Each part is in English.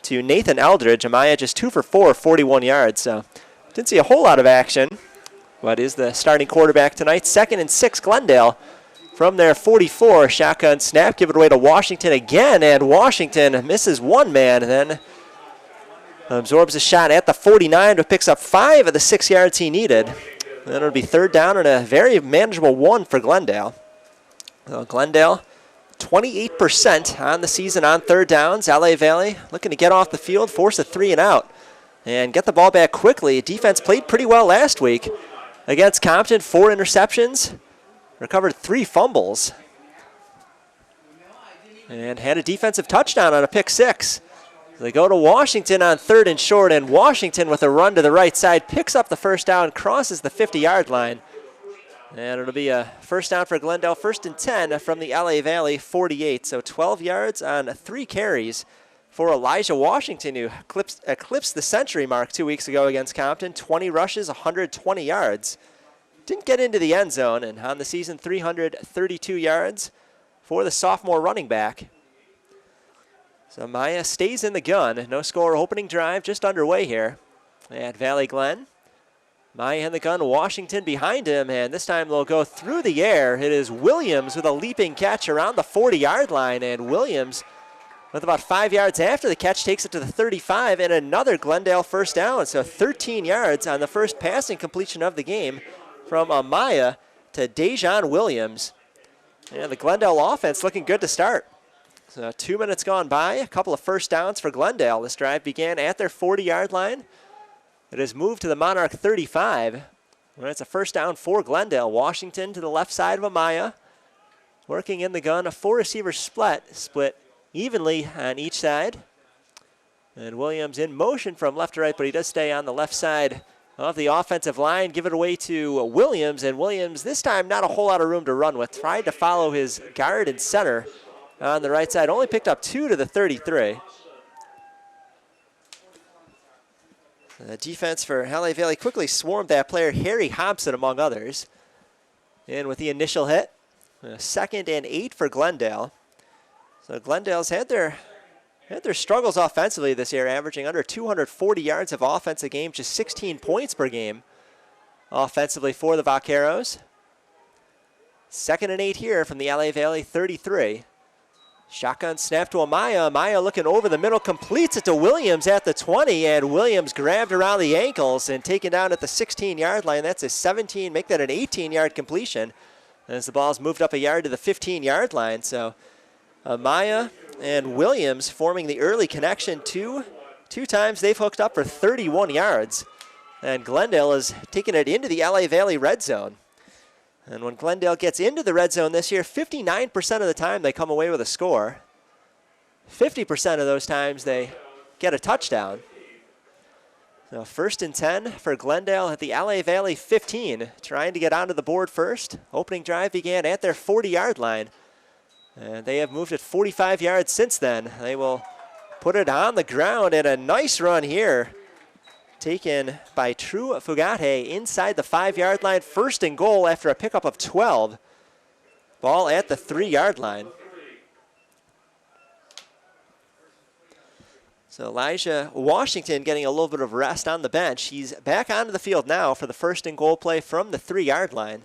to Nathan Eldridge. Amaya just 2 for 4, 41 yards. So didn't see a whole lot of action, but is the starting quarterback tonight. 2nd and 6, Glendale. From their 44, shotgun snap, give it away to Washington again, and Washington misses one man, and then absorbs a shot at the 49, but picks up 5 of the 6 yards he needed. Then it'll be 3rd down and a very manageable one for Glendale. So Glendale, 28% on the season on 3rd downs. LA Valley looking to get off the field, force a 3 and out, and get the ball back quickly. Defense played pretty well last week against Compton, 4 interceptions. Recovered 3 fumbles and had a defensive touchdown on a pick 6. They go to Washington on 3rd and short, and Washington with a run to the right side picks up the 1st down, crosses the 50-yard line. And it'll be a 1st down for Glendale, 1st and 10 from the LA Valley 48. So 12 yards on 3 carries for Elijah Washington, who eclipsed the century mark 2 weeks ago against Compton. 20 rushes, 120 yards. Didn't get into the end zone, and on the season, 332 yards for the sophomore running back. So Maya stays in the gun. No score opening drive just underway here at Valley Glen. Maya in the gun, Washington behind him, and this time they'll go through the air. It is Williams with a leaping catch around the 40-yard line, and Williams, with about 5 yards after the catch, takes it to the 35, and another Glendale 1st down. So 13 yards on the first passing completion of the game from Amaya to Dejon Williams. And the Glendale offense looking good to start. So 2 minutes gone by, a couple of 1st downs for Glendale. This drive began at their 40-yard line. It has moved to the Monarch 35. Where it's a 1st down for Glendale. Washington to the left side of Amaya. Working in the gun, a 4-receiver split evenly on each side. And Williams in motion from left to right, but he does stay on the left side of the offensive line. Give it away to Williams, and Williams this time not a whole lot of room to run with. Tried to follow his guard and center on the right side. Only picked up 2 to the 33. The defense for LA Valley quickly swarmed that player, Harry Hobson, among others. And with the initial hit, 2nd and 8 for Glendale. So Glendale's had their struggles offensively this year, averaging under 240 yards of offense a game, just 16 points per game offensively for the Vaqueros. 2nd and 8 here from the LA Valley 33. Shotgun snap to Amaya. Amaya looking over the middle, completes it to Williams at the 20, and Williams grabbed around the ankles and taken down at the 16-yard line. That's a 17, make that an 18-yard completion as the ball's moved up a yard to the 15-yard line. So Amaya and Williams forming the early connection. Two times they've hooked up for 31 yards. And Glendale is taking it into the LA Valley red zone. And when Glendale gets into the red zone this year, 59% of the time they come away with a score. 50% of those times they get a touchdown. So 1st and 10 for Glendale at the LA Valley 15, trying to get onto the board first. Opening drive began at their 40-yard line. And they have moved it 45 yards since then. They will put it on the ground, and a nice run here taken by True Fugate inside the 5-yard line. 1st and goal after a pickup of 12. Ball at the 3-yard line. So Elijah Washington getting a little bit of rest on the bench. He's back onto the field now for the 1st and goal play from the 3-yard line.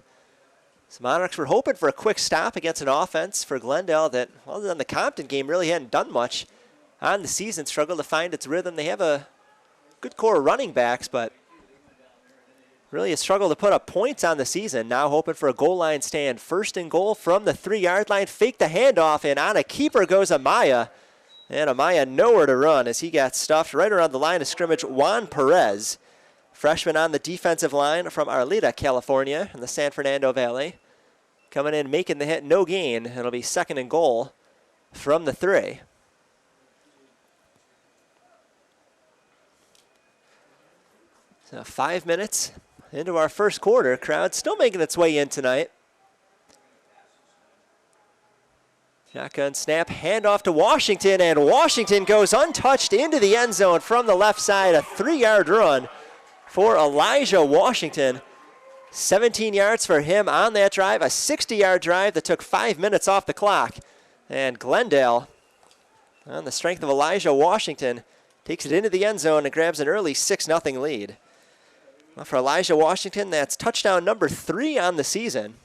So Monarchs were hoping for a quick stop against an offense for Glendale that, other than the Compton game, really hadn't done much on the season. Struggled to find its rhythm. They have a good core of running backs, but really a struggle to put up points on the season. Now hoping for a goal line stand. 1st and goal from the 3-yard line. Fake the handoff, and on a keeper goes Amaya. And Amaya nowhere to run as he got stuffed right around the line of scrimmage. Juan Perez, freshman on the defensive line from Arleta, California, in the San Fernando Valley. Coming in, making the hit, no gain. It'll be 2nd and goal from the 3. So 5 minutes into our first quarter. Crowd still making its way in tonight. Shotgun snap, handoff to Washington, and Washington goes untouched into the end zone from the left side. A 3-yard run for Elijah Washington. 17 yards for him on that drive, a 60-yard drive that took 5 minutes off the clock. And Glendale, on the strength of Elijah Washington, takes it into the end zone and grabs an early 6-0 lead. Well, for Elijah Washington, that's touchdown number 3 on the season.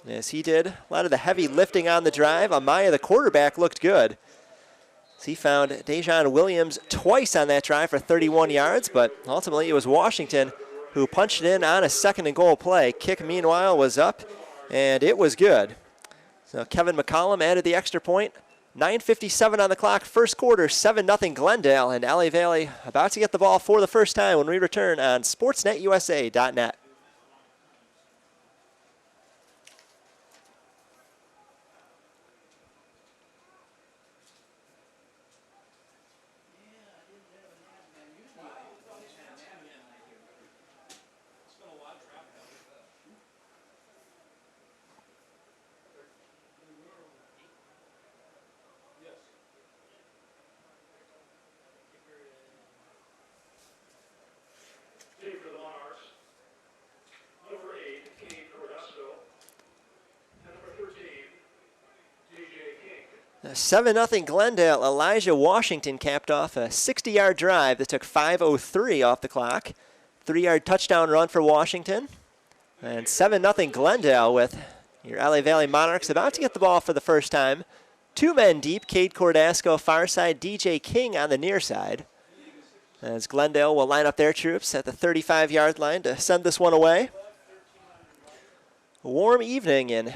As he did a lot of the heavy lifting on the drive, Amaya, the quarterback, looked good. As he found Dejon Williams twice on that drive for 31 yards, but ultimately it was Washington who punched it in on a 2nd and goal play. Kick, meanwhile, was up, and it was good. So Kevin McCollum added the extra point. 9:57 on the clock, first quarter, 7-0 Glendale, and LA Valley about to get the ball for the first time when we return on SportsNetUSA.net. For the Monarchs, number 8, Kane Cordesco, and number 13, DJ King. 7-0 Glendale. Elijah Washington capped off a 60-yard drive that took 5:03 off the clock. 3-yard touchdown run for Washington. And 7-0 Glendale with your LA Valley Monarchs about to get the ball for the first time. 2 men deep, Cade Cordasco far side, DJ King on the near side. As Glendale will line up their troops at the 35-yard line to send this one away. A warm evening in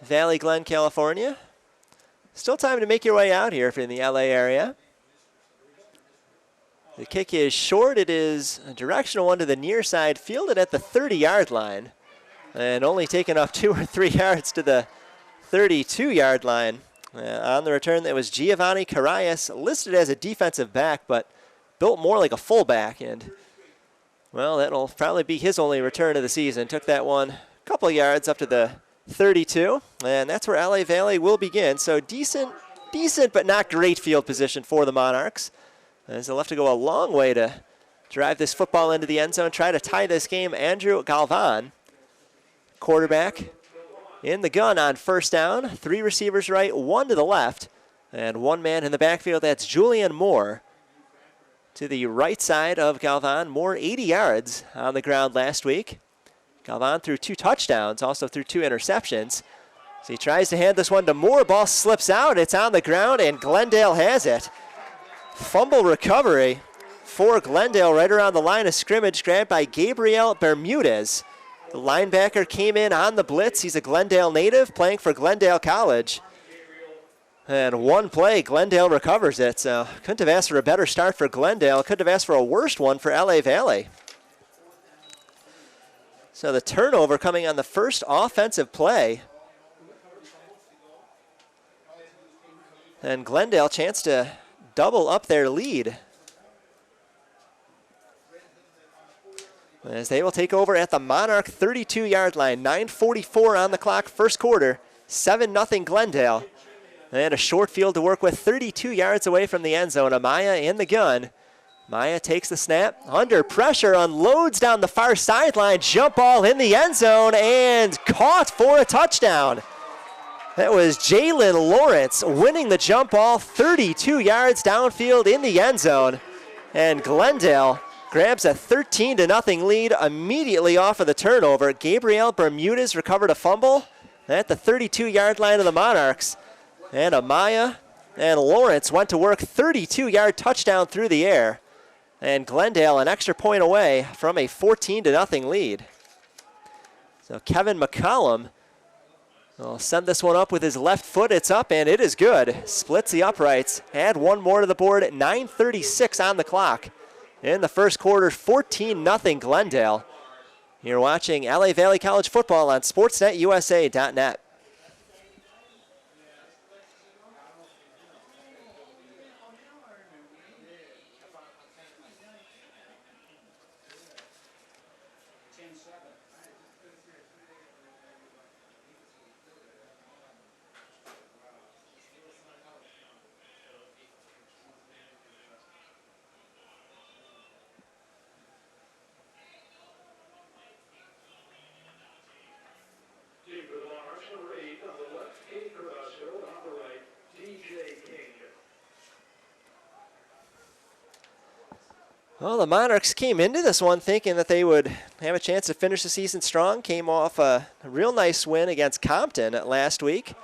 Valley Glen, California. Still time to make your way out here if you're in the LA area. The kick is short. It is a directional one to the near side, fielded at the 30-yard line, and only taken off 2 or 3 yards to the 32-yard line. On the return, that was Giovanni Carayas, listed as a defensive back, but built more like a fullback, and, well, that'll probably be his only return of the season. Took that one a couple yards up to the 32, and that's where LA Valley will begin. So decent but not great field position for the Monarchs, as they'll have to go a long way to drive this football into the end zone, try to tie this game. Andrew Galvan, quarterback, in the gun on first down. 3 receivers right, 1 to the left, and 1 man in the backfield. That's Julian Moore. To the right side of Galvan, Moore 80 yards on the ground last week. Galvan threw 2 touchdowns, also threw 2 interceptions. So he tries to hand this one to Moore. Ball slips out. It's on the ground, and Glendale has it. Fumble recovery for Glendale right around the line of scrimmage, grabbed by Gabriel Bermudez. The linebacker came in on the blitz. He's a Glendale native playing for Glendale College. And one play, Glendale recovers it. So couldn't have asked for a better start for Glendale. Couldn't have asked for a worse one for LA Valley. So the turnover coming on the first offensive play. And Glendale chance to double up their lead, as they will take over at the Monarch 32-yard line. 9:44 on the clock, first quarter. 7-0 Glendale. And a short field to work with, 32 yards away from the end zone. Amaya in the gun. Amaya takes the snap, under pressure, unloads down the far sideline, jump ball in the end zone, and caught for a touchdown. That was Jalen Lawrence winning the jump ball, 32 yards downfield in the end zone. And Glendale grabs a 13-0 lead immediately off of the turnover. Gabriel Bermudez recovered a fumble at the 32-yard line of the Monarchs. And Amaya and Lawrence went to work, 32-yard touchdown through the air. And Glendale an extra point away from a 14-0 lead. So Kevin McCollum will send this one up with his left foot. It's up, and it is good. Splits the uprights. Add 1 more to the board at 9:36 on the clock. In the first quarter, 14-0 Glendale. You're watching LA Valley College football on SportsNetUSA.net. Deep for the Monarchs, number Well, the Monarchs came into this one thinking that they would have a chance to finish the season strong. Came off a real nice win against Compton last week.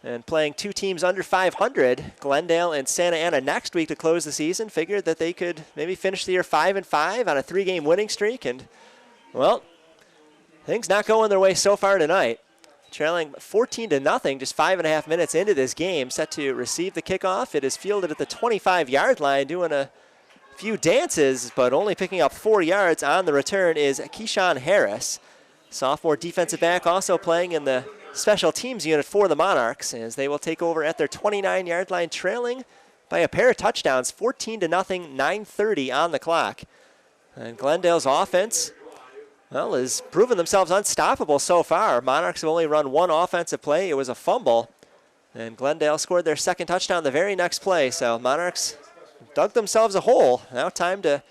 And playing two teams under 500, Glendale and Santa Ana next week to close the season. Figured that they could maybe finish the year 5-5 on a 3-game winning streak. And, well, things not going their way so far tonight. Trailing 14-0 just 5.5 minutes into this game. Set to receive the kickoff. It is fielded at the 25-yard line, doing a few dances, but only picking up 4 yards on the return is Keyshawn Harris. Sophomore defensive back, also playing in the special teams unit for the Monarchs, as they will take over at their 29-yard line, trailing by a pair of touchdowns, 14-0, 9:30 on the clock. And Glendale's offense, well, has proven themselves unstoppable so far. Monarchs have only run one offensive play. It was a fumble. And Glendale scored their second touchdown the very next play. So Monarchs dug themselves a hole. Now time to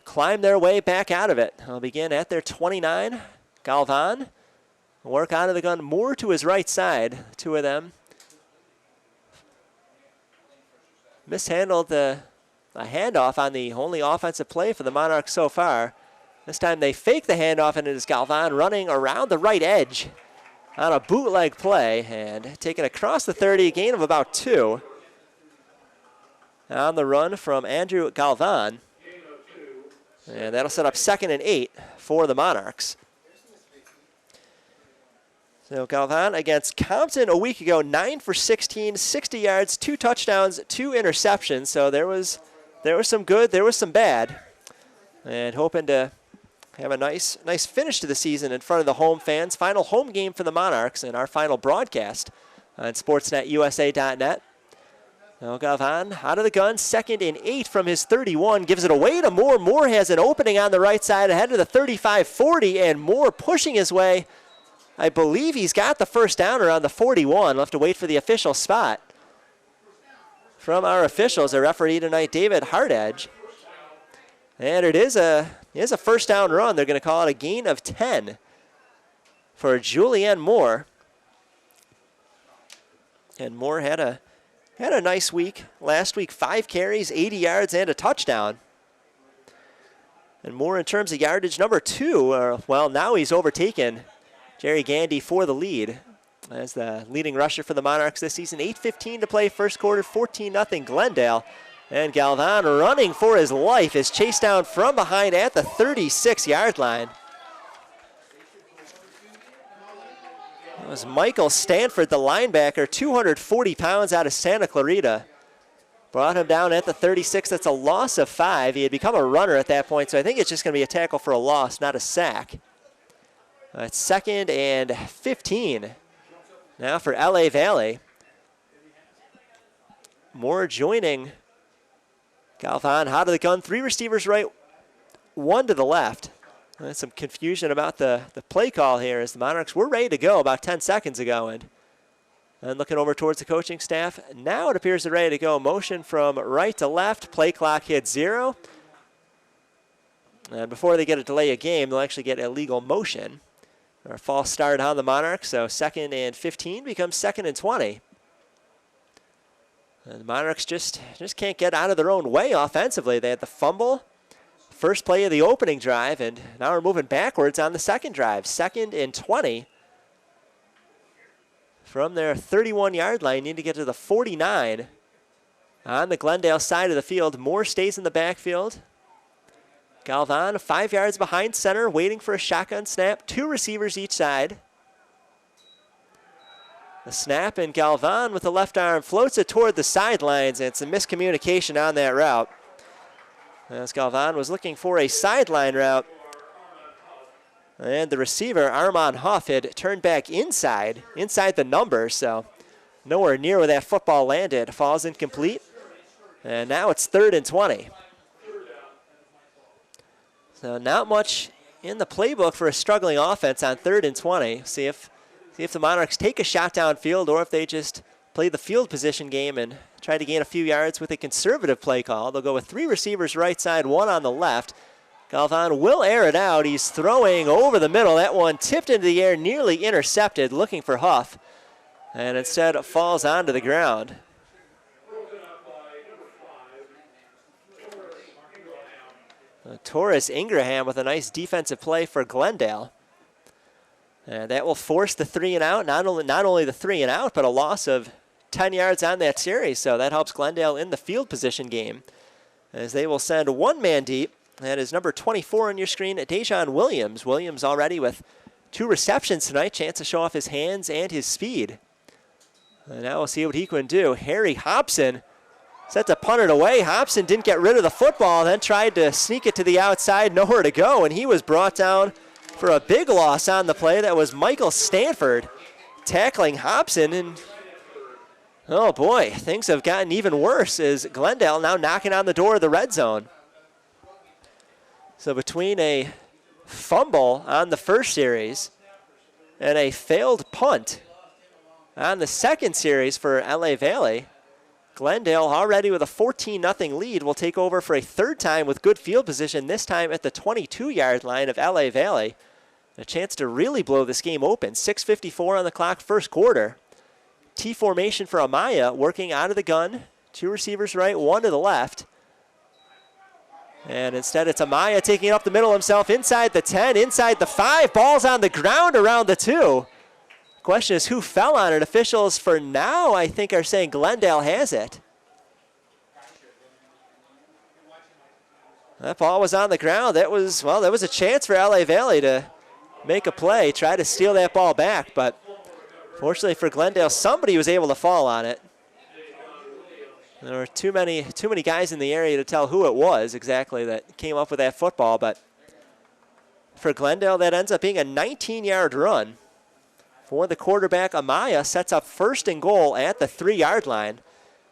climb their way back out of it. They'll begin at their 29. Galvan work out of the gun, more to his right side. Two of them mishandled a handoff on the only offensive play for the Monarchs so far. This time they fake the handoff, and it is Galvan running around the right edge on a bootleg play and taken across the 30, a gain of about 2. On the run from Andrew Galvan. And that'll set up 2nd and 8 for the Monarchs. So Galvan against Compton a week ago, 9 for 16, 60 yards, 2 touchdowns, 2 interceptions. So there was some good, there was some bad. And hoping to have a nice finish to the season in front of the home fans. Final home game for the Monarchs and our final broadcast on sportsnetusa.net. Now Galvan out of the gun, 2nd and 8 from his 31, gives it away to Moore. Moore has an opening on the right side ahead of the 35-40, and Moore pushing his way. I believe he's got the first down around the 41. We'll have to wait for the official spot from our officials, our referee tonight, David Hardedge. And it is a first down run. They're going to call it a gain of 10 for Julianne Moore. And Moore had a nice week. Last week, 5 carries, 80 yards, and a touchdown. And Moore, in terms of yardage, number 2. Well, now he's overtaken Jerry Gandy for the lead as the leading rusher for the Monarchs this season. 8:15 to play, first quarter, 14-0 Glendale. And Galvan, running for his life, is chased down from behind at the 36-yard line. It was Michael Stanford, the linebacker, 240 pounds out of Santa Clarita. Brought him down at the 36. That's a loss of 5. He had become a runner at that point, so I think it's just going to be a tackle for a loss, not a sack. It's 2nd and 15 now for LA Valley. Moore joining Galvan out of the gun. 3 receivers right, 1 to the left. There's some confusion about the play call here as the Monarchs were ready to go about 10 seconds ago. And looking over towards the coaching staff, now it appears they're ready to go. Motion from right to left. Play clock hits 0. And before they get a delay of game, they'll actually get a legal motion. Or a false start on the Monarchs, so 2nd and 15 becomes 2nd and 20. And the Monarchs just can't get out of their own way offensively. They had the fumble, first play of the opening drive, and now we're moving backwards on the second drive. 2nd and 20. From their 31-yard line, need to get to the 49 on the Glendale side of the field. Moore stays in the backfield. Galvan 5 yards behind center, waiting for a shotgun snap. 2 receivers each side. The snap, and Galvan with the left arm floats it toward the sidelines. And it's a miscommunication on that route. As Galvan was looking for a sideline route. And the receiver, Armand Huff, had turned back inside the numbers. So nowhere near where that football landed. Falls incomplete. And now it's 3rd and 20. So not much in the playbook for a struggling offense on 3rd and 20. See if the Monarchs take a shot downfield or if they just play the field position game and try to gain a few yards with a conservative play call. They'll go with 3 receivers right side, 1 on the left. Galvan will air it out. He's throwing over the middle. That one tipped into the air, nearly intercepted, looking for Huff. And instead it falls onto the ground. Torres Ingraham with a nice defensive play for Glendale. And that will force the 3 and out. Not only the 3 and out, but a loss of 10 yards on that series. So that helps Glendale in the field position game, as they will send one man deep. That is number 24 on your screen, Dejon Williams. Williams already with 2 receptions tonight. Chance to show off his hands and his speed. And now we'll see what he can do. Harry Hobson set to punt it away. Hobson didn't get rid of the football, then tried to sneak it to the outside, nowhere to go, and he was brought down for a big loss on the play. That was Michael Stanford tackling Hobson, and oh boy, things have gotten even worse as Glendale now knocking on the door of the red zone. So between a fumble on the first series and a failed punt on the second series for LA Valley, Glendale already with a 14-0 lead will take over for a third time with good field position, this time at the 22-yard line of LA Valley. A chance to really blow this game open. 6:54 on the clock, first quarter. T formation for Amaya, working out of the gun. 2 receivers right, 1 to the left. And instead it's Amaya taking it up the middle himself, inside the 10, inside the 5. Ball's on the ground around the 2. Question is who fell on it. Officials for now, I think, are saying Glendale has it. That ball was on the ground. That was, well, there was a chance for LA Valley to make a play, try to steal that ball back, but fortunately for Glendale, somebody was able to fall on it. There were too many guys in the area to tell who it was exactly that came up with that football, but for Glendale, that ends up being a 19-yard run. For the quarterback, Amaya sets up 1st and goal at the 3-yard line.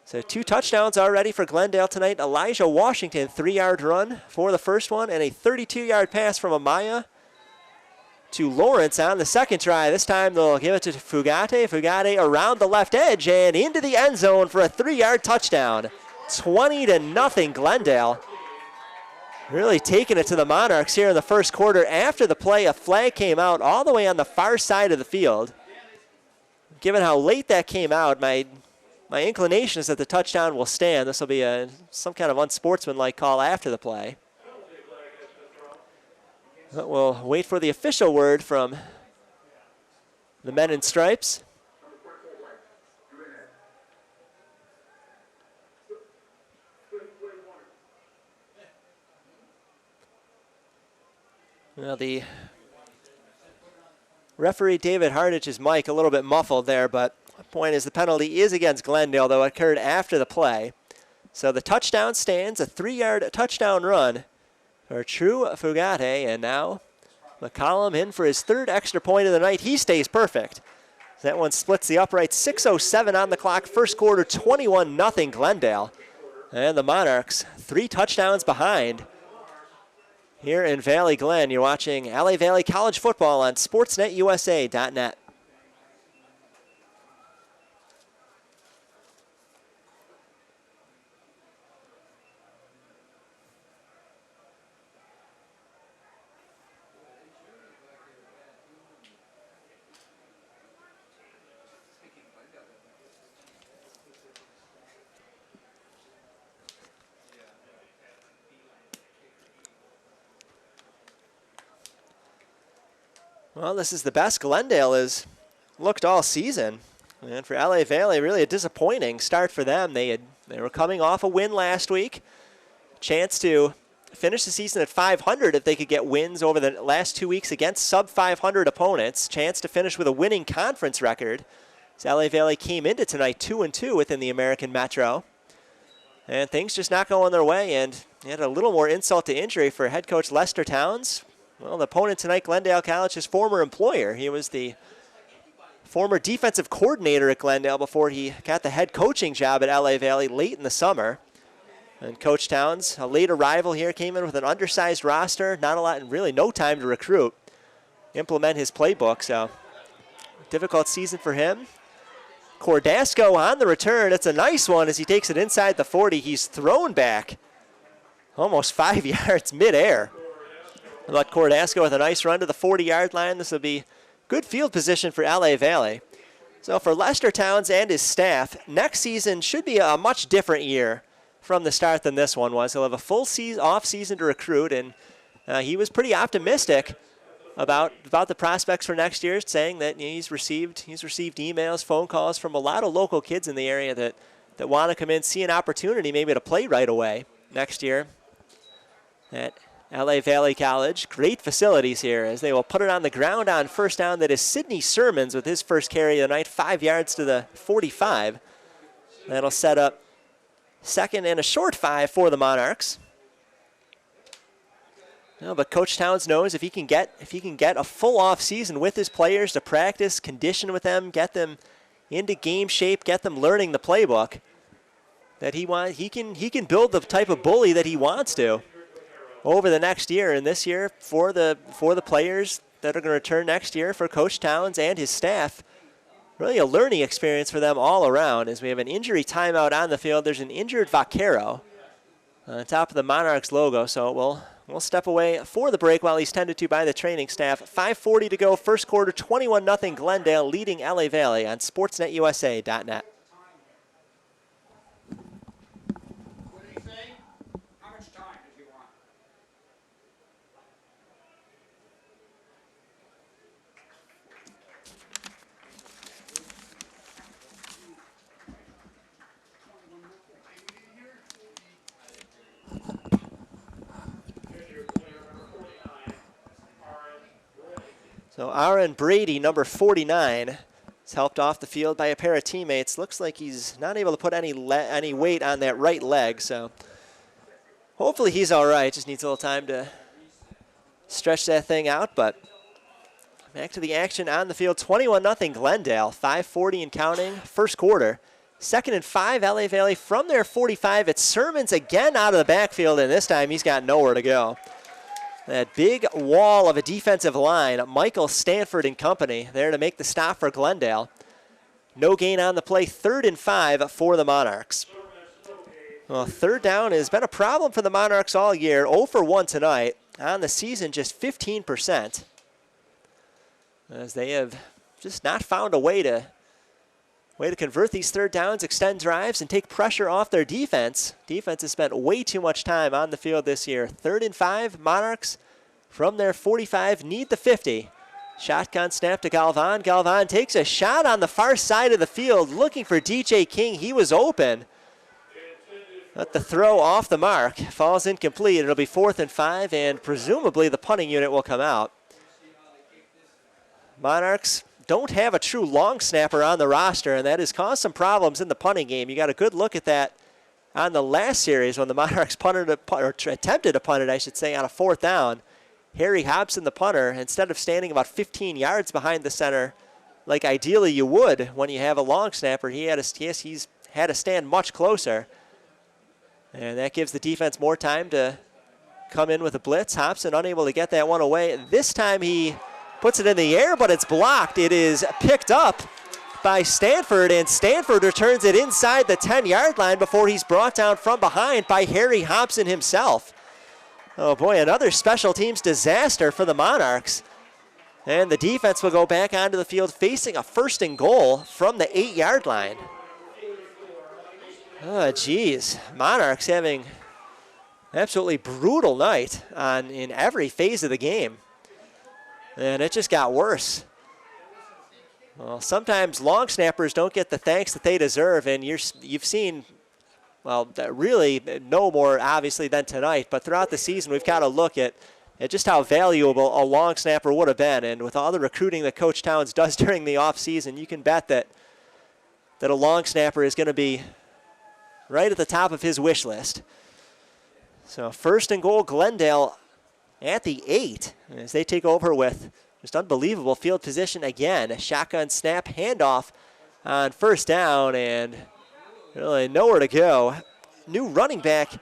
So 2 touchdowns already for Glendale tonight. Elijah Washington, 3-yard run for the first one, and a 32-yard pass from Amaya to Lawrence on the second try. This time they'll give it to Fugate. Fugate around the left edge and into the end zone for a 3-yard touchdown. 20-0 Glendale. Really taking it to the Monarchs here in the first quarter. After the play, a flag came out all the way on the far side of the field. Given how late that came out, my inclination is that the touchdown will stand. This will be some kind of unsportsmanlike call after the play. But we'll wait for the official word from the men in stripes. Well, the referee David Hardich's mic a little bit muffled there, but the point is the penalty is against Glendale, though it occurred after the play. So the touchdown stands, a 3-yard touchdown run for True Fugate, and now McCollum in for his 3rd extra point of the night. He stays perfect. That one splits the upright. 6:07 on the clock, first quarter, 21-0 Glendale. And the Monarchs 3 touchdowns behind. Here in Valley Glen, you're watching LA Valley College Football on SportsNetUSA.net. Well, this is the best Glendale has looked all season. And for LA Valley, really a disappointing start for them. They were coming off a win last week. Chance to finish the season at 500 if they could get wins over the last 2 weeks against sub-500 opponents. Chance to finish with a winning conference record. So LA Valley came into tonight 2-2 within the American Metro. And things just not going their way, and had a little more insult to injury for head coach Lester Towns. Well, the opponent tonight, Glendale College, his former employer. He was the former defensive coordinator at Glendale before he got the head coaching job at LA Valley late in the summer. And Coach Towns, a late arrival here, came in with an undersized roster, not a lot, and really no time to recruit, implement his playbook. So, difficult season for him. Cordasco on the return. It's a nice one as he takes it inside the 40. He's thrown back almost 5 yards midair. But Cordasco with a nice run to the 40-yard line. This will be good field position for LA Valley. So for Lester Towns and his staff, next season should be a much different year from the start than this one was. He'll have a full off season to recruit, and he was pretty optimistic about the prospects for next year, saying that he's received emails, phone calls from a lot of local kids in the area that want to come in, see an opportunity maybe to play right away next year at LA Valley College. Great facilities here as they will put it on the ground on first down. That is Sidney Sermons with his first carry of the night, 5 yards to the 45. That'll set up second and a short 5 for the Monarchs. No, but Coach Towns knows if he can get a full off season with his players to practice, condition with them, get them into game shape, get them learning the playbook, that he can build the type of bully that he wants to over the next year. And this year for the players that are going to return next year, for Coach Towns and his staff, really a learning experience for them all around. As we have an injury timeout on the field, there's an injured Vaquero on top of the Monarchs logo, so we'll step away for the break while he's tended to by the training staff. 5:40 to go, first quarter, 21-0 Glendale leading LA Valley on SportsNetUSA.net. What did he say? How much time does he want? So Aaron Brady, number 49, is helped off the field by a pair of teammates. Looks like he's not able to put any weight on that right leg, so hopefully he's all right. Just needs a little time to stretch that thing out, but back to the action on the field. 21-0 Glendale, 5:40 and counting, first quarter. 2nd and 5, LA Valley from their 45. It's Sermons again out of the backfield, and this time he's got nowhere to go. That big wall of a defensive line, Michael Stanford and company there to make the stop for Glendale. No gain on the play, 3rd and 5 for the Monarchs. Well, third down has been a problem for the Monarchs all year. 0 for 1 tonight. On the season, just 15%. As they have just not found a way to convert these third downs, extend drives, and take pressure off their defense. Defense has spent way too much time on the field this year. 3rd and 5, Monarchs from their 45 need the 50. Shotgun snap to Galvan. Galvan takes a shot on the far side of the field looking for DJ King. He was open. But the throw off the mark falls incomplete. It'll be 4th and 5, and presumably the punting unit will come out. Monarchs don't have a true long snapper on the roster, and that has caused some problems in the punting game. You got a good look at that on the last series when the Monarchs attempted to punt it, I should say, on a 4th down. Harry Hobson, the punter, instead of standing about 15 yards behind the center, like ideally you would when you have a long snapper, he's had to stand much closer. And that gives the defense more time to come in with a blitz. Hobson unable to get that one away. This time he puts it in the air, but it's blocked. It is picked up by Stanford, and Stanford returns it inside the 10-yard line before he's brought down from behind by Harry Hobson himself. Oh boy, another special teams disaster for the Monarchs. And the defense will go back onto the field facing a 1st and goal from the 8-yard line. Oh, geez. Monarchs having an absolutely brutal night in every phase of the game. And it just got worse. Well, sometimes long snappers don't get the thanks that they deserve, and you've seen, well, really no more obviously than tonight, but throughout the season we've got to look at just how valuable a long snapper would have been. And with all the recruiting that Coach Towns does during the offseason, you can bet that a long snapper is going to be right at the top of his wish list. So 1st and goal, Glendale at the 8 as they take over with just unbelievable field position again. A shotgun snap, handoff on 1st down, and really nowhere to go. New running back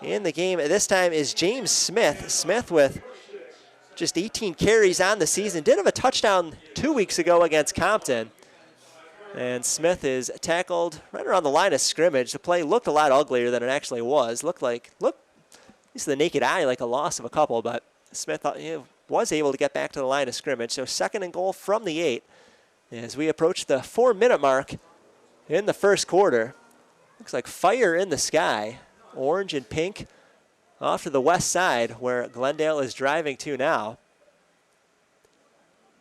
in the game this time is James Smith. Smith with just 18 carries on the season. Did have a touchdown 2 weeks ago against Compton. And Smith is tackled right around the line of scrimmage. The play looked a lot uglier than it actually was. Looked, at least to the naked eye, like a loss of a couple, but Smith was able to get back to the line of scrimmage. So 2nd and goal from the 8 as we approach the 4-minute mark in the 1st quarter. Looks like fire in the sky orange and pink off to the west side where Glendale is driving to now.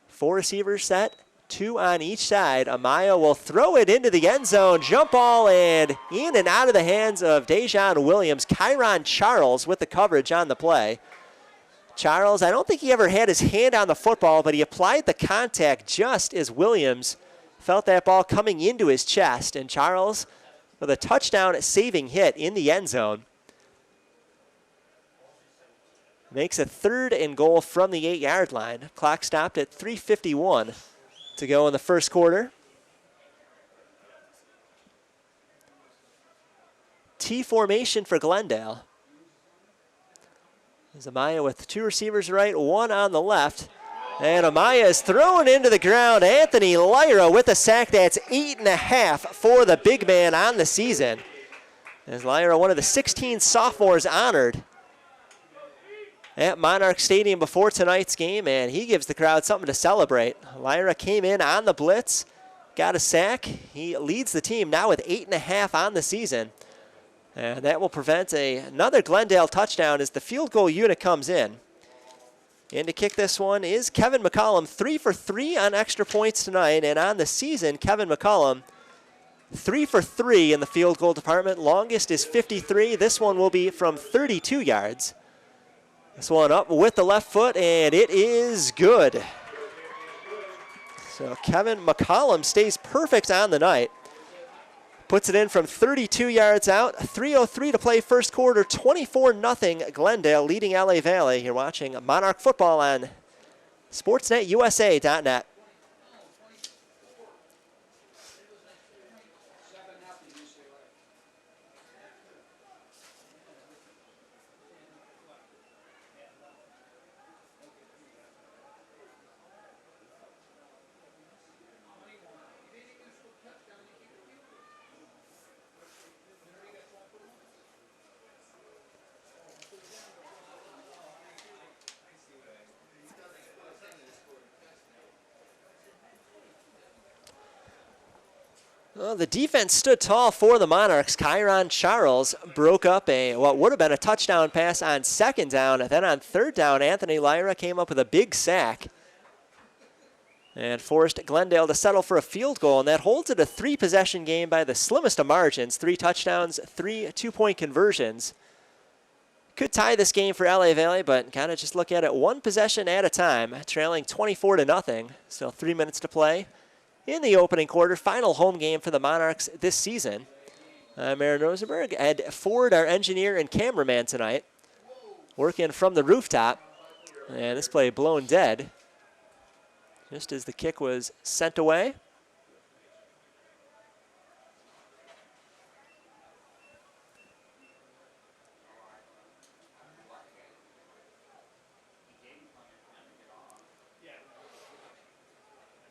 4 receivers set, 2 on each side. Amaya will throw it into the end zone. Jump ball and in and out of the hands of Dejon Williams. Kyron Charles with the coverage on the play. Charles, I don't think he ever had his hand on the football, but he applied the contact just as Williams felt that ball coming into his chest. And Charles with a touchdown saving hit in the end zone. Makes a 3rd and goal from the 8-yard line. Clock stopped at 3:51 to go in the first quarter. T formation for Glendale. There's Amaya with 2 receivers right, 1 on the left. And Amaya is thrown into the ground. Anthony Lyra with a sack. That's 8.5 for the big man on the season. As Lyra, one of the 16 sophomores honored at Monarchs Stadium before tonight's game, and he gives the crowd something to celebrate. Lyra came in on the blitz, got a sack. He leads the team now with 8.5 on the season. And that will prevent another Glendale touchdown as the field goal unit comes in. And to kick this one is Kevin McCollum, 3 for 3 on extra points tonight. And on the season, Kevin McCollum, 3 for 3 in the field goal department. Longest is 53. This one will be from 32 yards. This one up with the left foot, and it is good. So Kevin McCollum stays perfect on the night. Puts it in from 32 yards out. 3:03 to play first quarter. 24-0 Glendale leading LA Valley. You're watching Monarch football on sportsnetusa.net. Well, the defense stood tall for the Monarchs. Kyron Charles broke up what would have been a touchdown pass on 2nd down. And then on 3rd down, Anthony Lyra came up with a big sack and forced Glendale to settle for a field goal. And that holds it a 3-possession game by the slimmest of margins. 3 touchdowns, 3 2-point conversions. Could tie this game for LA Valley, but kind of just look at it 1 possession at a time, trailing 24-0. Still 3 minutes to play in the opening quarter. Final home game for the Monarchs this season. I'm Aaron Rosenberg. Ed Ford, our engineer and cameraman tonight, working from the rooftop. And this play blown dead just as the kick was sent away.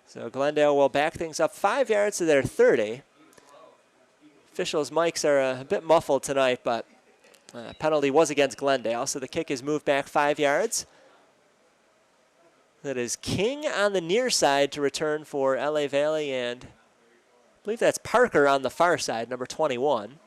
So Glendale will back things up 5 yards to their 30. Officials' mics are a bit muffled tonight, but penalty was against Glendale, so the kick is moved back 5 yards. That is King on the near side to return for LA Valley, and I believe that's Parker on the far side, number 21.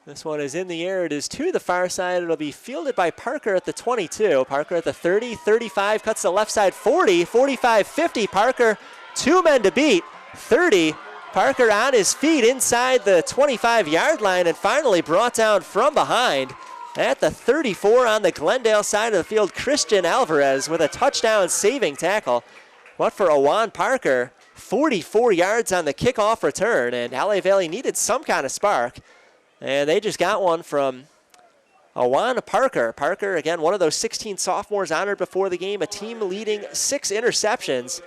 This one is in the air. It is to the far side. It'll be fielded by Parker at the 22. Parker at the 30, 35, cuts to the left side, 40, 45, 50. Parker, 2 men to beat, 30. Parker on his feet inside the 25-yard line and finally brought down from behind at the 34 on the Glendale side of the field. Christian Alvarez with a touchdown saving tackle. What for Awan Parker, 44 yards on the kickoff return, and LA Valley needed some kind of spark. And they just got one from Awan Parker. Parker, again, one of those 16 sophomores honored before the game, a team-leading 6 interceptions,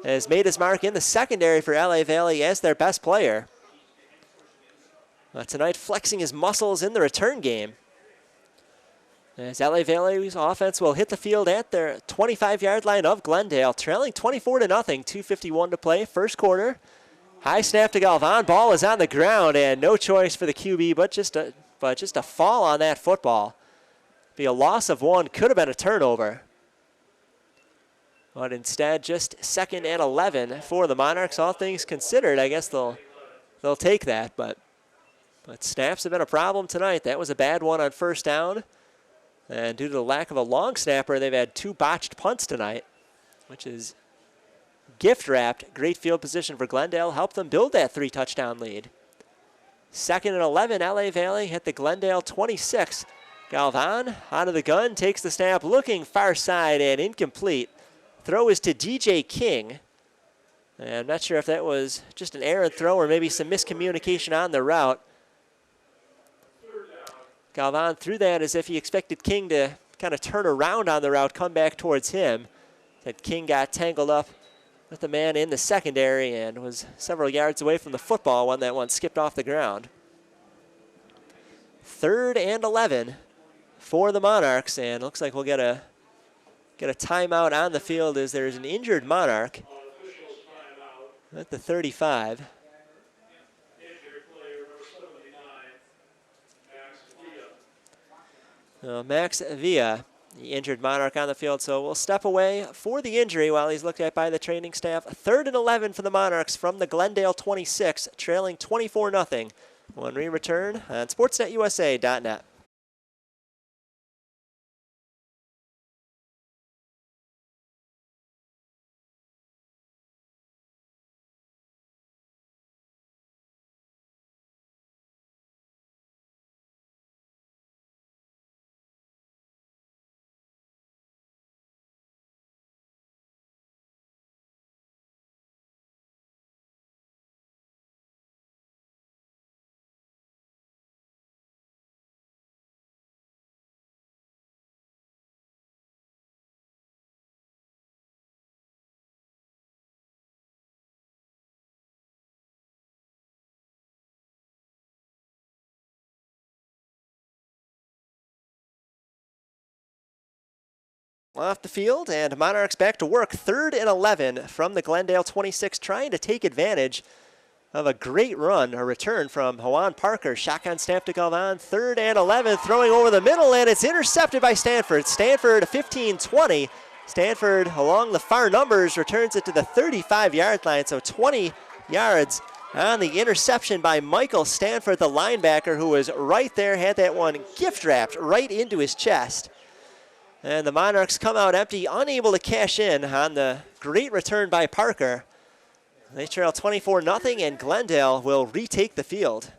has made his mark in the secondary for LA Valley as their best player. Tonight, flexing his muscles in the return game. As LA Valley's offense will hit the field at their 25-yard line of Glendale, trailing 24-0, 2:51 to play, first quarter. High snap to Galvan. Ball is on the ground, and no choice for the QB, but just a fall on that football. Be a loss of 1. Could have been a turnover. But instead, just 2nd and 11 for the Monarchs. All things considered, I guess they'll take that. But But snaps have been a problem tonight. That was a bad one on first down. And due to the lack of a long snapper, they've had 2 botched punts tonight, which is gift-wrapped. Great field position for Glendale. Helped them build that 3-touchdown lead. 2nd and 11, LA Valley hit the Glendale 26. Galvan onto the gun, takes the snap, looking far side and incomplete. Throw is to DJ King. And I'm not sure if that was just an errant throw or maybe some miscommunication on the route. Galvan threw that as if he expected King to kind of turn around on the route, come back towards him. That King got tangled up with the man in the secondary and was several yards away from the football when that one skipped off the ground. 3rd and 11 for the Monarchs, and looks like we'll get a timeout on the field as there's an injured Monarch at the 35. Max Villa, the injured Monarch on the field, so we'll step away for the injury while he's looked at by the training staff. 3rd and 11 for the Monarchs from the Glendale 26, trailing 24-0 when we return on SportsNetUSA.net. Off the field, and Monarchs back to work. 3rd and 11 from the Glendale 26, trying to take advantage of a great run, a return from Juan Parker. Shotgun snap to Galvan. 3rd and 11, throwing over the middle, and it's intercepted by Stanford. Stanford 15-20. Stanford, along the far numbers, returns it to the 35-yard line, so 20 yards on the interception by Michael Stanford, the linebacker, who was right there, had that one gift-wrapped right into his chest. And the Monarchs come out empty, unable to cash in on the great return by Parker. They trail 24-0, and Glendale will retake the field.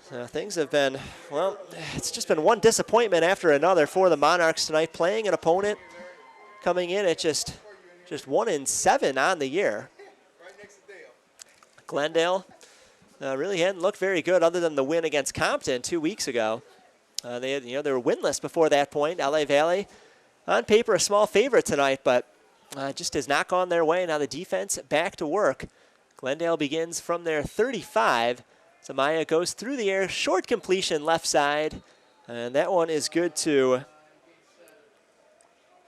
So things have been, well, it's just been one disappointment after another for the Monarchs tonight, playing an opponent coming in at just 1-7 on the year. Glendale really hadn't looked very good other than the win against Compton 2 weeks ago. They were winless before that point. LA Valley, on paper, a small favorite tonight, but just has not gone their way. Now the defense back to work. Glendale begins from their 35. Samaya goes through the air, short completion left side, and that one is good to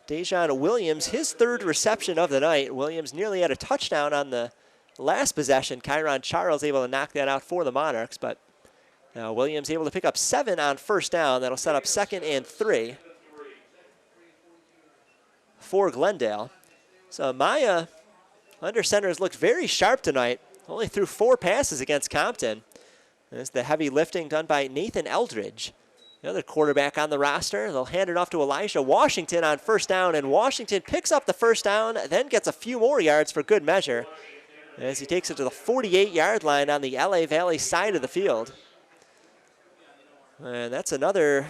Dejon Williams, his 3rd reception of the night. Williams nearly had a touchdown on the last possession. Kyron Charles able to knock that out for the Monarchs, but now Williams able to pick up 7 on first down. That'll set up 2nd and 3 for Glendale. So Maya, under center, has looked very sharp tonight. Only threw 4 passes against Compton. There's the heavy lifting done by Nathan Eldridge, the other quarterback on the roster. They'll hand it off to Elijah Washington on first down, and Washington picks up the first down, then gets a few more yards for good measure as he takes it to the 48-yard line on the LA Valley side of the field. And that's another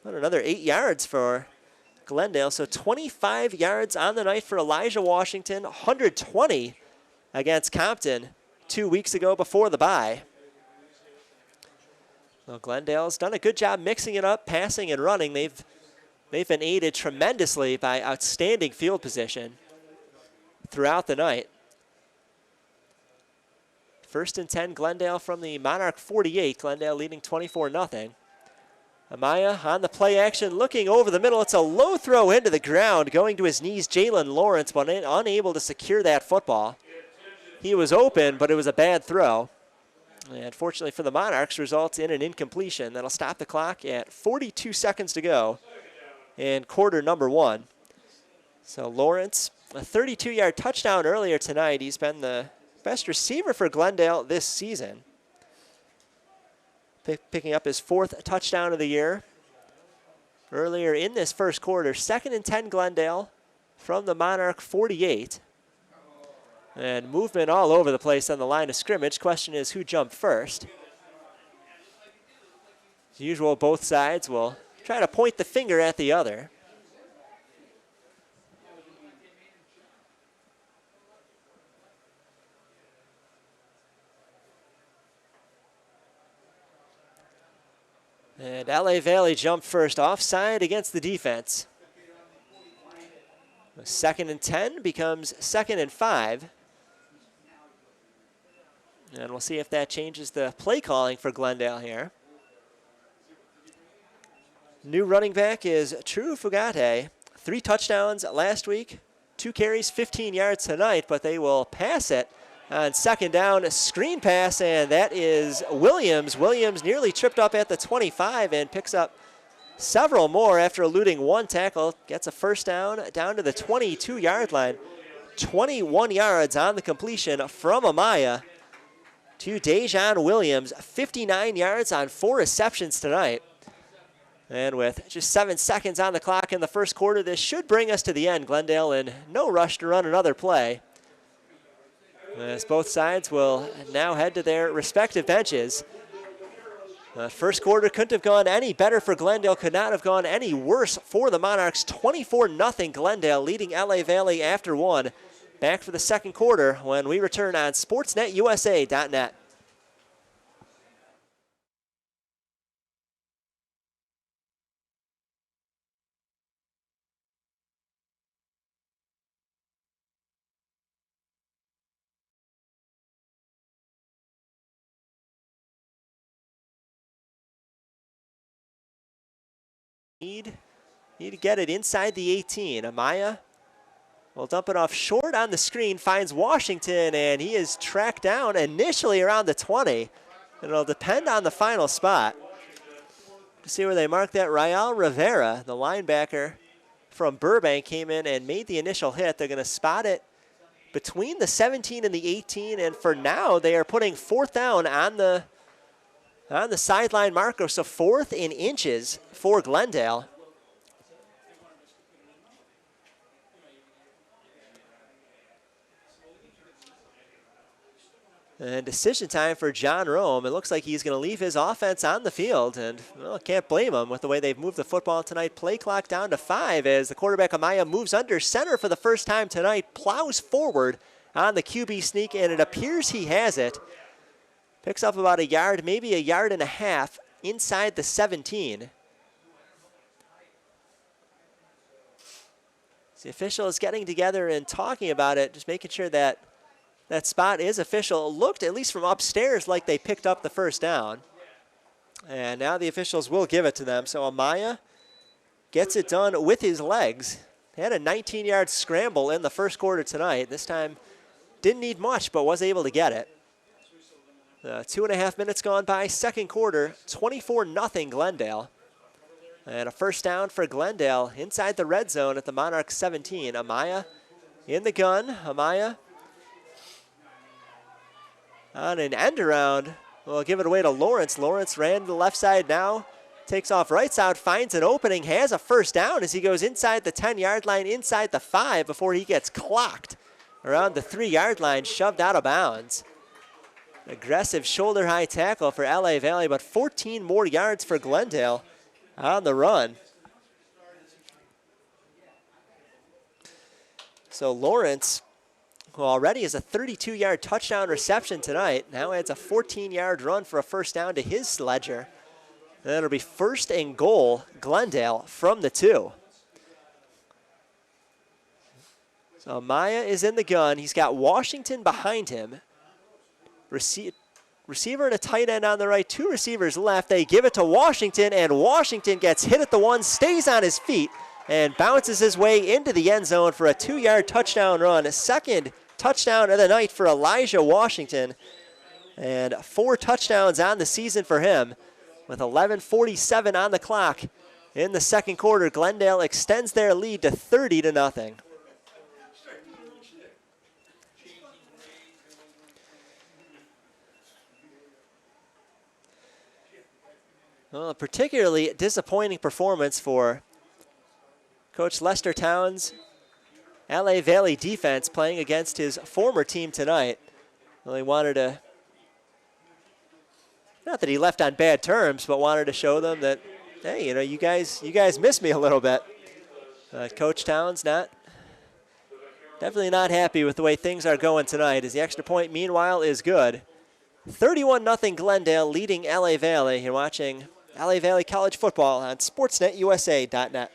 8 yards for Glendale. So 25 yards on the night for Elijah Washington, 120 against Compton 2 weeks ago before the bye. Well, Glendale's done a good job mixing it up, passing and running. They've been aided tremendously by outstanding field position throughout the night. 1st and 10, Glendale from the Monarch 48. Glendale leading 24-0. Amaya on the play action, looking over the middle. It's a low throw into the ground, going to his knees. Jalen Lawrence, but unable to secure that football. He was open, but it was a bad throw. And fortunately for the Monarchs, results in an incompletion. That'll stop the clock at 42 seconds to go in quarter number 1. So Lawrence, a 32-yard touchdown earlier tonight. He's been the best receiver for Glendale this season. picking up his 4th touchdown of the year. Earlier in this first quarter, 2nd and 10 Glendale from the Monarch 48. And movement all over the place on the line of scrimmage. Question is who jumped first. As usual, both sides will try to point the finger at the other. And LA Valley jumped first, offside against the defense. 2nd and 10 becomes 2nd and 5. And we'll see if that changes the play calling for Glendale here. New running back is True Fugate. 3 touchdowns last week, 2 carries, 15 yards tonight, but they will pass it on 2nd down. A screen pass, and that is Williams. Williams nearly tripped up at the 25 and picks up several more after eluding 1 tackle. Gets a first down to the 22-yard line. 21 yards on the completion from Amaya to Dejon Williams. 59 yards on 4 receptions tonight. And with just 7 seconds on the clock in the first quarter, this should bring us to the end. Glendale in no rush to run another play, as both sides will now head to their respective benches. The first quarter couldn't have gone any better for Glendale, could not have gone any worse for the Monarchs. 24-0 Glendale leading LA Valley after 1. Back for the second quarter when we return on SportsNetUSA.net. Need to get it inside the 18. Amaya will dump it off short on the screen, finds Washington, and he is tracked down initially around the 20. It'll depend on the final spot. To see where they mark that, Rael Rivera, the linebacker from Burbank, came in and made the initial hit. They're going to spot it between the 17 and the 18, and for now they are putting 4th down on the sideline marker, so 4th in inches for Glendale. And decision time for John Rome. It looks like he's going to leave his offense on the field, and well, can't blame him with the way they've moved the football tonight. Play clock down to 5 as the quarterback Amaya moves under center for the first time tonight, plows forward on the QB sneak, and it appears he has it. Picks up about a yard, maybe a yard and a half inside the 17. The official is getting together and talking about it, just making sure that that spot is official. It looked, at least from upstairs, like they picked up the first down. And now the officials will give it to them. So Amaya gets it done with his legs. He had a 19-yard scramble in the first quarter tonight. This time didn't need much, but was able to get it. 2.5 minutes gone by, second quarter, 24-0 Glendale. And a first down for Glendale inside the red zone at the Monarchs 17. Amaya in the gun. Amaya on an end around. We'll give it away to Lawrence. Lawrence ran to the left side now. Takes off right side, finds an opening, has a first down as he goes inside the 10-yard line, inside the 5 before he gets clocked around the 3-yard line, shoved out of bounds. Aggressive shoulder-high tackle for LA Valley, but 14 more yards for Glendale on the run. So Lawrence, who already is a 32-yard touchdown reception tonight, now adds a 14-yard run for a first down to his ledger. And it'll be 1st and goal, Glendale from the 2. So Amaya is in the gun. He's got Washington behind him. Receiver and a tight end on the right, 2 receivers left. They give it to Washington, and Washington gets hit at the 1, stays on his feet, and bounces his way into the end zone for a 2-yard touchdown run. A 2nd touchdown of the night for Elijah Washington, and 4 touchdowns on the season for him. With 11:47 on the clock in the second quarter, Glendale extends their lead to 30-0. Well, a particularly disappointing performance for Coach Lester Towns' LA Valley defense playing against his former team tonight. Well, he wanted to, not that he left on bad terms, but wanted to show them that, hey, you know, you guys miss me a little bit. Coach Towns definitely not happy with the way things are going tonight, as the extra point, meanwhile, is good. 31-0 Glendale leading LA Valley. You're watching LA Valley College football on sportsnetusa.net.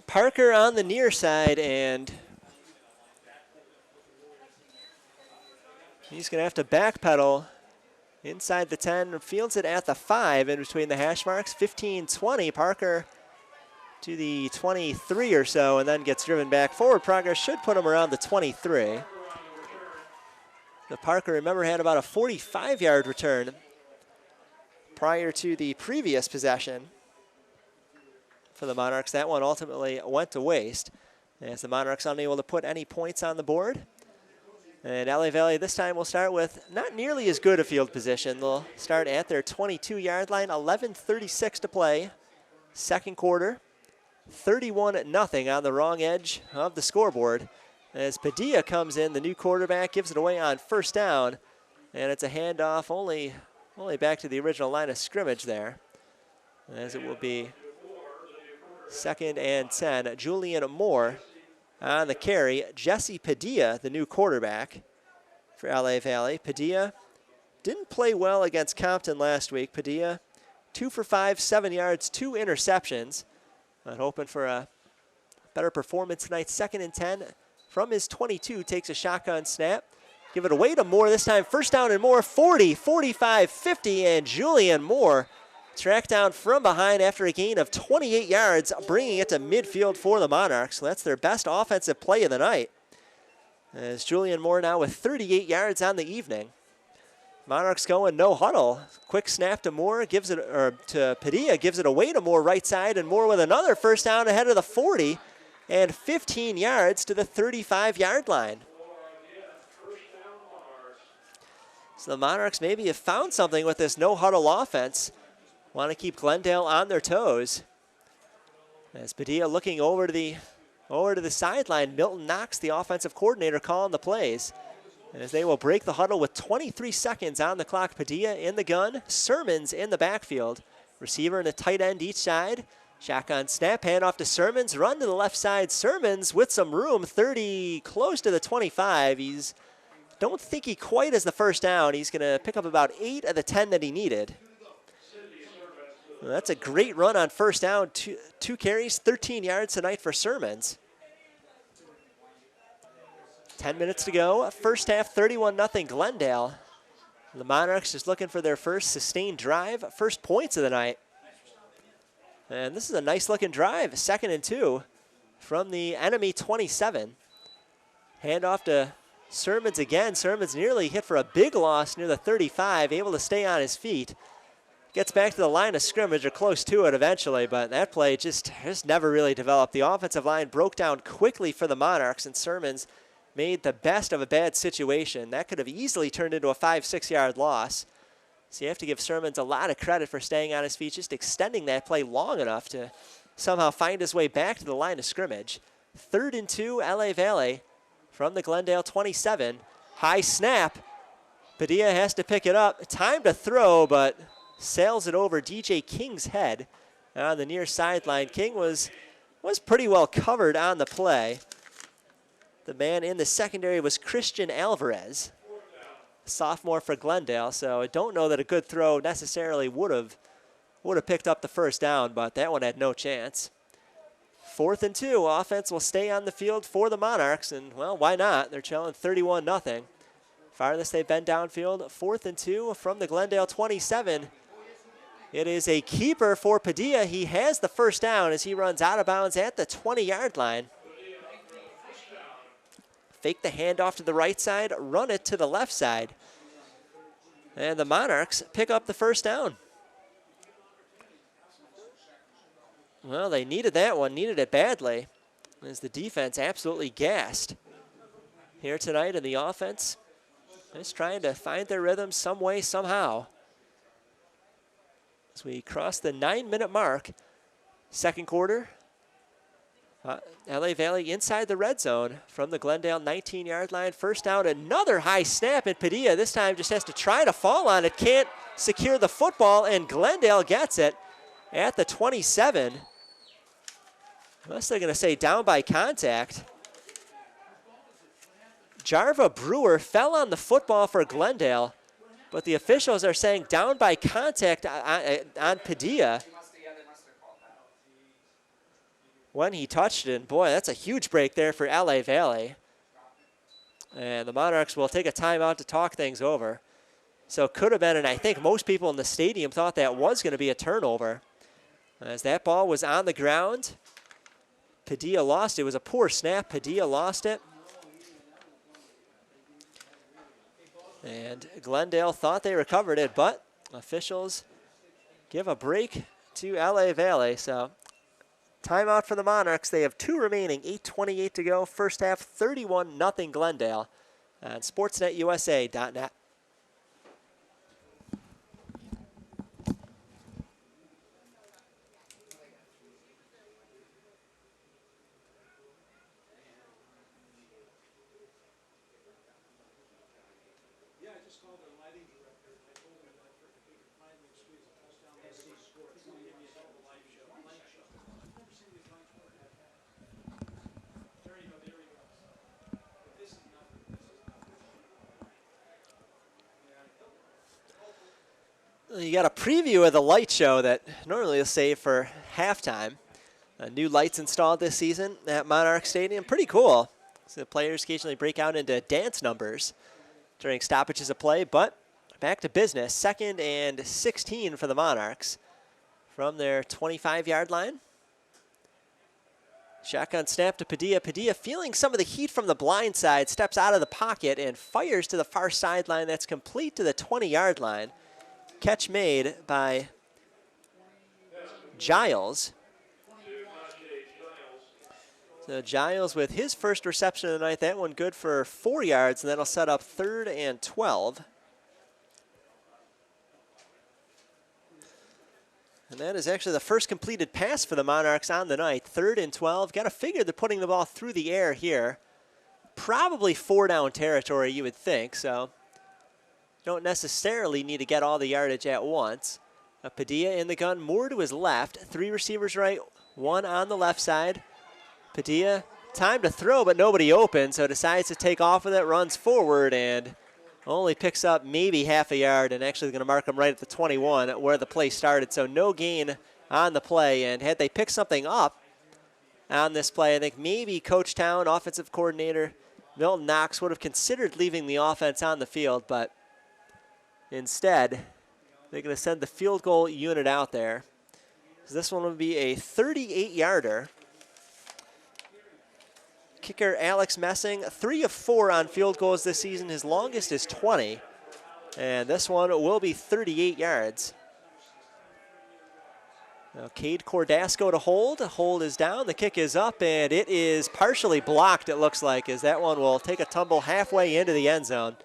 Parker on the near side, and he's going to have to backpedal inside the 10, fields it at the 5 in between the hash marks. 15-20, Parker to the 23 or so, and then gets driven back. Forward progress should put him around the 23. The Parker, remember, had about a 45-yard return prior to the previous possession for the Monarchs. That one ultimately went to waste as the Monarchs unable to put any points on the board. And LA Valley this time will start with not nearly as good a field position. They'll start at their 22-yard line, 11:36 to play. Second quarter, 31-0 on the wrong edge of the scoreboard. As Padilla comes in, the new quarterback, gives it away on first down, and it's a handoff only back to the original line of scrimmage there, as it will be 2nd and 10. Julian Moore on the carry. Jesse Padilla, the new quarterback for LA Valley. Padilla didn't play well against Compton last week. Padilla, 2 for 5, 7 yards, 2 interceptions. But hoping for a better performance tonight. 2nd and 10 from his 22. Takes a shotgun snap. Give it away to Moore this time. First down and more. 40, 45, 50, and Julian Moore tracked down from behind after a gain of 28 yards, bringing it to midfield for the Monarchs. So that's their best offensive play of the night, as Julian Moore now with 38 yards on the evening. Monarchs going no huddle. Quick snap to Moore, to Padilla, gives it away to Moore right side, and Moore with another first down ahead of the 40 and 15 yards to the 35-yard line. So the Monarchs maybe have found something with this no huddle offense. Want to keep Glendale on their toes. As Padilla looking over to the sideline, Milton Knox, the offensive coordinator, calling the plays. As they will break the huddle with 23 seconds on the clock. Padilla in the gun, Sermons in the backfield. Receiver and a tight end each side. Shotgun snap, hand off to Sermons, run to the left side. Sermons with some room, 30, close to the 25. Don't think he quite has the first down. He's going to pick up about 8 of the 10 that he needed. Well, that's a great run on first down. Two carries, 13 yards tonight for Sermons. 10 minutes to go. First half, 31-0 Glendale. The Monarchs just looking for their first sustained drive, first points of the night. And this is a nice-looking drive. 2nd and 2 from the enemy 27. Handoff to Sermons again. Sermons nearly hit for a big loss near the 35, able to stay on his feet. Gets back to the line of scrimmage, or close to it eventually, but that play just never really developed. The offensive line broke down quickly for the Monarchs, and Sermons made the best of a bad situation. That could have easily turned into a 5-6 yard loss. So you have to give Sermons a lot of credit for staying on his feet, just extending that play long enough to somehow find his way back to the line of scrimmage. 3rd and 2, LA Valley from the Glendale 27. High snap. Padilla has to pick it up. Time to throw, but sails it over DJ King's head on the near sideline. King was pretty well covered on the play. The man in the secondary was Christian Alvarez, sophomore for Glendale, so I don't know that a good throw necessarily would have picked up the first down, but that one had no chance. 4th and 2. Offense will stay on the field for the Monarchs, and, well, why not? They're trailing 31-0. Farthest they've been downfield, 4th and 2 from the Glendale 27. It is a keeper for Padilla. He has the first down as he runs out of bounds at the 20-yard line. Fake the handoff to the right side, run it to the left side. And the Monarchs pick up the first down. Well, they needed that one, needed it badly, as the defense absolutely gassed here tonight, in the offense just trying to find their rhythm some way, somehow. As we cross the 9-minute mark, second quarter, LA Valley inside the red zone from the Glendale 19-yard line. First down, another high snap, and Padilla this time just has to try to fall on it, can't secure the football, and Glendale gets it at the 27. Unless they're going to say down by contact. Jarva Brewer fell on the football for Glendale, but the officials are saying down by contact on Padilla when he touched it. And boy, that's a huge break there for LA Valley. And the Monarchs will take a timeout to talk things over. So it could have been, and I think most people in the stadium thought that was going to be a turnover, as that ball was on the ground. Padilla lost it. It was a poor snap. Padilla lost it. And Glendale thought they recovered it, but officials give a break to LA Valley. So timeout for the Monarchs. They have 2 remaining, 8:28 to go. First half, 31-0 Glendale on sportsnetusa.net. You got a preview of the light show that normally you'll save for halftime. New lights installed this season at Monarchs Stadium. Pretty cool. So the players occasionally break out into dance numbers during stoppages of play, but back to business. 2nd and 16 for the Monarchs from their 25-yard line. Shotgun snap to Padilla. Padilla feeling some of the heat from the blind side, steps out of the pocket and fires to the far sideline. That's complete to the 20-yard line. Catch made by Giles. So Giles with his first reception of the night. That one good for 4 yards, and that'll set up 3rd and 12. And that is actually the first completed pass for the Monarchs on the night. 3rd and 12. Got to figure they're putting the ball through the air here. Probably 4-down territory, you would think, so don't necessarily need to get all the yardage at once. Padilla in the gun, more to his left. 3 receivers right, 1 on the left side. Padilla, time to throw, but nobody open, so decides to take off with it, runs forward, and only picks up maybe half a yard, and actually going to mark him right at the 21 where the play started. So no gain on the play, and had they picked something up on this play, I think maybe Coach Town, offensive coordinator Milton Knox, would have considered leaving the offense on the field, but instead, they're going to send the field goal unit out there. So this one will be a 38-yarder. Kicker Alex Messing, 3 of 4 on field goals this season. His longest is 20. And this one will be 38 yards. Now Cade Cordasco to hold. Hold is down. The kick is up, and it is partially blocked, it looks like, as that one will take a tumble halfway into the end zone.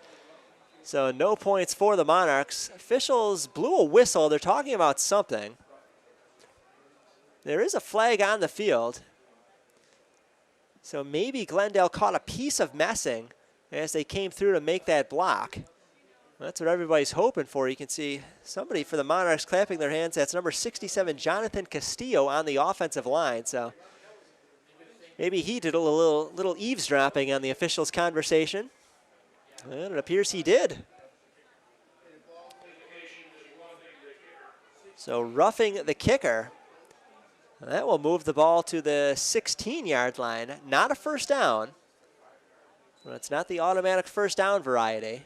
So no points for the Monarchs. Officials blew a whistle. They're talking about something. There is a flag on the field. So maybe Glendale caught a piece of Messing as they came through to make that block. That's what everybody's hoping for. You can see somebody for the Monarchs clapping their hands. That's number 67, Jonathan Castillo, on the offensive line. So maybe he did a little eavesdropping on the officials' conversation. And it appears he did. So roughing the kicker. That will move the ball to the 16-yard line. Not a first down. Well, it's not the automatic first down variety.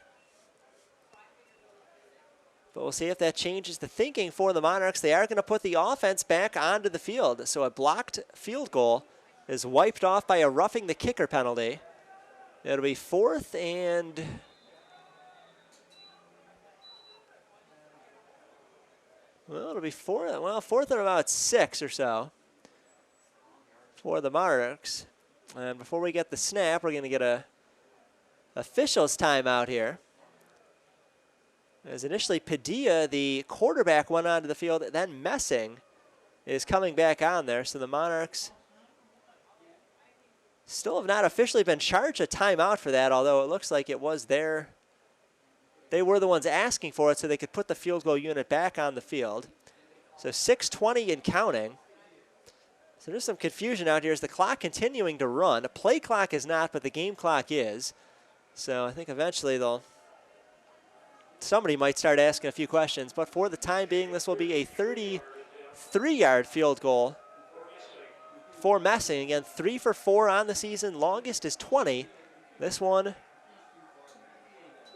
But we'll see if that changes the thinking for the Monarchs. They are going to put the offense back onto the field. So a blocked field goal is wiped off by a roughing the kicker penalty. It'll be fourth and... Well, it'll be fourth and about 6 or so for the Monarchs. And before we get the snap, we're going to get a officials timeout here. As initially Padilla, the quarterback, went onto the field, then Messing is coming back on there. So the Monarchs still have not officially been charged a timeout for that, although it looks like it was there. They were the ones asking for it so they could put the field goal unit back on the field. So 6:20 and counting. So there's some confusion out here. Is the clock continuing to run? The play clock is not, but the game clock is. So I think eventually somebody might start asking a few questions. But for the time being, this will be a 33-yard field goal for Messing. Again, 3 for 4 on the season. Longest is 20. This one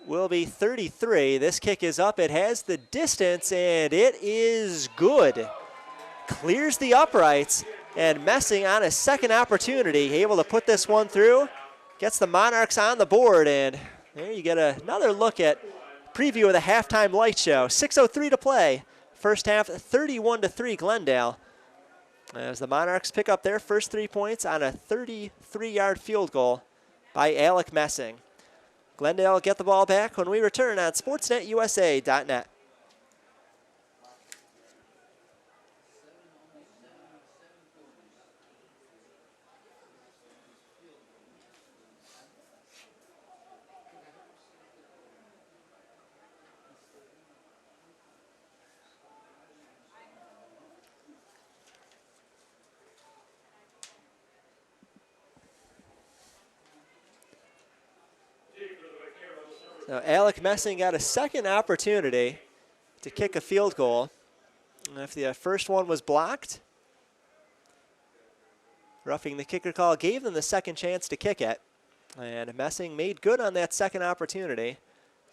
will be 33. This kick is up. It has the distance, and it is good. Clears the uprights, and Messing on a second opportunity, able to put this one through. Gets the Monarchs on the board, and there you get another look at preview of the halftime light show. 6:03 to play. First half, 31-3 Glendale. As the Monarchs pick up their first 3 points on a 33-yard field goal by Alec Messing. Glendale will get the ball back when we return on SportsNetUSA.net. So Alec Messing got a second opportunity to kick a field goal. If the first one was blocked, roughing the kicker call gave them the second chance to kick it. And Messing made good on that second opportunity.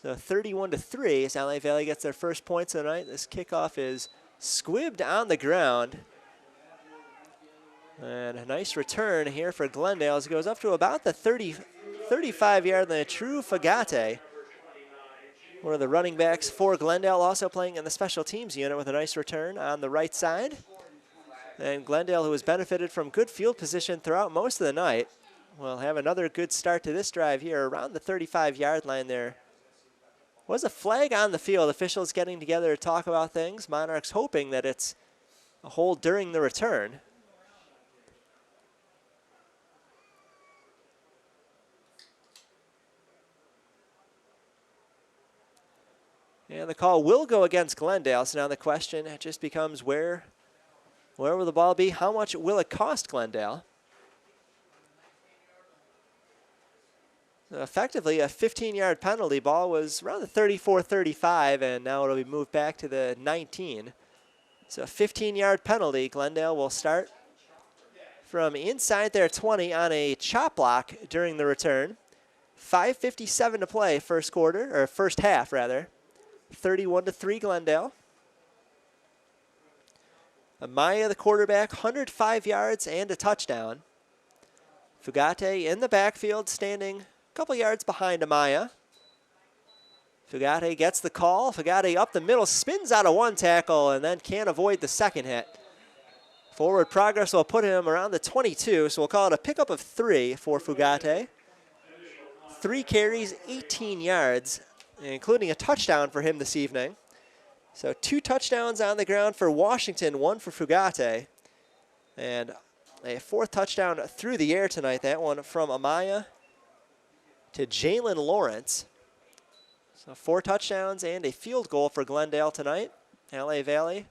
So 31-3 as LA Valley gets their first points of the night. This kickoff is squibbed on the ground. And a nice return here for Glendale as it goes up to about the 35-yard line. True Fagate, one of the running backs for Glendale, also playing in the special teams unit with a nice return on the right side. And Glendale, who has benefited from good field position throughout most of the night, will have another good start to this drive here around the 35-yard line. There was a flag on the field. Officials getting together to talk about things. Monarchs hoping that it's a hold during the return. And the call will go against Glendale. So now the question just becomes where will the ball be? How much will it cost Glendale? So effectively, a 15-yard penalty. Ball was around the 34-35, and now it'll be moved back to the 19. So a 15-yard penalty. Glendale will start from inside their 20 on a chop block during the return. 5:57 to play, first half rather. 31-3 Glendale. Amaya, the quarterback, 105 yards and a touchdown. Fugate in the backfield, standing a couple yards behind Amaya. Fugate gets the call. Fugate up the middle, spins out of one tackle, and then can't avoid the second hit. Forward progress will put him around the 22, so we'll call it a pickup of 3 for Fugate. 3 carries, 18 yards. Including a touchdown for him this evening. So 2 touchdowns on the ground for Washington, 1 for Fugate. And a 4th touchdown through the air tonight, that one from Amaya to Jalen Lawrence. So 4 touchdowns and a field goal for Glendale tonight. LA Valley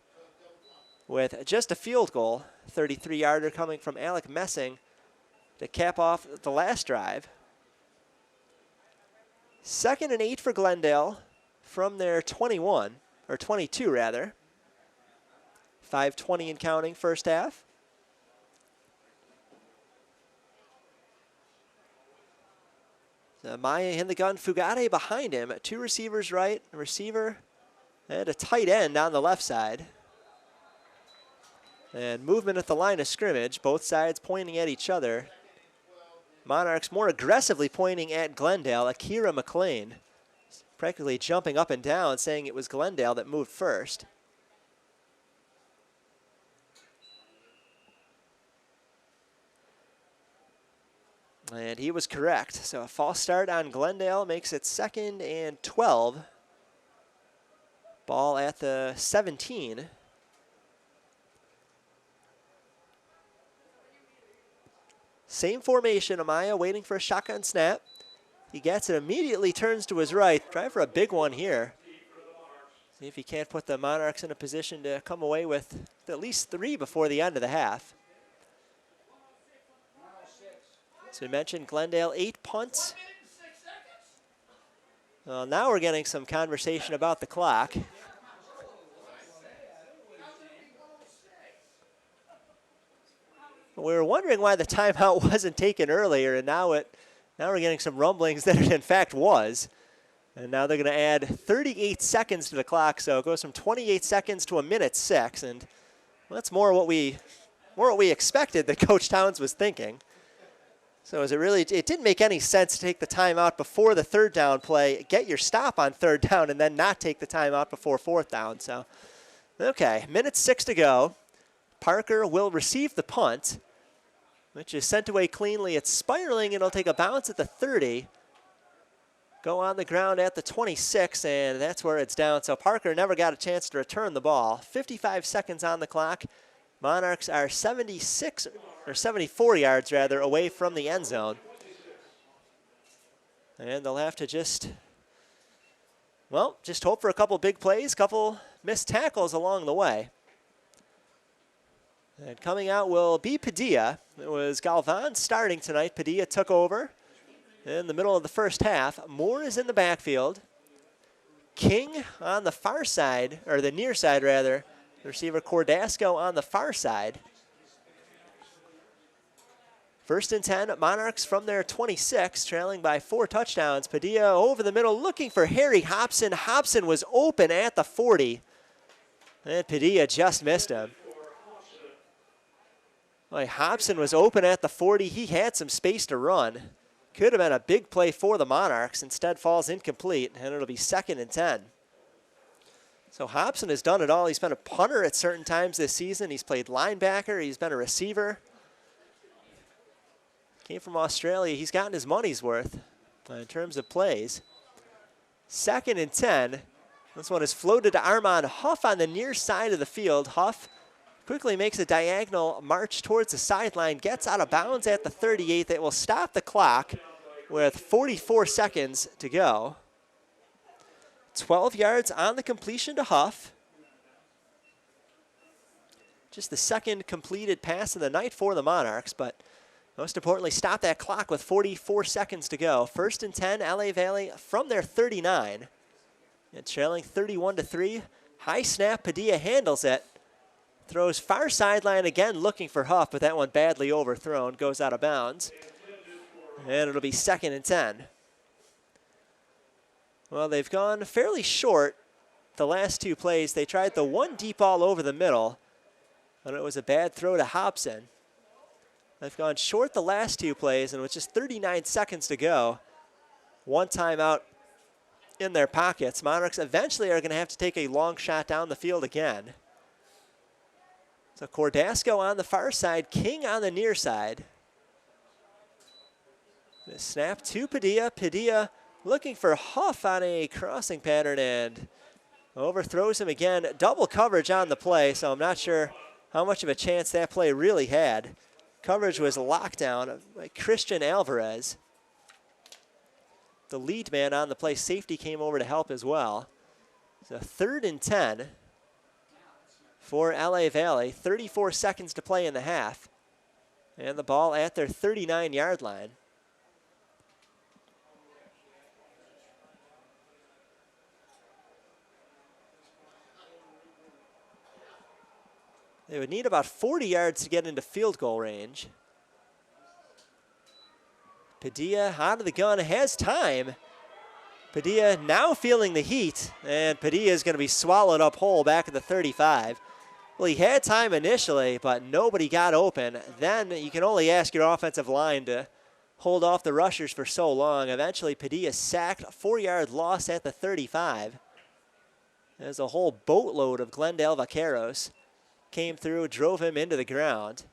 with just a field goal, 33-yarder coming from Alec Messing to cap off the last drive. 2nd and 8 for Glendale from their 22 rather. 5:20 and counting first half. Maya in the gun, Fugate behind him. 2 receivers right, a receiver, and a tight end on the left side. And movement at the line of scrimmage, both sides pointing at each other. Monarchs more aggressively pointing at Glendale. Akira McLean practically jumping up and down, saying it was Glendale that moved first. And he was correct. So a false start on Glendale makes it 2nd and 12. Ball at the 17. Same formation, Amaya waiting for a shotgun snap. He gets it, immediately turns to his right. Try for a big one here. See if he can't put the Monarchs in a position to come away with at least 3 before the end of the half. So we mentioned Glendale 8 punts. Well, now we're getting some conversation about the clock. We were wondering why the timeout wasn't taken earlier, and now we're getting some rumblings that it in fact was. And now they're going to add 38 seconds to the clock, so it goes from 28 seconds to 1:06, and that's more what we expected that Coach Towns was thinking. So it didn't make any sense to take the timeout before the 3rd down play, get your stop on 3rd down, and then not take the timeout before 4th down. So, okay, 1:06 to go. Parker will receive the punt, which is sent away cleanly. It's spiraling, and it'll take a bounce at the 30. Go on the ground at the 26, and that's where it's down. So Parker never got a chance to return the ball. 55 seconds on the clock. Monarchs are 74 yards rather away from the end zone. And they'll have to just hope for a couple big plays, couple missed tackles along the way. And coming out will be Padilla. It was Galvan starting tonight. Padilla took over in the middle of the first half. Moore is in the backfield. King on the far side, or the near side rather. The receiver Cordasco on the far side. 1st and 10, Monarchs from their 26, trailing by 4 touchdowns. Padilla over the middle looking for Harry Hobson. Hobson was open at the 40, and Padilla just missed him. Well, Hobson was open at the 40. He had some space to run. Could have been a big play for the Monarchs. Instead falls incomplete, and it'll be 2nd and 10. So Hobson has done it all. He's been a punter at certain times this season. He's played linebacker. He's been a receiver. Came from Australia. He's gotten his money's worth in terms of plays. 2nd and 10. This one is floated to Armand Huff on the near side of the field. Huff quickly makes a diagonal march towards the sideline, gets out of bounds at the 38. That will stop the clock with 44 seconds to go. 12 yards on the completion to Huff. Just the 2nd completed pass of the night for the Monarchs, but most importantly, stop that clock with 44 seconds to go. 1st and 10, LA Valley from their 39. And trailing 31-3. High snap, Padilla handles it. Throws far sideline again looking for Huff, but that one badly overthrown, goes out of bounds. And it'll be 2nd and 10. Well, they've gone fairly short the last 2 plays. They tried the one deep ball over the middle, and it was a bad throw to Hobson. They've gone short the last 2 plays, and with just 39 seconds to go, 1 timeout in their pockets. Monarchs eventually are going to have to take a long shot down the field again. So Cordasco on the far side, King on the near side. The snap to Padilla. Padilla looking for Huff on a crossing pattern and overthrows him again. Double coverage on the play, so I'm not sure how much of a chance that play really had. Coverage was locked down by Christian Alvarez. The lead man on the play, safety, came over to help as well. So 3rd and 10 for LA Valley. 34 seconds to play in the half. And the ball at their 39-yard line. They would need about 40 yards to get into field goal range. Padilla out of the gun, has time. Padilla now feeling the heat, and Padilla is going to be swallowed up whole back at the 35. Well, he had time initially, but nobody got open. Then you can only ask your offensive line to hold off the rushers for so long. Eventually, Padilla sacked, 4-yard loss at the 35. As a whole boatload of Glendale Vaqueros came through, drove him into the ground.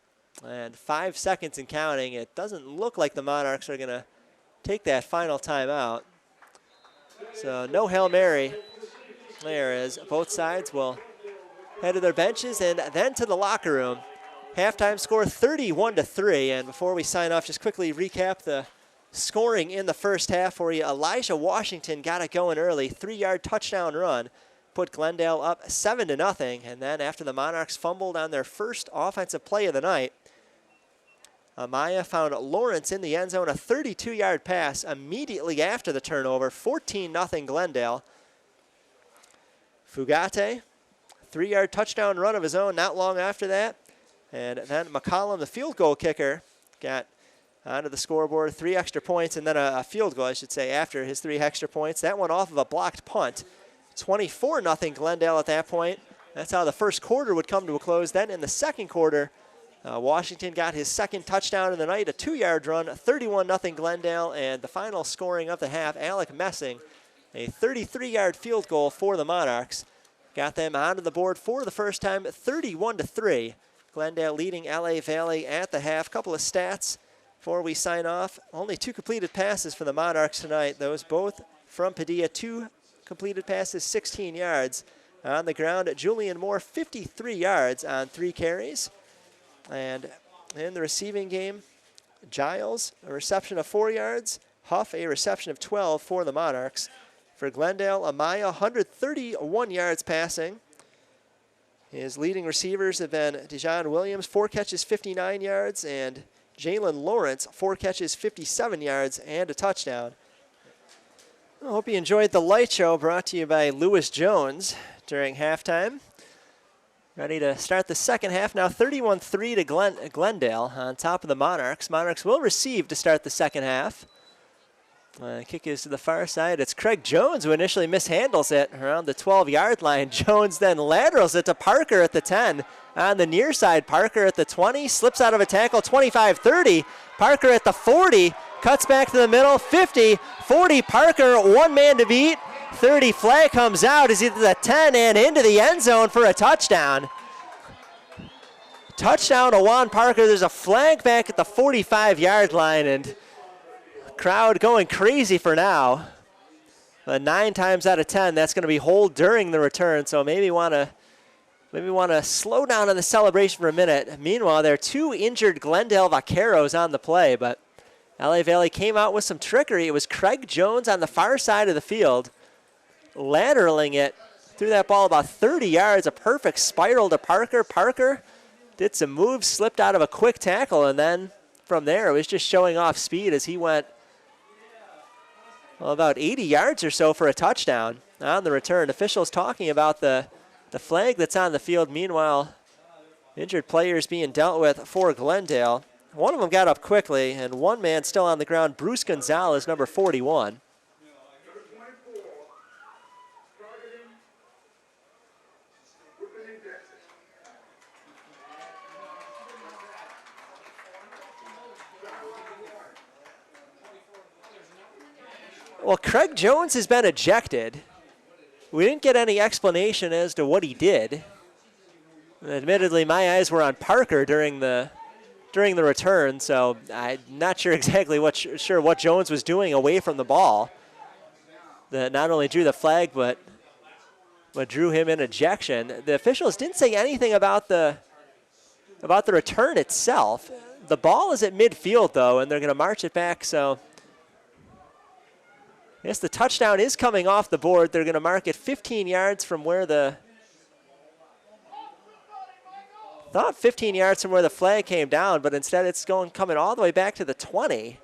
And 5 seconds and counting. It doesn't look like the Monarchs are going to take that final timeout. So no Hail Mary there, as both sides will head to their benches and then to the locker room. Halftime score 31-3. And before we sign off, just quickly recap the scoring in the first half for you. Elijah Washington got it going early, 3-yard touchdown run, put Glendale up 7-0. And then after the Monarchs fumbled on their first offensive play of the night, Amaya found Lawrence in the end zone, a 32-yard pass immediately after the turnover, 14-0 Glendale. Fugate, 3-yard touchdown run of his own not long after that. And then McCollum, the field goal kicker, got onto the scoreboard, 3 extra points, and then a field goal, I should say, after his 3 extra points. That one off of a blocked punt. 24-0 Glendale at that point. That's how the first quarter would come to a close. Then in the second quarter, Washington got his second touchdown of the night, a 2-yard run, 31-0 Glendale, and the final scoring of the half, Alec Messing, a 33-yard field goal for the Monarchs. Got them onto the board for the first time, 31-3. Glendale leading LA Valley at the half. Couple of stats before we sign off. Only 2 completed passes for the Monarchs tonight. Those both from Padilla, 2 completed passes, 16 yards. On the ground, Julian Moore, 53 yards on 3 carries. And in the receiving game, Giles, a reception of 4 yards. Huff, a reception of 12 for the Monarchs. For Glendale, Amaya, 131 yards passing. His leading receivers have been Dejon Williams, 4 catches, 59 yards, and Jalen Lawrence, 4 catches, 57 yards, and a touchdown. I hope you enjoyed the light show brought to you by Lewis Jones during halftime. Ready to start the second half now, 31-3 to Glendale on top of the Monarchs. Monarchs will receive to start the second half. Kick is to the far side. It's Craig Jones who initially mishandles it around the 12-yard line. Jones then laterals it to Parker at the 10. On the near side, Parker at the 20, slips out of a tackle, 25-30. Parker at the 40, cuts back to the middle, 50, 40, Parker, 1 man to beat. 30, flag comes out as he's at the 10 and into the end zone for a touchdown. Touchdown to Juan Parker. There's a flag back at the 45-yard line, and crowd going crazy for now. But 9 times out of 10, that's going to be hold during the return, so maybe want to slow down on the celebration for a minute. Meanwhile, there are 2 injured Glendale Vaqueros on the play, but LA Valley came out with some trickery. It was Craig Jones on the far side of the field, lateraling it, threw that ball about 30 yards, a perfect spiral to Parker. Parker did some moves, slipped out of a quick tackle, and then from there it was just showing off speed as he went about 80 yards or so for a touchdown on the return. Officials talking about the flag that's on the field. Meanwhile, injured players being dealt with for Glendale. One of them got up quickly, and 1 man still on the ground, Bruce Gonzalez, number 41. Well, Craig Jones has been ejected. We didn't get any explanation as to what he did. Admittedly, my eyes were on Parker during the return, so I'm not sure exactly what Jones was doing away from the ball. That not only drew the flag, but drew him in ejection. The officials didn't say anything about the return itself. The ball is at midfield, though, and they're going to march it back, so I guess the touchdown is coming off the board. They're going to mark it 15 yards from where thought 15 yards from where the flag came down, but instead it's coming all the way back to the 20.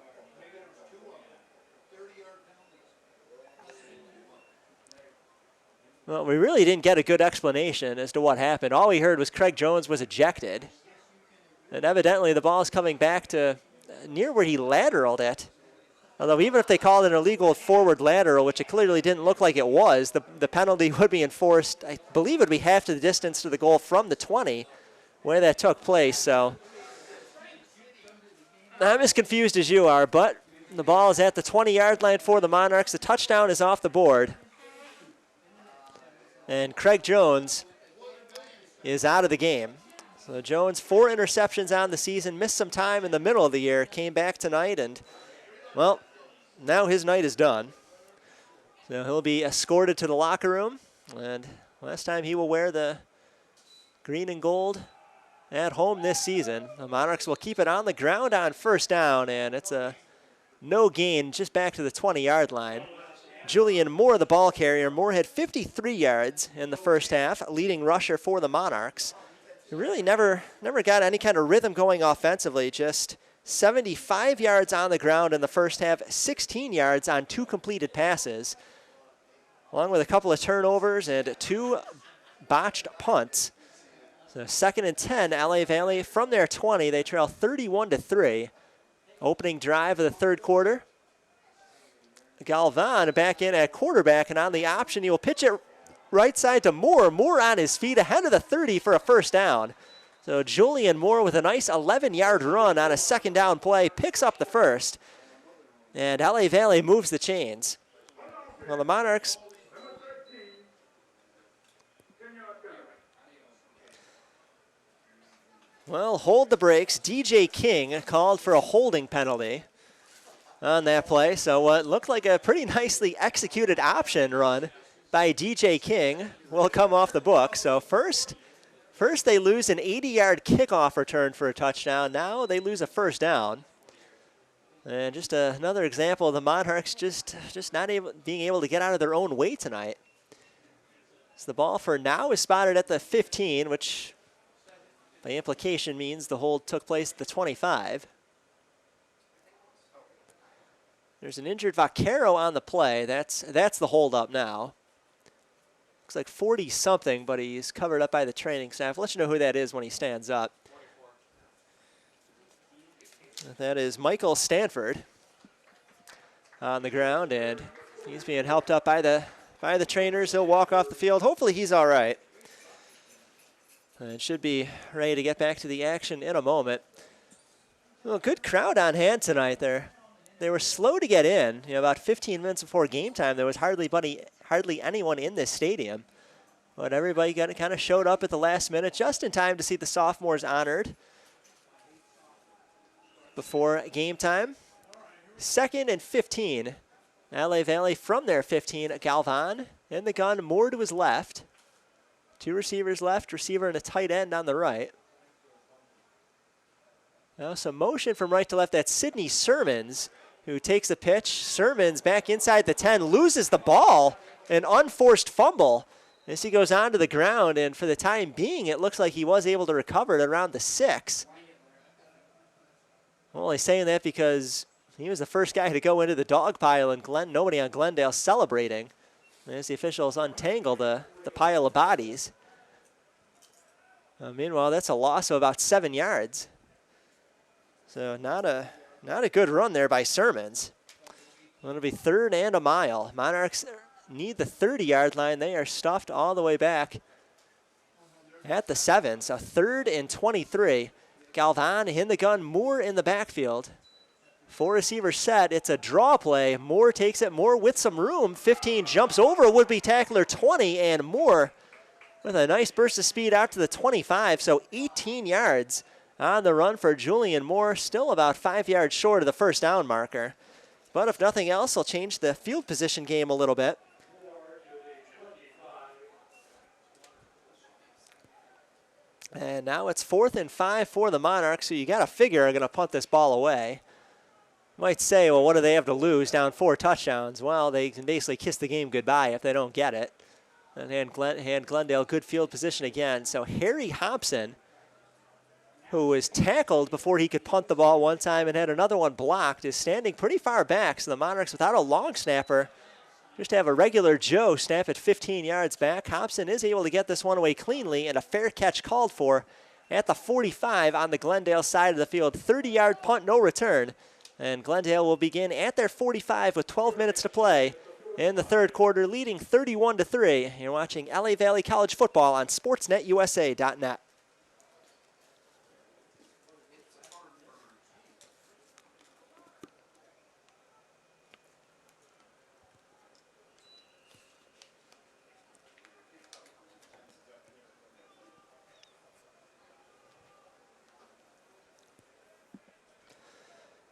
Well, we really didn't get a good explanation as to what happened. All we heard was Craig Jones was ejected. And evidently the ball is coming back to near where he lateraled it. Although even if they called an illegal forward lateral, which it clearly didn't look like it was, the penalty would be enforced. I believe it would be half to the distance to the goal from the 20 where that took place. So I'm as confused as you are, but the ball is at the 20-yard line for the Monarchs. The touchdown is off the board. And Craig Jones is out of the game. So Jones, 4 interceptions on the season, missed some time in the middle of the year, came back tonight, and, well, now his night is done. So he'll be escorted to the locker room, and last time he will wear the green and gold at home this season. The Monarchs will keep it on the ground on first down, and it's a no gain just back to the 20-yard line. Julian Moore, the ball carrier. Moore had 53 yards in the first half, leading rusher for the Monarchs. He really never got any kind of rhythm going offensively, just 75 yards on the ground in the first half, 16 yards on 2 completed passes, along with a couple of turnovers and 2 botched punts. So 2nd and 10, LA Valley from their 20. They trail 31-3. Opening drive of the third quarter. Galvan back in at quarterback, and on the option, he will pitch it right side to Moore. Moore on his feet ahead of the 30 for a first down. So Julian Moore with a nice 11-yard run on a second down play, picks up the first. And LA Valley moves the chains. Well, the Monarchs hold the brakes. DJ King called for a holding penalty on that play. So what looked like a pretty nicely executed option run by DJ King will come off the book. So first they lose an 80-yard kickoff return for a touchdown. Now they lose a first down. And just another example of the Monarchs just not being able to get out of their own way tonight. So the ball for now is spotted at the 15, which by implication means the hold took place at the 25. There's an injured Vaquero on the play. That's the hold up now. Looks like 40-something, but he's covered up by the training staff. I'll let you know who that is when he stands up. That is Michael Stanford on the ground, and he's being helped up by the trainers. He'll walk off the field. Hopefully he's all right. And should be ready to get back to the action in a moment. Well, good crowd on hand tonight there. They were slow to get in. About 15 minutes before game time, there was hardly anyone in this stadium. But everybody kind of showed up at the last minute just in time to see the sophomores honored before game time. 2nd and 15. LA Valley from their 15. Galvan in the gun, Moore to his left. 2 receivers left, receiver and a tight end on the right. Now some motion from right to left. That's Sidney Sermons who takes a pitch. Sermons back inside the 10, loses the ball, an unforced fumble as he goes onto the ground, and for the time being, it looks like he was able to recover it around the 6. I'm only saying that because he was the first guy to go into the dog pile, and nobody on Glendale celebrating as the officials untangle the pile of bodies. Meanwhile, that's a loss of about 7 yards. So not a good run there by Sermons. It'll be 3rd and a mile. Monarchs need the 30-yard line. They are stuffed all the way back at the 7. So 3rd and 23. Galvan in the gun, Moore in the backfield. 4 receivers set. It's a draw play. Moore takes it. Moore with some room. 15 jumps over a would-be tackler. 20, and Moore with a nice burst of speed out to the 25. So 18 yards on the run for Julian Moore. Still about 5 yards short of the first down marker. But if nothing else, he'll change the field position game a little bit. And now it's 4th and 5 for the Monarchs, so you got to figure are going to punt this ball away. You might say, well, what do they have to lose down 4 touchdowns? Well, they can basically kiss the game goodbye if they don't get it. And hand Glendale good field position again. So Harry Hobson, who was tackled before he could punt the ball one time and had another one blocked, is standing pretty far back. So the Monarchs, without a long snapper, just have a regular Joe snap at 15 yards back. Hobson is able to get this one away cleanly, and a fair catch called for at the 45 on the Glendale side of the field. 30-yard punt, no return. And Glendale will begin at their 45 with 12 minutes to play in the third quarter, leading 31-3. You're watching LA Valley College football on SportsNetUSA.net.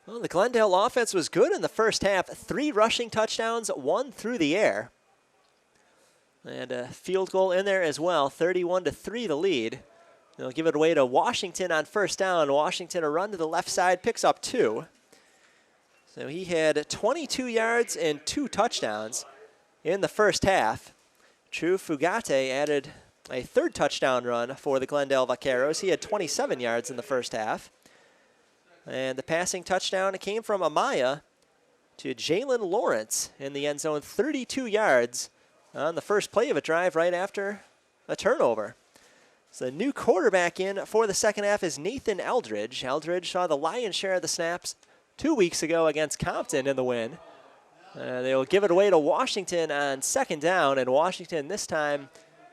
Well, the Glendale offense was good in the first half. 3 rushing touchdowns, 1 through the air. And a field goal in there as well, 31-3 the lead. They'll give it away to Washington on first down. Washington a run to the left side, picks up 2. So he had 22 yards and 2 touchdowns in the first half. True Fugate added a 3rd touchdown run for the Glendale Vaqueros. He had 27 yards in the first half. And the passing touchdown came from Amaya to Jalen Lawrence in the end zone, 32 yards on the first play of a drive right after a turnover. So the new quarterback in for the second half is Nathan Eldridge. Eldridge saw the lion's share of the snaps 2 weeks ago against Compton in the win. They will give it away to Washington on second down, and Washington this time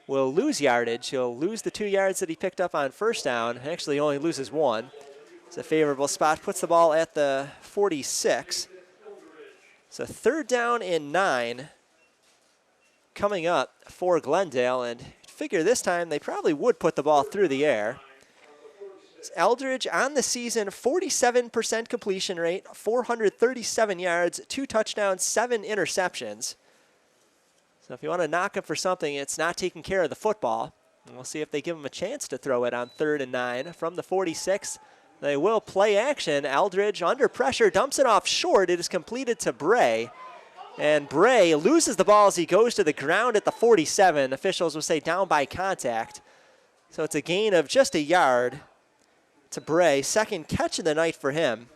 will lose yardage. He'll lose the 2 yards that he picked up on first down. Actually, he only loses 1. It's a favorable spot, puts the ball at the 46. So 3rd down and 9 coming up for Glendale, and figure this time they probably would put the ball through the air. It's Eldridge on the season, 47% completion rate, 437 yards, 2 touchdowns, 7 interceptions. So if you want to knock him for something, it's not taking care of the football. And we'll see if they give him a chance to throw it on 3rd and 9 from the 46. They will play action. Eldridge under pressure, dumps it off short. It is completed to Bray. And Bray loses the ball as he goes to the ground at the 47. Officials will say down by contact. So it's a gain of just a yard to Bray. 2nd catch of the night for him.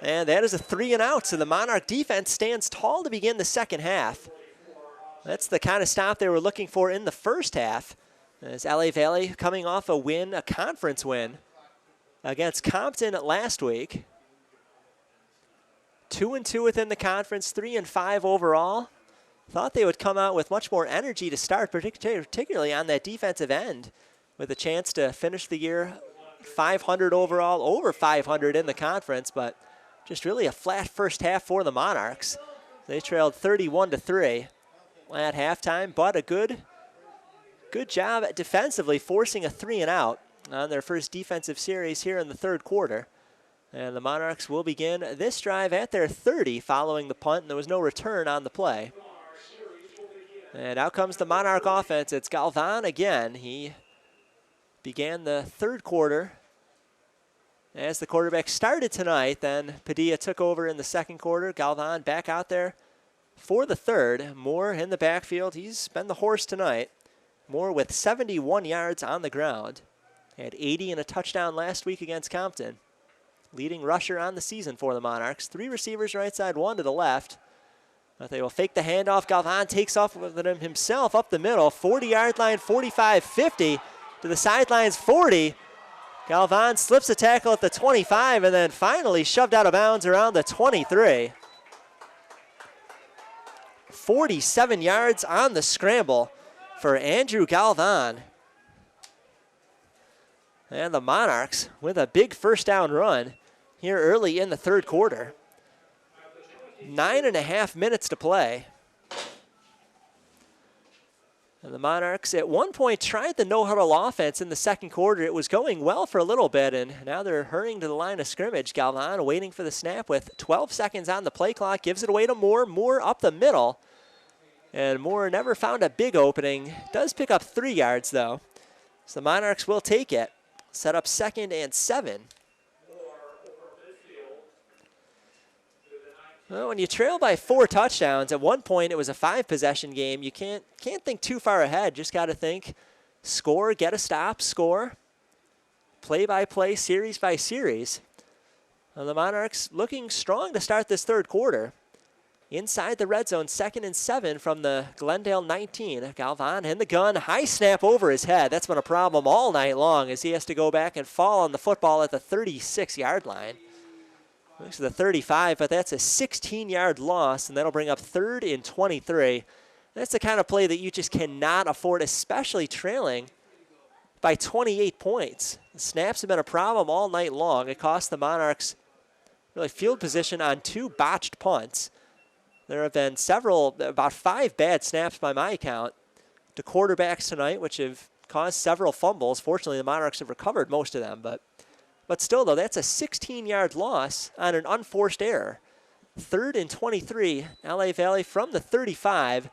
And that is a 3 and out. So the Monarch defense stands tall to begin the second half. That's the kind of stop they were looking for in the first half. As LA Valley coming off a win, a conference win against Compton last week. 2-2 within the conference, 3-5 overall. Thought they would come out with much more energy to start, particularly on that defensive end, with a chance to finish the year 500 overall, over 500 in the conference, but just really a flat first half for the Monarchs. They trailed 31-3 at halftime, but a good job defensively, forcing a 3 and out on their first defensive series here in the third quarter. And the Monarchs will begin this drive at their 30 following the punt, and there was no return on the play. And out comes the Monarch offense. It's Galvan again. He began the third quarter as the quarterback started tonight. Then Padilla took over in the second quarter. Galvan back out there for the third. Moore in the backfield. He's been the horse tonight. Moore with 71 yards on the ground. Had 80 and a touchdown last week against Compton. Leading rusher on the season for the Monarchs. 3 receivers right side, 1 to the left. But they will fake the handoff. Galvan takes off with him himself up the middle. 40-yard line, 45, 50 to the sidelines, 40. Galvan slips a tackle at the 25 and then finally shoved out of bounds around the 23. 47 yards on the scramble for Andrew Galvan. And the Monarchs with a big first down run here early in the third quarter. 9.5 minutes to play. And the Monarchs at one point tried the no-huddle offense in the second quarter. It was going well for a little bit, and now they're hurrying to the line of scrimmage. Galvan waiting for the snap with 12 seconds on the play clock. Gives it away to Moore. Moore up the middle. And Moore never found a big opening. Does pick up 3 yards, though. So the Monarchs will take it. Set up 2nd and 7. Well, when you trail by 4 touchdowns, at one point it was a 5-possession game. You can't think too far ahead. Just got to think score, get a stop, score. Play by play, series by series. Well, the Monarchs looking strong to start this third quarter. Inside the red zone, 2nd and 7 from the Glendale 19. Galvan in the gun, high snap over his head. That's been a problem all night long as he has to go back and fall on the football at the 36-yard line. This is the 35, but that's a 16-yard loss, and that'll bring up 3rd and 23. That's the kind of play that you just cannot afford, especially trailing by 28 points. The snaps have been a problem all night long. It cost the Monarchs really field position on 2 botched punts. There have been about 5 bad snaps by my account to quarterbacks tonight, which have caused several fumbles. Fortunately, the Monarchs have recovered most of them, but still, though, that's a 16-yard loss on an unforced error. 3rd and 23, LA Valley from the 35.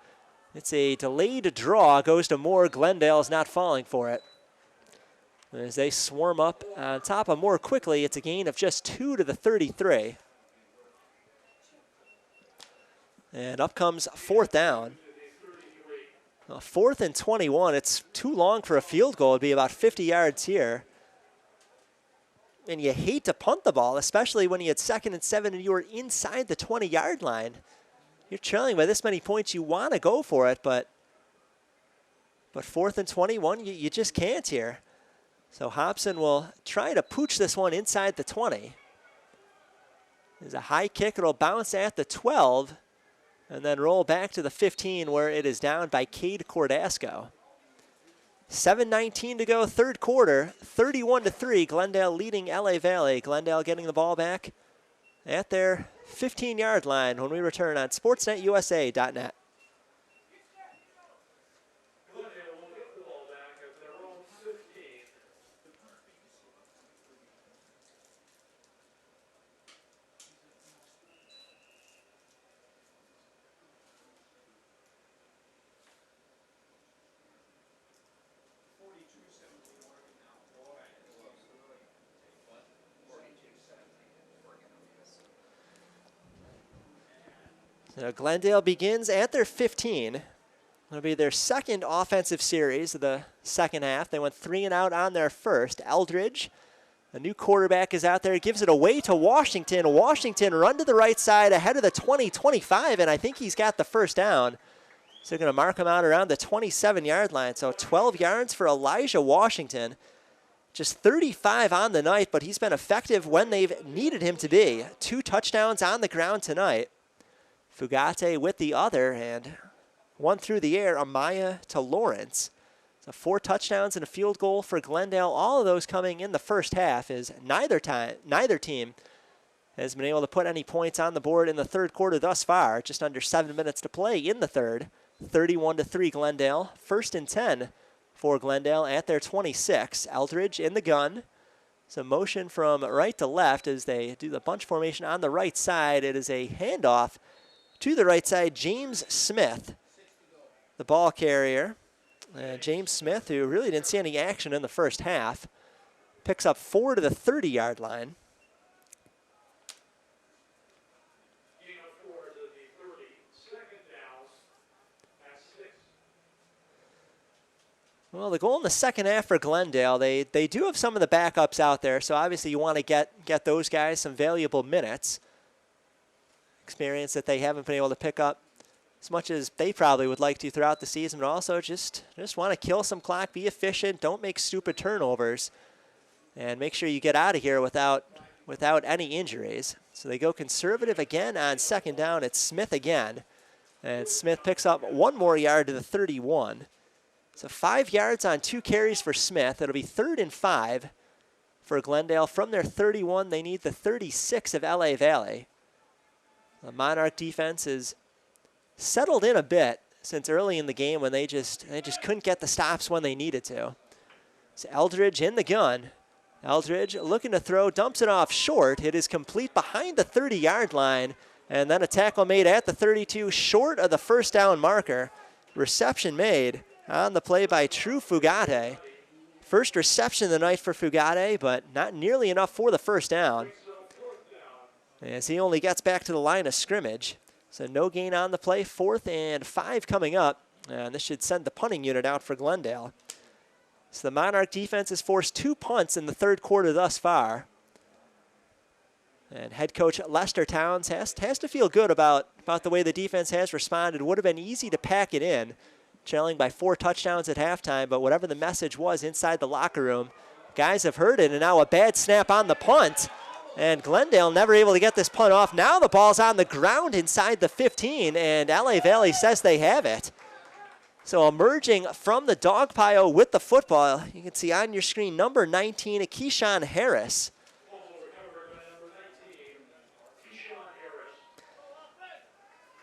It's a delayed draw, goes to Moore. Glendale is not falling for it. As they swarm up on top of Moore quickly, it's a gain of just 2 to the 33. And up comes 4th down. 4th and 21. It's too long for a field goal. It'd be about 50 yards here. And you hate to punt the ball, especially when you had 2nd and 7 and you were inside the 20-yard line. You're trailing by this many points. You want to go for it, but 4th and 21, you just can't here. So Hobson will try to pooch this one inside the 20. There's a high kick. It'll bounce at the 12 and then roll back to the 15 where it is down by Cade Cordasco. 7:19 to go, 3rd quarter, 31-3. Glendale leading LA Valley. Glendale getting the ball back at their 15-yard line when we return on SportsNetUSA.net. So Glendale begins at their 15. It'll be their 2nd offensive series of the 2nd half. They went 3 and out on their first. Eldridge, a new quarterback, is out there. Gives it away to Washington. Washington run to the right side ahead of the 20-25, and I think he's got the first down. So they're going to mark him out around the 27-yard line. So 12 yards for Elijah Washington. Just 35 on the night, but he's been effective when they've needed him to be. 2 touchdowns on the ground tonight. Fugate with the other, and one through the air, Amaya to Lawrence. So 4 touchdowns and a field goal for Glendale. All of those coming in the first half, as neither team has been able to put any points on the board in the 3rd quarter thus far. Just under 7 minutes to play in the 3rd. 31-3 Glendale. 1st and 10 for Glendale at their 26. Eldridge in the gun. Some motion from right to left as they do the bunch formation on the right side. It is a handoff to the right side. James Smith, the ball carrier. James Smith, who really didn't see any action in the first half, picks up 4 to the 30-yard line. Well, the goal in the 2nd half for Glendale, they do have some of the backups out there, so obviously you want to get those guys some valuable minutes. Experience that they haven't been able to pick up as much as they probably would like to throughout the season, but also just want to kill some clock, be efficient, don't make stupid turnovers, and make sure you get out of here without any injuries. So they go conservative again on 2nd down. It's Smith again, and Smith picks up 1 more yard to the 31. So 5 yards on 2 carries for Smith. It'll be 3rd and 5 for Glendale. From their 31, they need the 36 of LA Valley. The Monarch defense is settled in a bit since early in the game when they just couldn't get the stops when they needed to. So Eldridge in the gun. Eldridge looking to throw, dumps it off short. It is complete behind the 30-yard line, and then a tackle made at the 32, short of the first down marker. Reception made on the play by True Fugate. First reception of the night for Fugate, but not nearly enough for the first down, as he only gets back to the line of scrimmage. So no gain on the play. 4th and 5 coming up, and this should send the punting unit out for Glendale. So the Monarch defense has forced 2 punts in the 3rd quarter thus far. And head coach Lester Towns has to feel good about the way the defense has responded. Would have been easy to pack it in, trailing by 4 touchdowns at halftime, but whatever the message was inside the locker room, guys have heard it, and now a bad snap on the punt. And Glendale never able to get this punt off. Now the ball's on the ground inside the 15, and LA Valley says they have it. So emerging from the dog pile with the football, you can see on your screen number 19, Keyshawn Harris.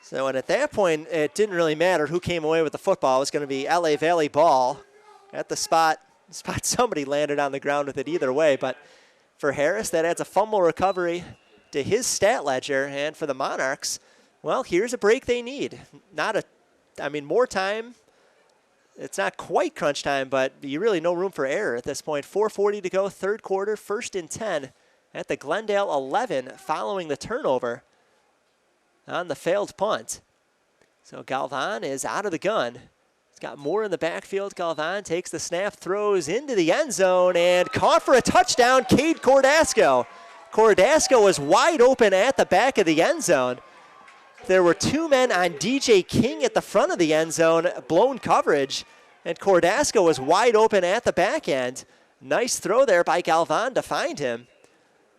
So, and at that point, it didn't really matter who came away with the football. It was going to be LA Valley ball at the spot somebody landed on the ground with it either way. But for Harris, that adds a fumble recovery to his stat ledger. And for the Monarchs, well, here's a break they need. More time. It's not quite crunch time, but you really no room for error at this point. 4:40 to go, third quarter, 1st and 10 at the Glendale 11 following the turnover on the failed punt. So Galvan is out of the gun. He's got more in the backfield. Galvan takes the snap, throws into the end zone, and caught for a touchdown, Cade Cordasco. Cordasco was wide open at the back of the end zone. There were two men on DJ King at the front of the end zone, blown coverage, and Cordasco was wide open at the back end. Nice throw there by Galvan to find him.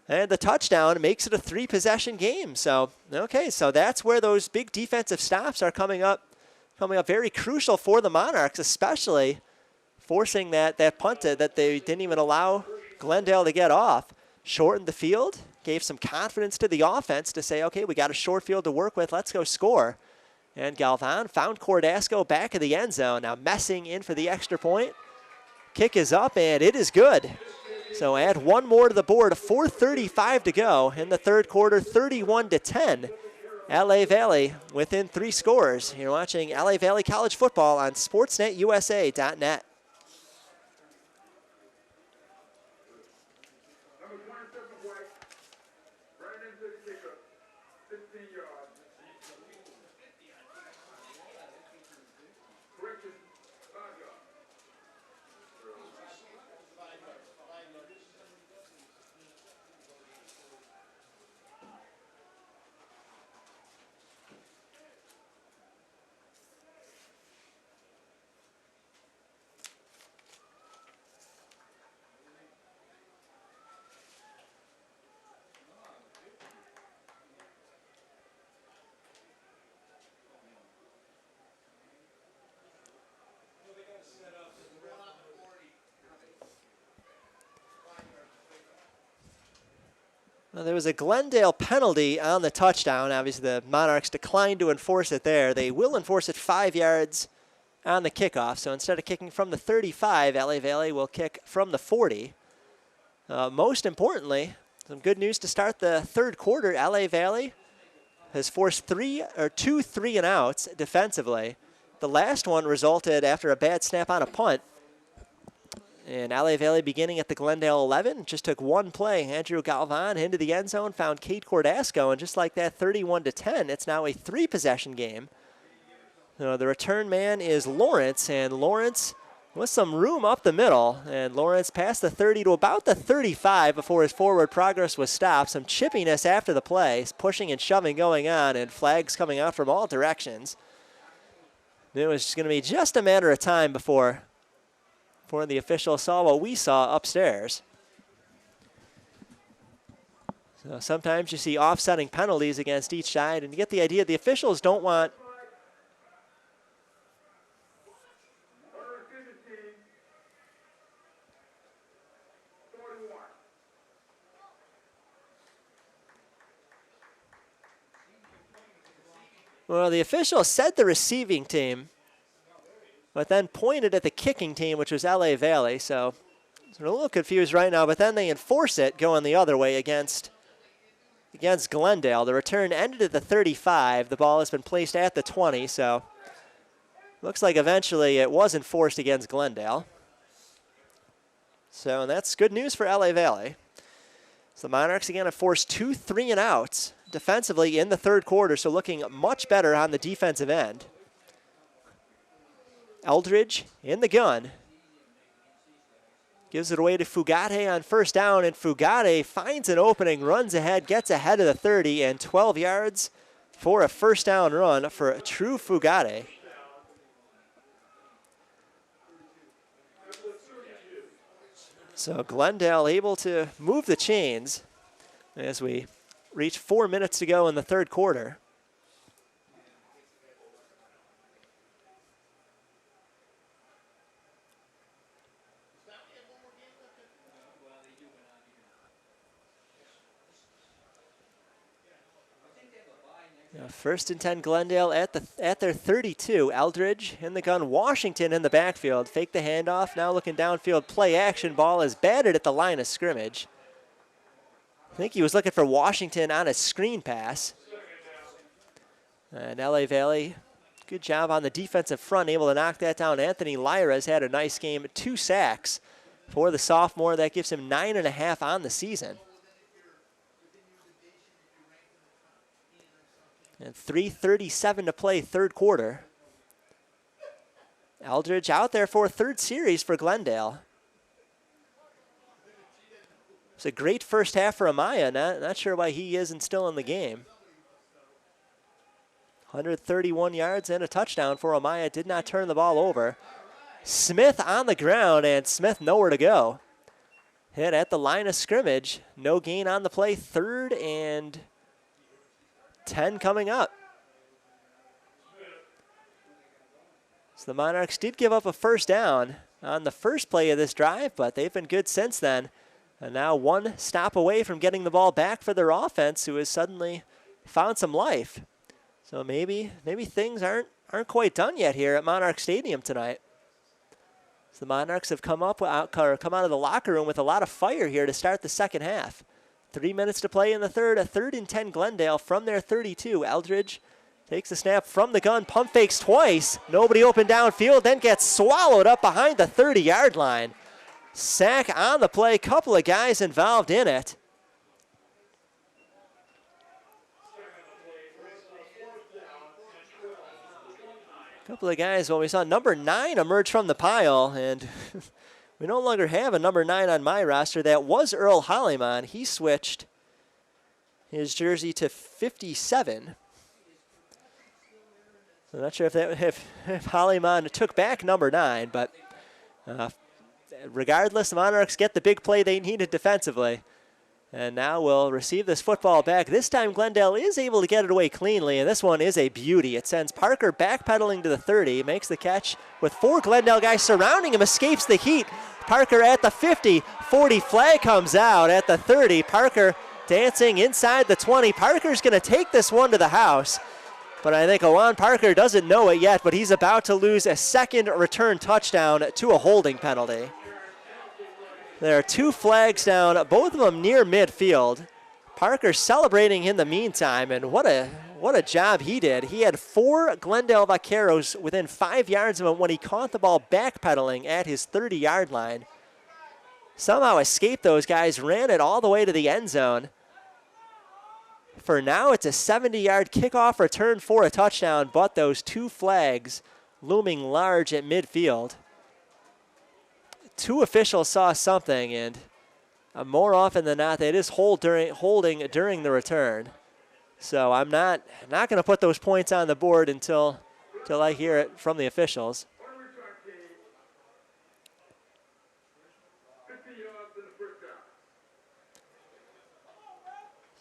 And the touchdown makes it a 3-possession game. So, okay, so that's where those big defensive stops are coming up very crucial for the Monarchs, especially forcing that punt that they didn't even allow Glendale to get off. Shortened the field, gave some confidence to the offense to say, okay, we got a short field to work with, let's go score. And Galvan found Cordasco back in the end zone. Now Messing in for the extra point. Kick is up, and it is good. So add one more to the board, 4:35 to go in the third quarter, 31-10. LA Valley within 3 scores. You're watching LA Valley College football on sportsnetusa.net. Number 27 White, right into the kicker, 15 yards. Correction, 5 yards. Well, there was a Glendale penalty on the touchdown. Obviously, the Monarchs declined to enforce it there. They will enforce it 5 yards on the kickoff. So instead of kicking from the 35, LA Valley will kick from the 40. Most importantly, some good news to start the third quarter. LA Valley has forced 2 3-and-outs defensively. The last one resulted after a bad snap on a punt. And LA Valley beginning at the Glendale 11, just took one play. Andrew Galvan into the end zone, found Cade Cordasco, and just like that, 31-10, it's now a 3-possession game. So the return man is Lawrence, and Lawrence with some room up the middle. And Lawrence passed the 30 to about the 35 before his forward progress was stopped. Some chippiness after the play, pushing and shoving going on, and flags coming out from all directions. It was going to be just a matter of time before the official saw what we saw upstairs. So sometimes you see offsetting penalties against each side, and you get the idea the officials don't want Well, the official said the receiving team, but then pointed at the kicking team, which was LA Valley. So I'm a little confused right now, but then they enforce it going the other way against Glendale. The return ended at the 35. The ball has been placed at the 20, so looks like eventually it was enforced against Glendale. So that's good news for LA Valley. So the Monarchs again have forced 2 3-and-outs defensively in the third quarter, so looking much better on the defensive end. Eldridge in the gun. Gives it away to Fugate on first down, and Fugate finds an opening, runs ahead, gets ahead of the 30, and 12 yards for a first down run for a true Fugate. So Glendale able to move the chains. as we reach 4 minutes to go in the third quarter. First and 10 Glendale at their 32. Eldridge in the gun. Washington in the backfield. Fake the handoff. Now looking downfield. Play action. Ball is batted at the line of scrimmage. I think he was looking for Washington on a screen pass. And LA Valley, good job on the defensive front, able to knock that down. Anthony Lyra has had a nice game. 2 sacks for the sophomore. That gives him 9.5 on the season. And 3:37 to play, third quarter. Eldridge out there for a third series for Glendale. It's a great first half for Amaya. Not sure why he isn't still in the game. 131 yards and a touchdown for Amaya. Did not turn the ball over. Smith on the ground, and Smith nowhere to go. Hit at the line of scrimmage. No gain on the play. 3rd and 10 coming up. So the Monarchs did give up a first down on the first play of this drive, but they've been good since then. And now 1 stop away from getting the ball back for their offense, who has suddenly found some life. So maybe things aren't quite done yet here at Monarchs Stadium tonight. So the Monarchs have come out of the locker room with a lot of fire here to start the second half. 3 minutes to play in the third. A 3rd and 10 Glendale from their 32. Eldridge takes the snap from the gun. Pump fakes twice. Nobody open downfield. Then gets swallowed up behind the 30-yard line. Sack on the play. Couple of guys involved in it. Couple of guys. Well, we saw number 9 emerge from the pile, and we no longer have a number 9 on my roster. That was Earl Hollyman. He switched his jersey to 57. I'm not sure if Hollyman took back number 9, but regardless, the Monarchs get the big play they needed defensively. And now we'll receive this football back. This time Glendale is able to get it away cleanly, and this one is a beauty. It sends Parker backpedaling to the 30, makes the catch with 4 Glendale guys surrounding him, escapes the heat. Parker at the 50, 40 flag comes out at the 30. Parker dancing inside the 20. Parker's going to take this one to the house, but I think Owan Parker doesn't know it yet, but he's about to lose a second return touchdown to a holding penalty. There are 2 flags down, both of them near midfield. Parker celebrating in the meantime, and what a job he did. He had 4 Glendale Vaqueros within 5 yards of him when he caught the ball backpedaling at his 30-yard line. Somehow escaped those guys, ran it all the way to the end zone. For now, it's a 70-yard kickoff return for a touchdown, but those 2 flags looming large at midfield. 2 officials saw something, and more often than not, they just holding during the return. So I'm not going to put those points on the board until I hear it from the officials.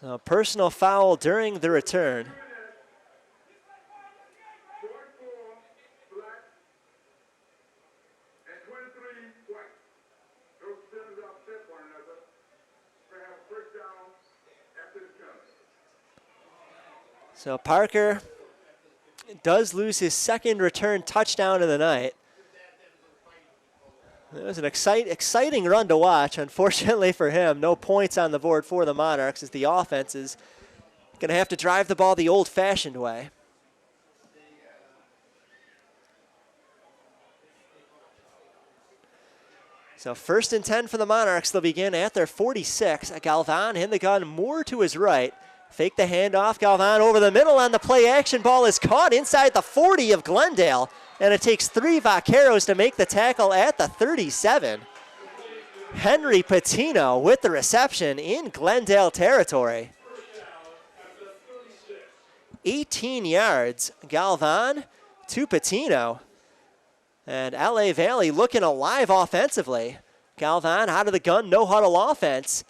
So personal foul during the return. So Parker does lose his second return touchdown of the night. It was an exciting run to watch. Unfortunately for him, no points on the board for the Monarchs as the offense is going to have to drive the ball the old-fashioned way. So 1st and 10 for the Monarchs. They'll begin at their 46. Galvan in the gun, Moore to his right. Fake the handoff. Galvan over the middle on the play action. Ball is caught inside the 40 of Glendale. And it takes 3 Vaqueros to make the tackle at the 37. Henry Patino with the reception in Glendale territory. 18 yards. Galvan to Patino. And LA Valley looking alive offensively. Galvan out of the gun, no huddle offense.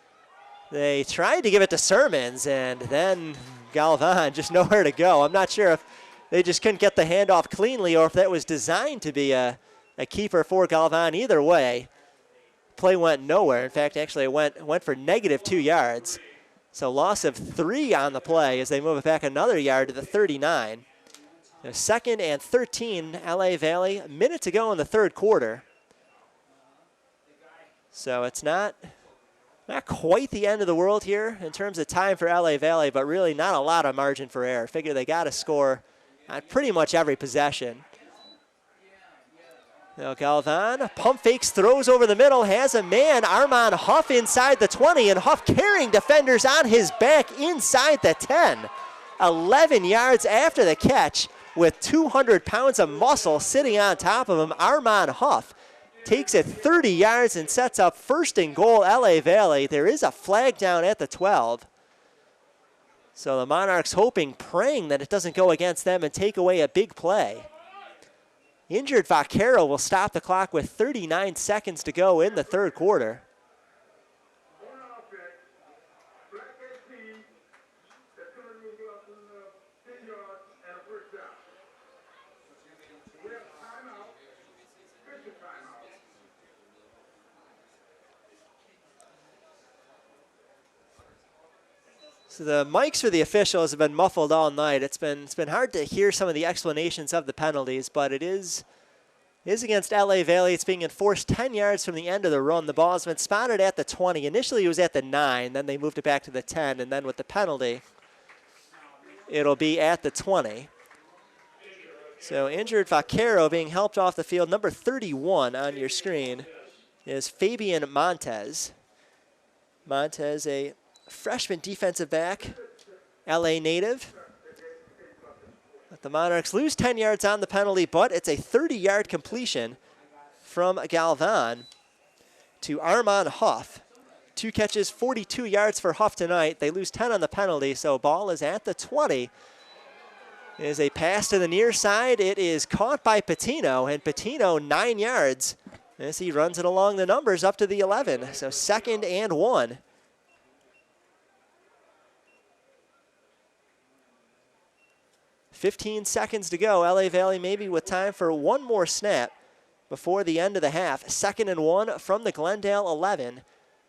They tried to give it to Sermons, and then Galvan just nowhere to go. I'm not sure if they just couldn't get the handoff cleanly or if that was designed to be a keeper for Galvan. Either way, play went nowhere. In fact, actually it went for -2 yards. So loss of 3 on the play as they move it back another yard to the 39. Second and 13, LA Valley, a minute to go in the third quarter. So it's not quite the end of the world here in terms of time for LA Valley, but really not a lot of margin for error. Figure they got to score on pretty much every possession. Now Galvan pump fakes, throws over the middle, has a man, Armand Huff inside the 20, and Huff carrying defenders on his back inside the 10. 11 yards after the catch with 200 pounds of muscle sitting on top of him. Armand Huff takes it 30 yards and sets up first and goal, LA Valley. There is a flag down at the 12. So the Monarchs hoping, praying that it doesn't go against them and take away a big play. Injured Vaquero will stop the clock with 39 seconds to go in the third quarter. So the mics for the officials have been muffled all night. It's been hard to hear some of the explanations of the penalties, but it is against LA Valley. It's being enforced 10 yards from the end of the run. The ball has been spotted at the 20. Initially it was at the 9, then they moved it back to the 10, and then with the penalty, it'll be at the 20. So injured Vaquero being helped off the field. Number 31 on your screen is Fabian Montez. Montez, a freshman defensive back, LA native. But the Monarchs lose 10 yards on the penalty, but it's a 30-yard completion from Galvan to Armand Huff. 2 catches, 42 yards for Huff tonight. They lose 10 on the penalty, so ball is at the 20. It is a pass to the near side. It is caught by Patino, and Patino 9 yards as he runs it along the numbers up to the 11. So 2nd and 1. 15 seconds to go. LA Valley maybe with time for one more snap before the end of the half. 2nd and 1 from the Glendale 11.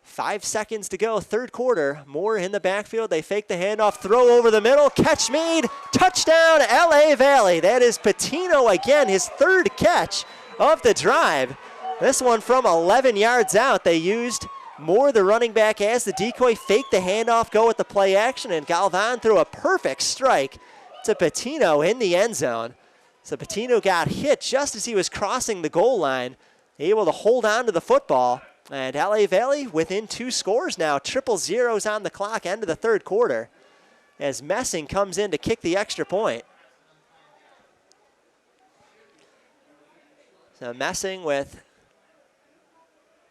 5 seconds to go, third quarter. Moore in the backfield. They fake the handoff, throw over the middle, catch made, touchdown LA Valley. That is Patino again, his 3rd catch of the drive. This one from 11 yards out. They used Moore, the running back, as the decoy, fake the handoff, go with the play action, and Galvan threw a perfect strike to Patino in the end zone. So Patino got hit just as he was crossing the goal line, able to hold on to the football. And LA Valley within 2 scores now. 0-0 on the clock, end of the third quarter, as Messing comes in to kick the extra point. So Messing with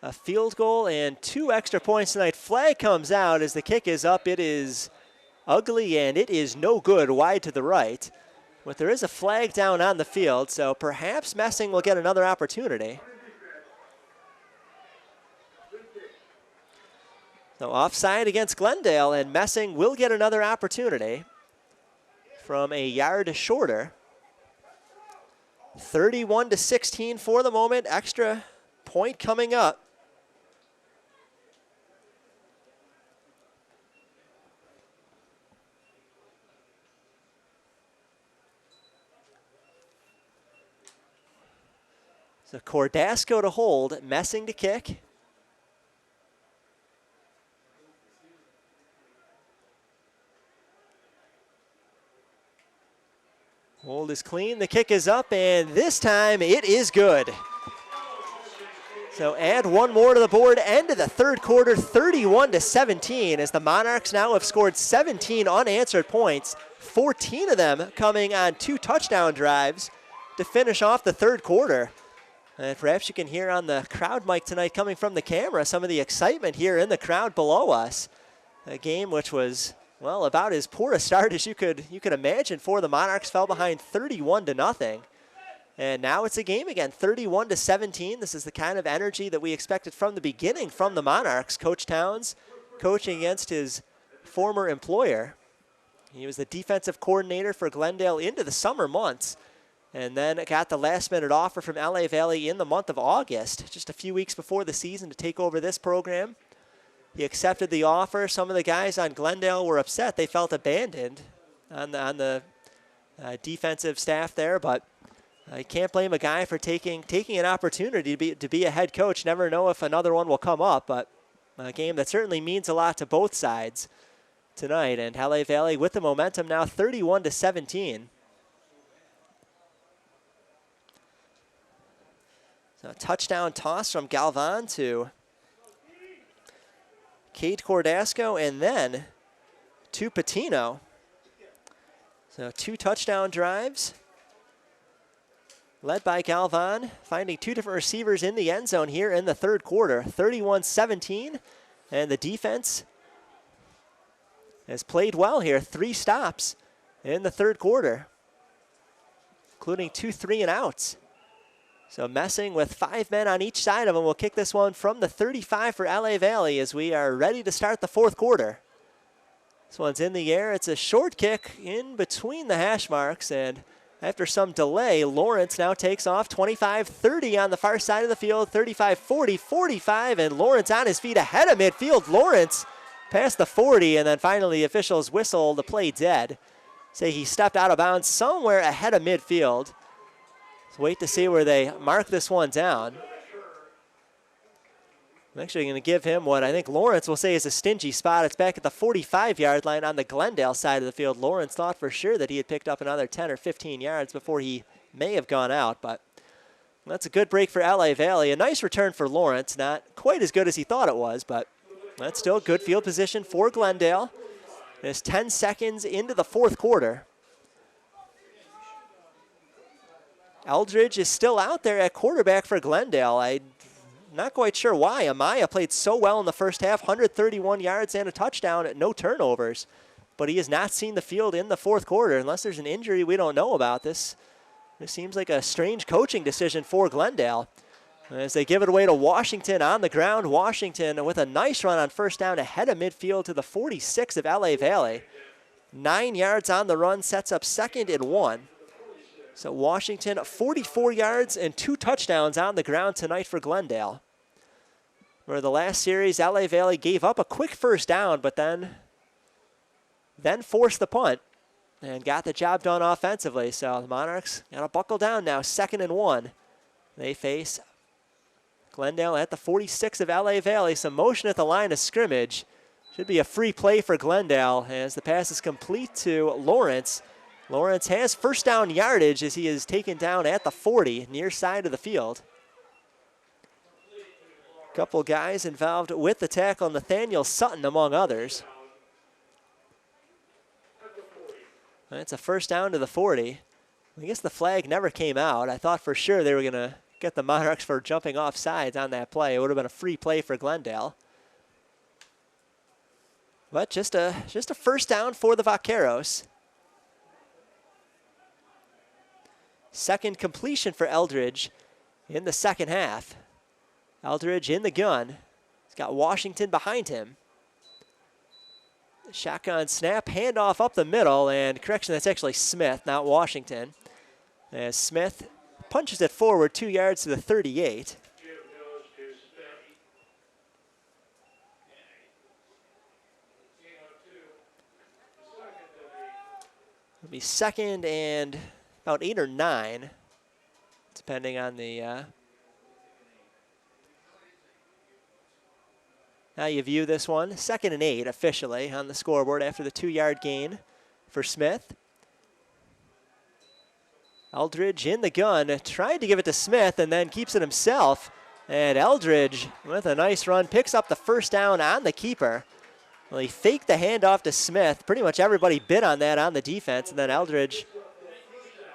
a field goal and 2 extra points tonight. Flag comes out as the kick is up. It is ugly and it is no good, wide to the right. But there is a flag down on the field, so perhaps Messing will get another opportunity. So offside against Glendale, and Messing will get another opportunity from a yard shorter. 31-16 for the moment. Extra point coming up. So Cordasco to hold, Messing to kick. Hold is clean, the kick is up, and this time it is good. So add one more to the board, end of the third quarter, 31-17, as the Monarchs now have scored 17 unanswered points, 14 of them coming on 2 touchdown drives to finish off the third quarter. And perhaps you can hear on the crowd mic tonight coming from the camera some of the excitement here in the crowd below us. A game which was, well, about as poor a start as you could imagine for the Monarchs. Fell behind 31-0. And now it's a game again, 31-17. This is the kind of energy that we expected from the beginning from the Monarchs. Coach Towns coaching against his former employer. He was the defensive coordinator for Glendale into the summer months, and then got the last-minute offer from LA Valley in the month of August, just a few weeks before the season, to take over this program. He accepted the offer. Some of the guys on Glendale were upset. They felt abandoned on the defensive staff there, but I can't blame a guy for taking an opportunity to be a head coach. Never know if another one will come up, but a game that certainly means a lot to both sides tonight. And LA Valley with the momentum now, 31-17. So a touchdown toss from Galvan to Cade Cordasco, and then to Patino. So 2 touchdown drives led by Galvan, finding 2 different receivers in the end zone here in the third quarter. 31-17, and the defense has played well here. 3 stops in the third quarter, including 2 3-and-outs. So messing with 5 men on each side of them. We'll kick this one from the 35 for LA Valley as we are ready to start the fourth quarter. This one's in the air. It's a short kick in between the hash marks, and after some delay, Lawrence now takes off 25-30 on the far side of the field, 35-40, 45, and Lawrence on his feet ahead of midfield. Lawrence past the 40, and then finally the officials whistle the play dead. Say he stepped out of bounds somewhere ahead of midfield. So wait to see where they mark this one down. I'm actually going to give him what I think Lawrence will say is a stingy spot. It's back at the 45-yard line on the Glendale side of the field. Lawrence thought for sure that he had picked up another 10 or 15 yards before he may have gone out, but that's a good break for LA Valley. A nice return for Lawrence. Not quite as good as he thought it was, but that's still good field position for Glendale. It's 10 seconds into the fourth quarter. Eldridge is still out there at quarterback for Glendale. I'm not quite sure why. Amaya played so well in the first half, 131 yards and a touchdown at no turnovers. But he has not seen the field in the fourth quarter. Unless there's an injury we don't know about. This seems like a strange coaching decision for Glendale. As they give it away to Washington on the ground. Washington with a nice run on first down ahead of midfield to the 46 of LA Valley. 9 yards on the run, sets up 2nd and 1. So Washington, 44 yards and 2 touchdowns on the ground tonight for Glendale. Where the last series, LA Valley gave up a quick first down, but then forced the punt and got the job done offensively. So the Monarchs got to buckle down now, 2nd and 1. They face Glendale at the 46 of LA Valley. Some motion at the line of scrimmage. Should be a free play for Glendale as the pass is complete to Lawrence. Lawrence has first down yardage as he is taken down at the 40, near side of the field. A couple guys involved with the tackle, Nathaniel Sutton among others. It's a first down to the 40. I guess the flag never came out. I thought for sure they were going to get the Monarchs for jumping off sides on that play. It would have been a free play for Glendale. But just a first down for the Vaqueros. Second completion for Eldridge in the second half. Eldridge in the gun. He's got Washington behind him. Shotgun snap, handoff up the middle, and correction, that's actually Smith, not Washington. As Smith punches it forward 2 yards to the 38. It'll be 2nd and about 8 or 9, depending on the how you view this one. 2nd and 8 officially on the scoreboard after the 2-yard gain for Smith. Eldridge in the gun, tried to give it to Smith and then keeps it himself. And Eldridge with a nice run picks up the first down on the keeper. Well, he faked the handoff to Smith. Pretty much everybody bid on that on the defense, and then Eldridge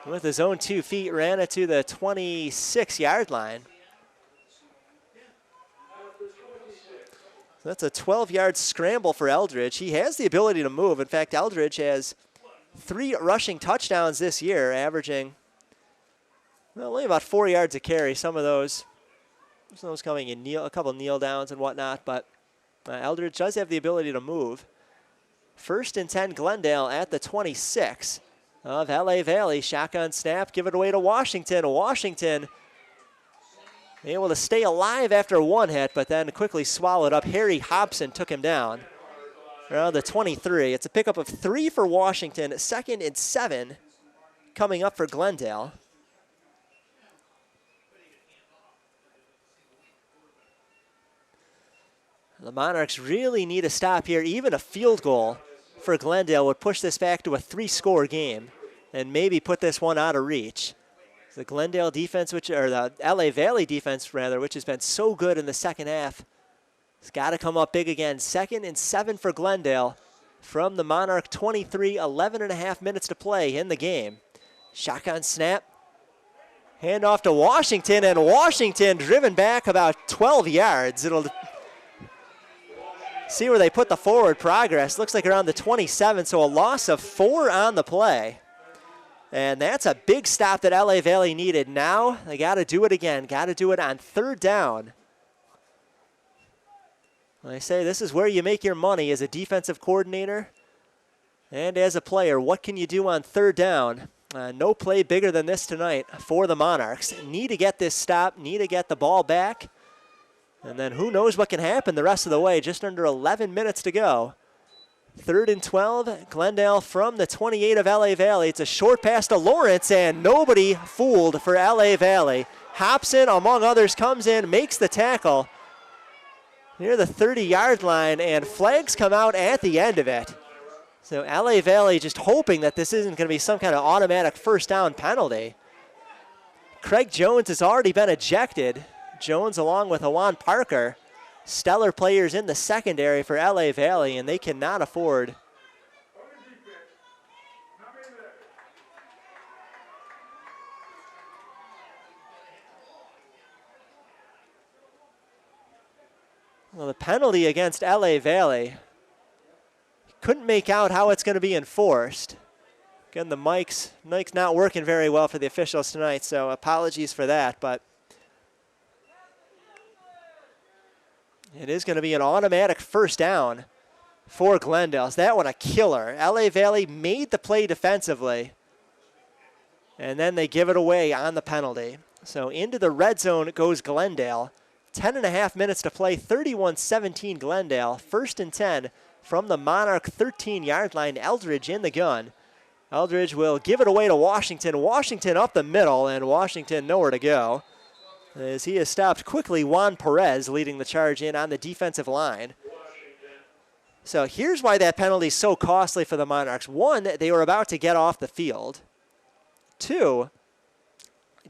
with his own 2 feet ran it to the 26-yard line. So that's a 12-yard scramble for Eldridge. He has the ability to move. In fact, Eldridge has 3 rushing touchdowns this year, averaging only about 4 yards a carry. Some of those coming in a couple kneel downs and whatnot, but Eldridge does have the ability to move. 1st and 10 Glendale at the 26 of LA Valley. Shotgun snap, give it away to Washington. Washington able to stay alive after one hit, but then quickly swallowed up. Harry Hobson took him down around the 23. It's a pickup of 3 for Washington. 2nd and 7 coming up for Glendale. The Monarchs really need a stop here. Even a field goal for Glendale would push this back to a 3-score game and maybe put this one out of reach. The Glendale defense, or the LA Valley defense rather, which has been so good in the second half, it's got to come up big again. 2nd and 7 for Glendale from the Monarch 23, 11.5 minutes to play in the game. Shotgun snap, hand off to Washington, and Washington driven back about 12 yards. It'll see where they put the forward progress. Looks like around the 27, so a loss of 4 on the play. And that's a big stop that LA Valley needed. Now they got to do it again. Got to do it on 3rd down. I say this is where you make your money as a defensive coordinator and as a player. What can you do on 3rd down? No play bigger than this tonight for the Monarchs. Need to get this stop. Need to get the ball back. And then who knows what can happen the rest of the way. Just under 11 minutes to go. 3rd and 12, Glendale from the 28 of LA Valley. It's a short pass to Lawrence, and nobody fooled for LA Valley. Hobson, among others, comes in, makes the tackle near the 30-yard line, and flags come out at the end of it. So LA Valley just hoping that this isn't going to be some kind of automatic 1st down penalty. Craig Jones has already been ejected. Jones along with Awan Parker. Stellar players in the secondary for LA Valley, and they cannot afford the penalty against LA Valley. Couldn't make out how it's going to be enforced. Again, the mic's not working very well for the officials tonight, so apologies for that, but it is going to be an automatic 1st down for Glendale. Is that one a killer? LA Valley made the play defensively, and then they give it away on the penalty. So into the red zone goes Glendale. 10.5 minutes to play, 31-17 Glendale. 1st and 10 from the Monarch 13-yard line. Eldridge in the gun. Eldridge will give it away to Washington. Washington up the middle, and Washington nowhere to go, as he has stopped quickly. Juan Perez leading the charge in on the defensive line. So here's why that penalty is so costly for the Monarchs. 1, they were about to get off the field. 2,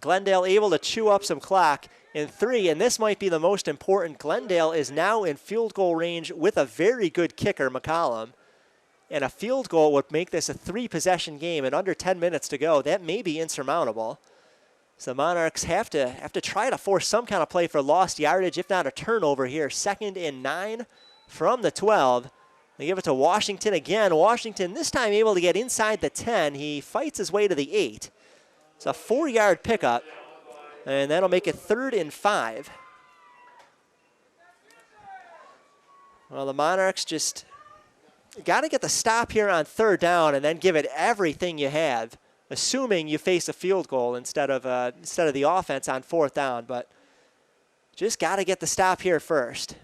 Glendale able to chew up some clock. And 3, and this might be the most important, Glendale is now in field goal range with a very good kicker, McCollum. And a field goal would make this a 3-possession game, and under 10 minutes to go, that may be insurmountable. So the Monarchs have to try to force some kind of play for lost yardage, if not a turnover here. 2nd and 9 from the 12. They give it to Washington again. Washington this time able to get inside the 10. He fights his way to the 8. It's a 4-yard pickup, and that'll make it 3rd and 5. Well, the Monarchs just got to get the stop here on 3rd down and then give it everything you have, assuming you face a field goal instead of the offense on 4th down. But just got to get the stop here first.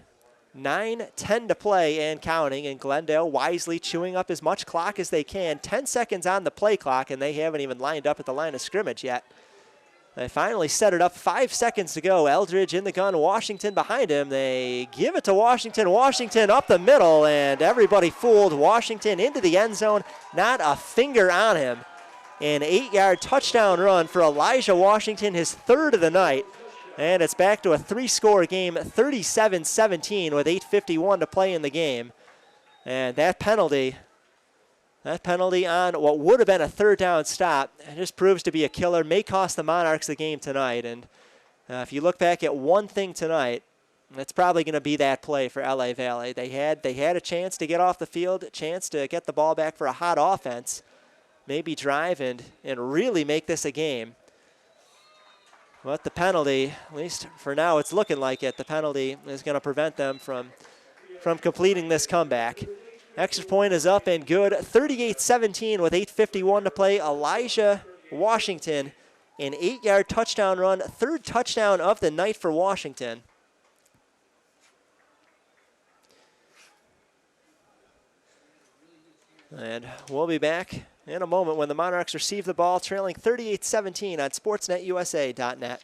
9:10 to play and counting, and Glendale wisely chewing up as much clock as they can. 10 seconds on the play clock, and they haven't even lined up at the line of scrimmage yet. They finally set it up. 5 seconds to go. Eldridge in the gun. Washington behind him. They give it to Washington. Washington up the middle, and everybody fooled. Washington into the end zone. Not a finger on him. An 8-yard touchdown run for Elijah Washington, his 3rd of the night. And it's back to a 3-score game, 37-17 with 8:51 to play in the game. And that penalty on what would have been a 3rd down stop just proves to be a killer. May cost the Monarchs the game tonight. And if you look back at one thing tonight, it's probably going to be that play for LA Valley. They had a chance to get off the field, a chance to get the ball back for a hot offense, maybe drive and really make this a game. But the penalty, at least for now it's looking like it, the penalty is going to prevent them from from completing this comeback. Extra point is up and good. 38-17 with 8:51 to play. Elijah Washington, an 8-yard touchdown run. Third touchdown of the night for Washington. And we'll be back in a moment when the Monarchs receive the ball, trailing 38-17 on SportsNetUSA.net.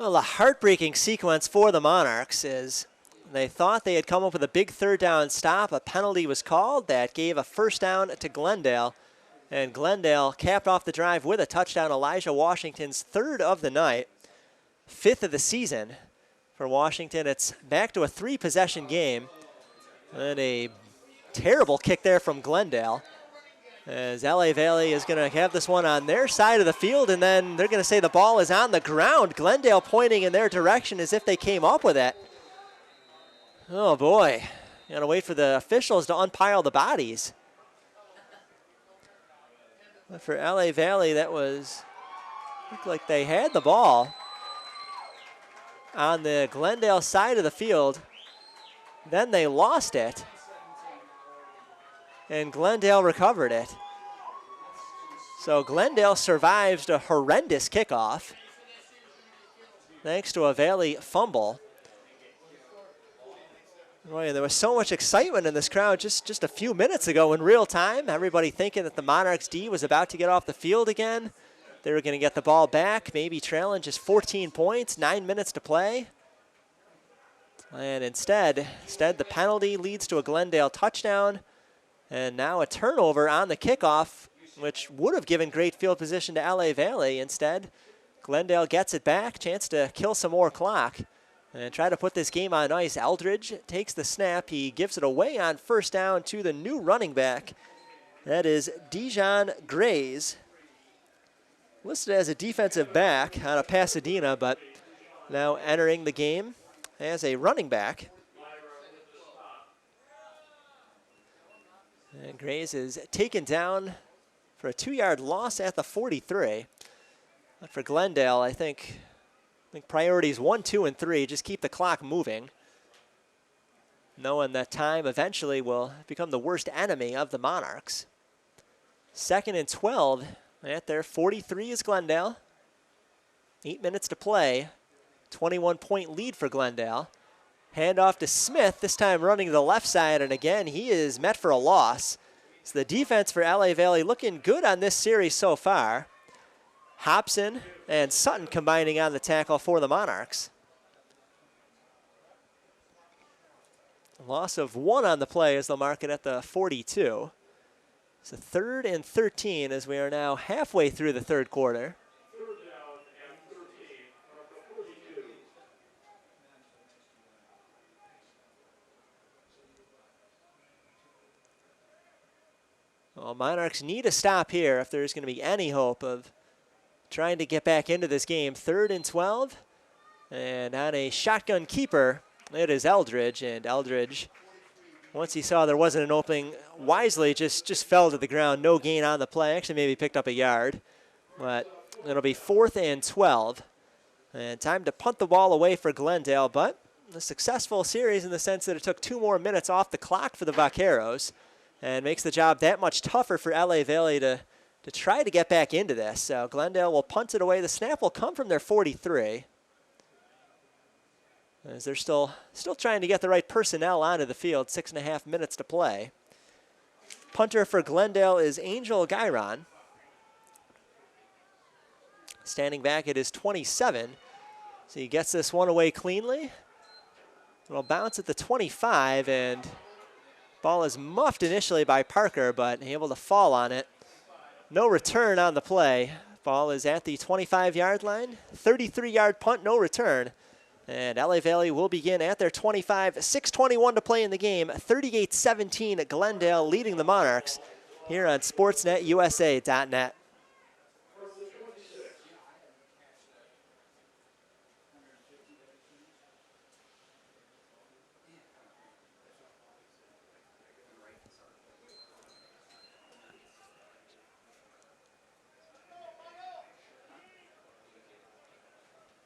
Well, a heartbreaking sequence for the Monarchs is they thought they had come up with a big third down stop. A penalty was called that gave a first down to Glendale. And Glendale capped off the drive with a touchdown. Elijah Washington's third of the night, fifth of the season for Washington. It's back to a 3-possession game. And a terrible kick there from Glendale, as LA Valley is going to have this one on their side of the field, and then they're going to say the ball is on the ground. Glendale pointing in their direction as if they came up with it. Oh boy, got to wait for the officials to unpile the bodies. But for LA Valley, that looked like they had the ball on the Glendale side of the field. Then they lost it, and Glendale recovered it. So Glendale survives a horrendous kickoff thanks to a Valley fumble. Boy, there was so much excitement in this crowd just a few minutes ago in real time. Everybody thinking that the Monarchs D was about to get off the field again. They were going to get the ball back, maybe trailing just 14 points, 9 minutes to play. And instead the penalty leads to a Glendale touchdown. And now a turnover on the kickoff, which would have given great field position to LA Valley. Instead, Glendale gets it back, chance to kill some more clock and try to put this game on ice. Eldridge takes the snap. He gives it away on first down to the new running back. That is Dijon Grays, listed as a defensive back out of Pasadena, but now entering the game as a running back. And Grays is taken down for a 2-yard loss at the 43. But for Glendale, I think priorities 1, 2, and 3, just keep the clock moving, knowing that time eventually will become the worst enemy of the Monarchs. 2nd and 12 at their 43 is Glendale. 8 minutes to play. 21-point lead for Glendale. Handoff to Smith, this time running to the left side, and again, he is met for a loss. So the defense for LA Valley looking good on this series so far. Hobson and Sutton combining on the tackle for the Monarchs. Loss of 1 on the play as they'll mark it at the 42. It's a 3rd and 13 as we are now halfway through the third quarter. Well, Monarchs need a stop here if there's going to be any hope of trying to get back into this game. 3rd and 12, and on a shotgun keeper, it is Eldridge, and Eldridge, once he saw there wasn't an opening, wisely just fell to the ground. No gain on the play. Actually, maybe picked up a yard, but it'll be 4th and 12, and time to punt the ball away for Glendale, but a successful series in the sense that it took 2 more minutes off the clock for the Vaqueros, and makes the job that much tougher for LA Valley to try to get back into this. So Glendale will punt it away. The snap will come from their 43. as they're still trying to get the right personnel onto the field. 6.5 minutes to play. Punter for Glendale is Angel Gyron. Standing back at his 27. So he gets this one away cleanly. It'll bounce at the 25, and ball is muffed initially by Parker, but able to fall on it. No return on the play. Ball is at the 25-yard line. 33-yard punt, no return. And LA Valley will begin at their 25. 6:21 to play in the game. 38-17 at Glendale leading the Monarchs here on SportsNetUSA.net.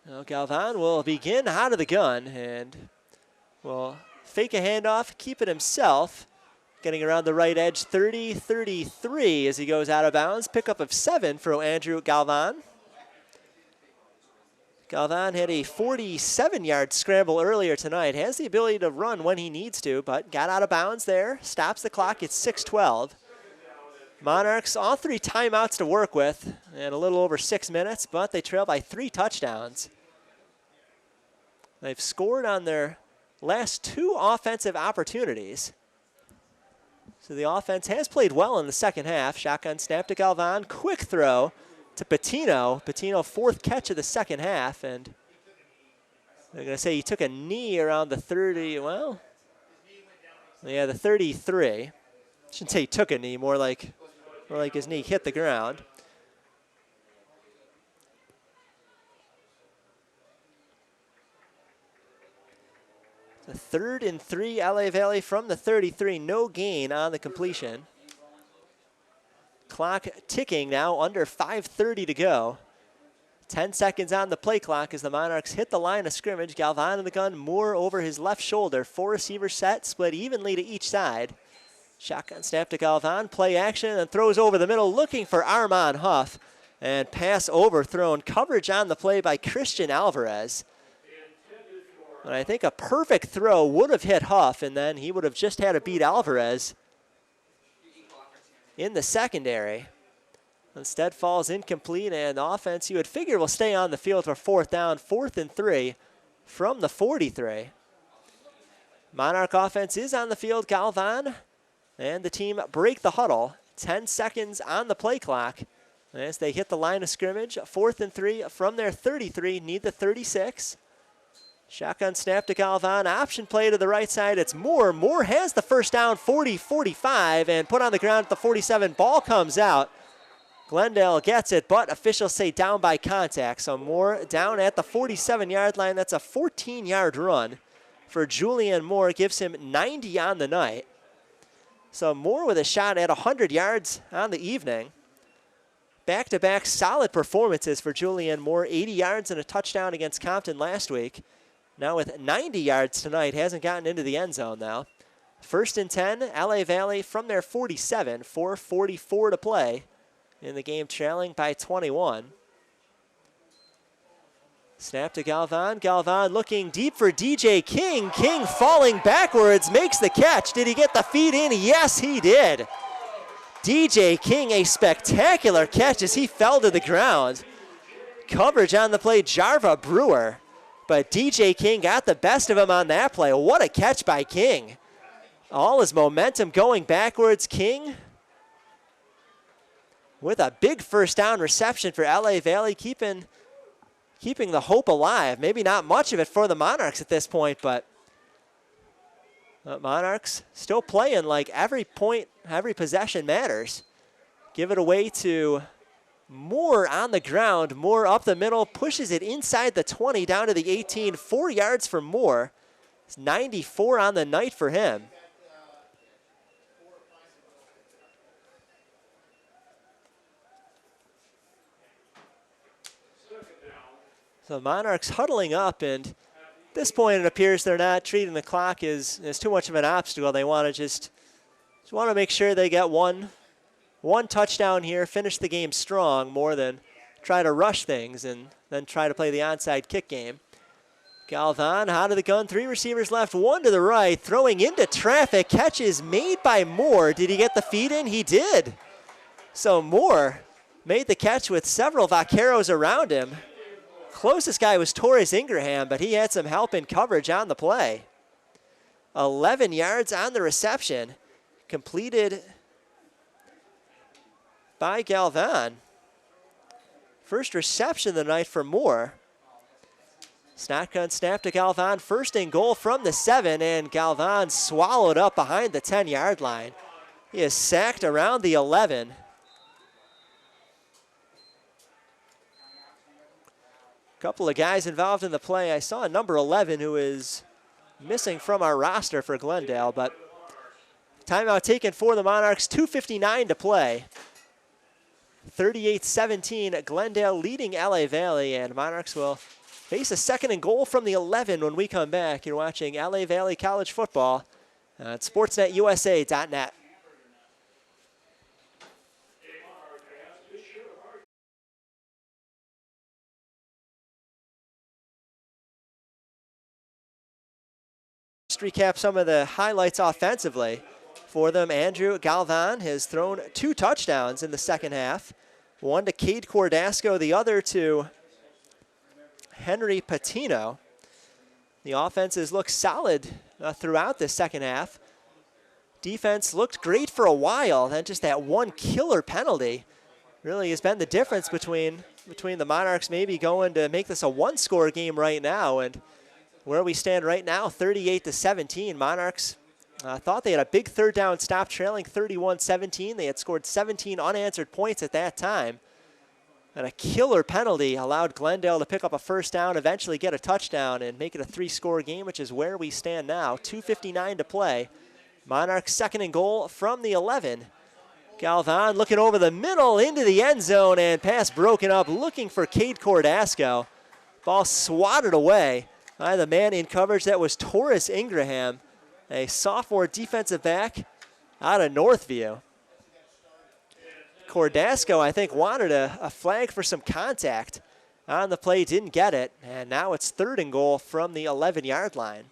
Now Galvan will begin out of the gun and will fake a handoff, keep it himself. Getting around the right edge, 30-33 as he goes out of bounds. Pickup of 7 for Andrew Galvan. Galvan had a 47-yard scramble earlier tonight. Has the ability to run when he needs to, but got out of bounds there. Stops the clock at 6:12. Monarchs, all 3 timeouts to work with, and a little over 6 minutes, but they trail by 3 touchdowns. They've scored on their last 2 offensive opportunities. So the offense has played well in the second half. Shotgun snap to Galvan, quick throw to Patino. Patino, 4th catch of the second half, and they're going to say he took a knee around the 30, well, yeah, the 33. Shouldn't say he took a knee, more like his knee hit the ground. The 3rd and 3, LA Valley from the 33. No gain on the completion. Clock ticking now, under 5:30 to go. 10 seconds on the play clock as the Monarchs hit the line of scrimmage. Galvan in the gun, Moore over his left shoulder. 4 receivers set, split evenly to each side. Shotgun snap to Galvan, play action, and throws over the middle, looking for Armand Huff. And pass overthrown. Coverage on the play by Christian Alvarez. And I think a perfect throw would have hit Huff, and then he would have just had to beat Alvarez in the secondary. Instead falls incomplete, and the offense you would figure will stay on the field for 4th down. 4th and 3 from the 43. Monarch offense is on the field. Galvan and the team break the huddle. 10 seconds on the play clock as they hit the line of scrimmage. 4th and 3 from their 33, need the 36. Shotgun snap to Galvan, option play to the right side. It's Moore. Moore has the first down, 40-45, and put on the ground at the 47. Ball comes out. Glendale gets it, but officials say down by contact. So Moore down at the 47-yard line. That's a 14-yard run for Julian Moore. Gives him 90 on the night. So Moore with a shot at 100 yards on the evening. Back-to-back solid performances for Julian Moore. 80 yards and a touchdown against Compton last week. Now with 90 yards tonight, hasn't gotten into the end zone now. 1st and 10, LA Valley from their 47, 4:44 to play in the game, trailing by 21. Snap to Galvan. Galvan looking deep for DJ King. King falling backwards, makes the catch. Did he get the feed in? Yes, he did. DJ King, a spectacular catch as he fell to the ground. Coverage on the play, Jarva Brewer. But DJ King got the best of him on that play. What a catch by King. All his momentum going backwards. King with a big first down reception for LA Valley, keeping the hope alive. Maybe not much of it for the Monarchs at this point, but Monarchs still playing like every point, every possession matters. Give it away to Moore on the ground. Moore up the middle, pushes it inside the 20 down to the 18. 4 yards for Moore. It's 94 on the night for him. So Monarchs huddling up, and at this point it appears they're not treating the clock as too much of an obstacle. They want to just want to make sure they get one touchdown here, finish the game strong more than try to rush things and then try to play the onside kick game. Galvan out of the gun, 3 receivers left, 1 to the right, throwing into traffic, catch is made by Moore. Did he get the feed in? He did. So Moore made the catch with several Vaqueros around him. Closest guy was Torres Ingraham, but he had some help in coverage on the play. 11 yards on the reception, completed by Galvan. First reception of the night for Moore. Shotgun snap to Galvan, 1st and goal from the 7, and Galvan swallowed up behind the 10-yard line. He is sacked around the 11. Couple of guys involved in the play. I saw number 11 who is missing from our roster for Glendale, but timeout taken for the Monarchs, 2:59 to play. 38-17, Glendale leading LA Valley, and Monarchs will face a 2nd and goal from the 11 when we come back. You're watching LA Valley College Football at sportsnetusa.net. Recap some of the highlights offensively for them. Andrew Galvan has thrown 2 touchdowns in the second half. One to Cade Cordasco, the other to Henry Patino. The offenses look solid throughout the second half. Defense looked great for a while, then just that one killer penalty really has been the difference between the Monarchs maybe going to make this a 1-score game right now, and where we stand right now, 38-17. Monarchs thought they had a big 3rd down stop, trailing 31-17. They had scored 17 unanswered points at that time. And a killer penalty allowed Glendale to pick up a 1st down, eventually get a touchdown, and make it a 3-score game, which is where we stand now. 2:59 to play. Monarchs 2nd and goal from the 11. Galvan looking over the middle into the end zone, and pass broken up, looking for Cade Cordasco. Ball swatted away by the man in coverage. That was Torres Ingraham, a sophomore defensive back out of Northview. Cordasco, I think, wanted a flag for some contact on the play, didn't get it, and now it's 3rd and goal from the 11-yard line.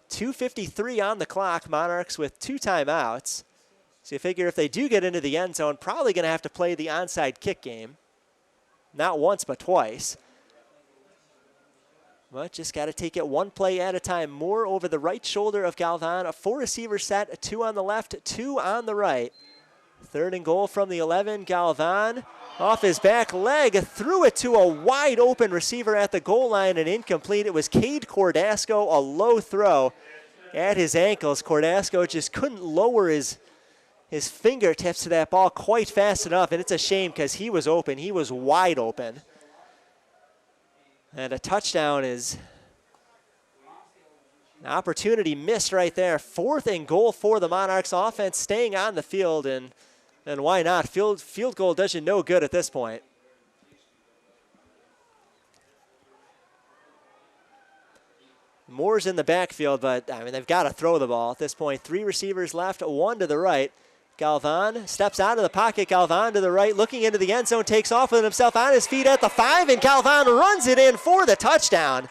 2:53 on the clock, Monarchs with 2 timeouts. So you figure if they do get into the end zone, probably going to have to play the onside kick game. Not once, but twice. But just got to take it 1 play at a time. Moore over the right shoulder of Galvan. A 4-receiver set, 2 on the left, 2 on the right. 3rd and goal from the 11. Galvan off his back leg, threw it to a wide open receiver at the goal line and incomplete. It was Cade Cordasco, a low throw at his ankles. Cordasco just couldn't lower his fingertips to that ball quite fast enough, and it's a shame because he was open. He was wide open. And a touchdown is an opportunity missed right there. 4th and goal for the Monarchs. Offense staying on the field, and why not? Field goal does you no good at this point. Moore's in the backfield, but I mean they've got to throw the ball at this point. 3 receivers left, 1 to the right. Galvan steps out of the pocket. Galvan to the right, looking into the end zone, takes off with himself on his feet at the 5, and Galvan runs it in for the touchdown.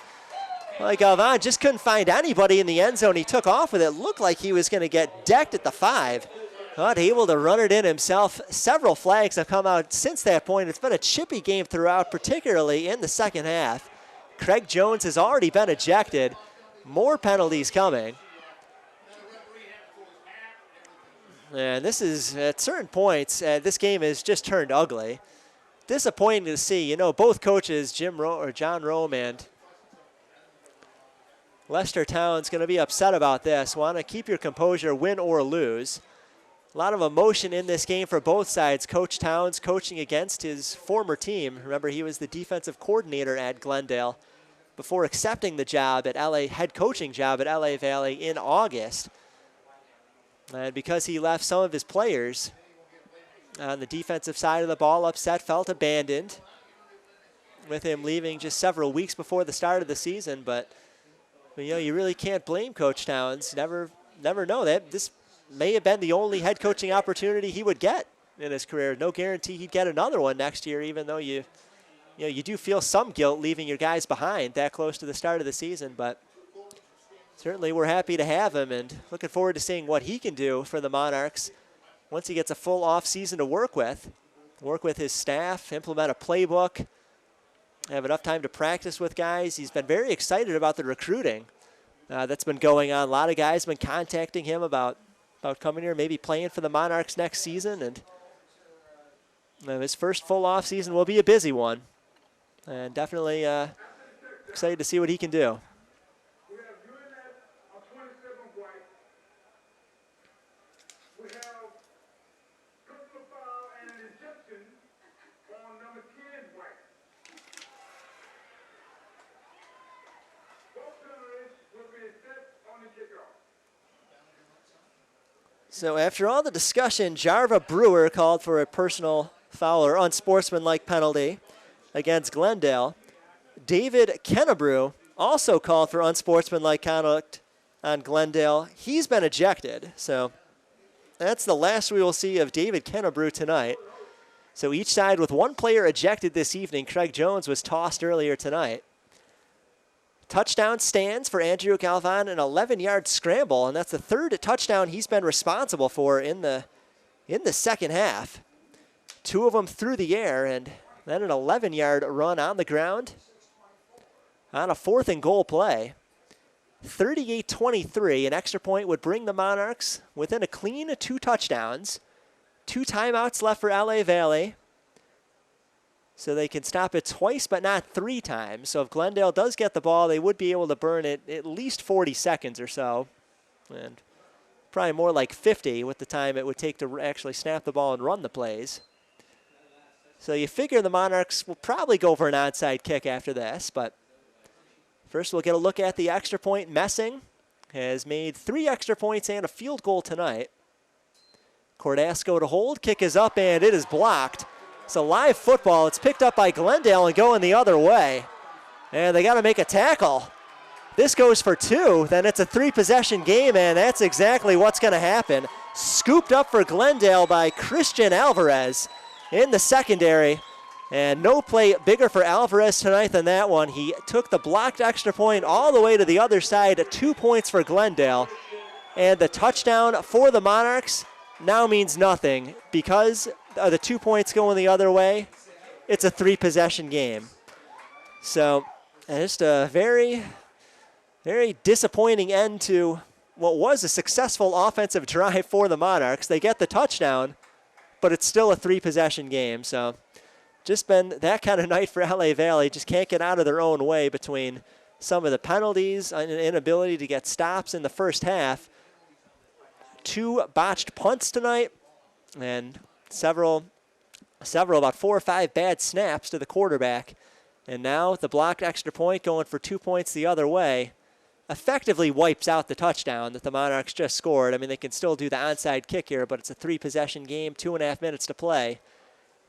Well, Galvan just couldn't find anybody in the end zone. He took off with it. Looked like he was going to get decked at the 5. Not able to run it in himself. Several flags have come out since that point. It's been a chippy game throughout, particularly in the second half. Craig Jones has already been ejected. More penalties coming. And this is, at certain points, this game has just turned ugly. Disappointing to see. You know, both coaches, John Rome and Lester Town's going to be upset about this. Want to keep your composure, win or lose. A lot of emotion in this game for both sides. Coach Towns coaching against his former team. Remember, he was the defensive coordinator at Glendale before accepting the job at head coaching job at LA Valley in August. And because he left some of his players on the defensive side of the ball upset, felt abandoned, with him leaving just several weeks before the start of the season. But you know, you really can't blame Coach Towns. Never know that this may have been the only head coaching opportunity he would get in his career. No guarantee he'd get another one next year, even though you you do feel some guilt leaving your guys behind that close to the start of the season, but certainly we're happy to have him and looking forward to seeing what he can do for the Monarchs once he gets a full off season to work with his staff, implement a playbook, have enough time to practice with guys. He's been very excited about the recruiting that's been going on. A lot of guys have been contacting him about coming here, maybe playing for the Monarchs next season, and his first full off season will be a busy one. And definitely excited to see what he can do. We have UNS on 27 white. We have personal foul and an ejection on number 10 white. Both penalties will be set on the kickoff. So after all the discussion, Jarva Brewer called for a personal foul or unsportsmanlike penalty against Glendale. David Kennebrew also called for unsportsmanlike conduct on Glendale. He's been ejected, so that's the last we will see of David Kennebrew tonight. So each side with one player ejected this evening. Craig Jones was tossed earlier tonight. Touchdown stands for Andrew Galvan, an 11-yard scramble, and that's the third touchdown he's been responsible for in the second half. Two of them through the air, and then an 11-yard run on the ground on a 4th and goal play. 38-23, an extra point would bring the Monarchs within a clean 2 touchdowns. 2 timeouts left for LA Valley. So they can stop it twice, but not 3 times. So if Glendale does get the ball, they would be able to burn it at least 40 seconds or so. And probably more like 50 with the time it would take to actually snap the ball and run the plays. So you figure the Monarchs will probably go for an onside kick after this, but first we'll get a look at the extra point. Messing has made 3 extra points and a field goal tonight. Cordasco to hold, kick is up, and it is blocked. It's a live football. It's picked up by Glendale and going the other way. And they got to make a tackle. This goes for 2, then it's a 3-possession game, and that's exactly what's going to happen. Scooped up for Glendale by Christian Alvarez in the secondary. And no play bigger for Alvarez tonight than that one. He took the blocked extra point all the way to the other side. 2 points for Glendale. And the touchdown for the Monarchs now means nothing because the 2 points going the other way. It's a 3-possession game. So just a very, very disappointing end to what was a successful offensive drive for the Monarchs. They get the touchdown, but it's still a 3-possession game. So just been that kind of night for LA Valley. Just can't get out of their own way between some of the penalties and an inability to get stops in the first half. 2 botched punts tonight and several, about 4 or 5 bad snaps to the quarterback. And now the blocked extra point going for 2 points the other way effectively wipes out the touchdown that the Monarchs just scored. I mean, they can still do the onside kick here, but it's a 3-possession game, 2.5 minutes to play.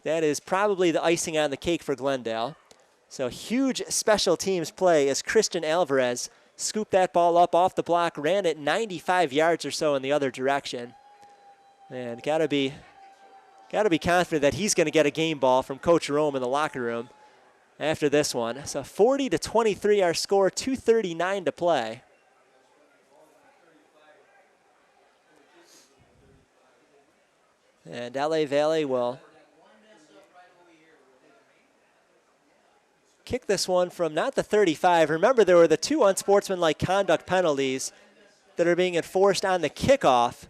That is probably the icing on the cake for Glendale. So huge special teams play as Christian Alvarez scooped that ball up off the block, ran it 95 yards or so in the other direction. And gotta be confident that he's gonna get a game ball from Coach Rome in the locker room after this one. So 40-23 our score, 2:39 to play. And LA Valley will kick this one from not the 35. Remember, there were the 2 unsportsmanlike conduct penalties that are being enforced on the kickoff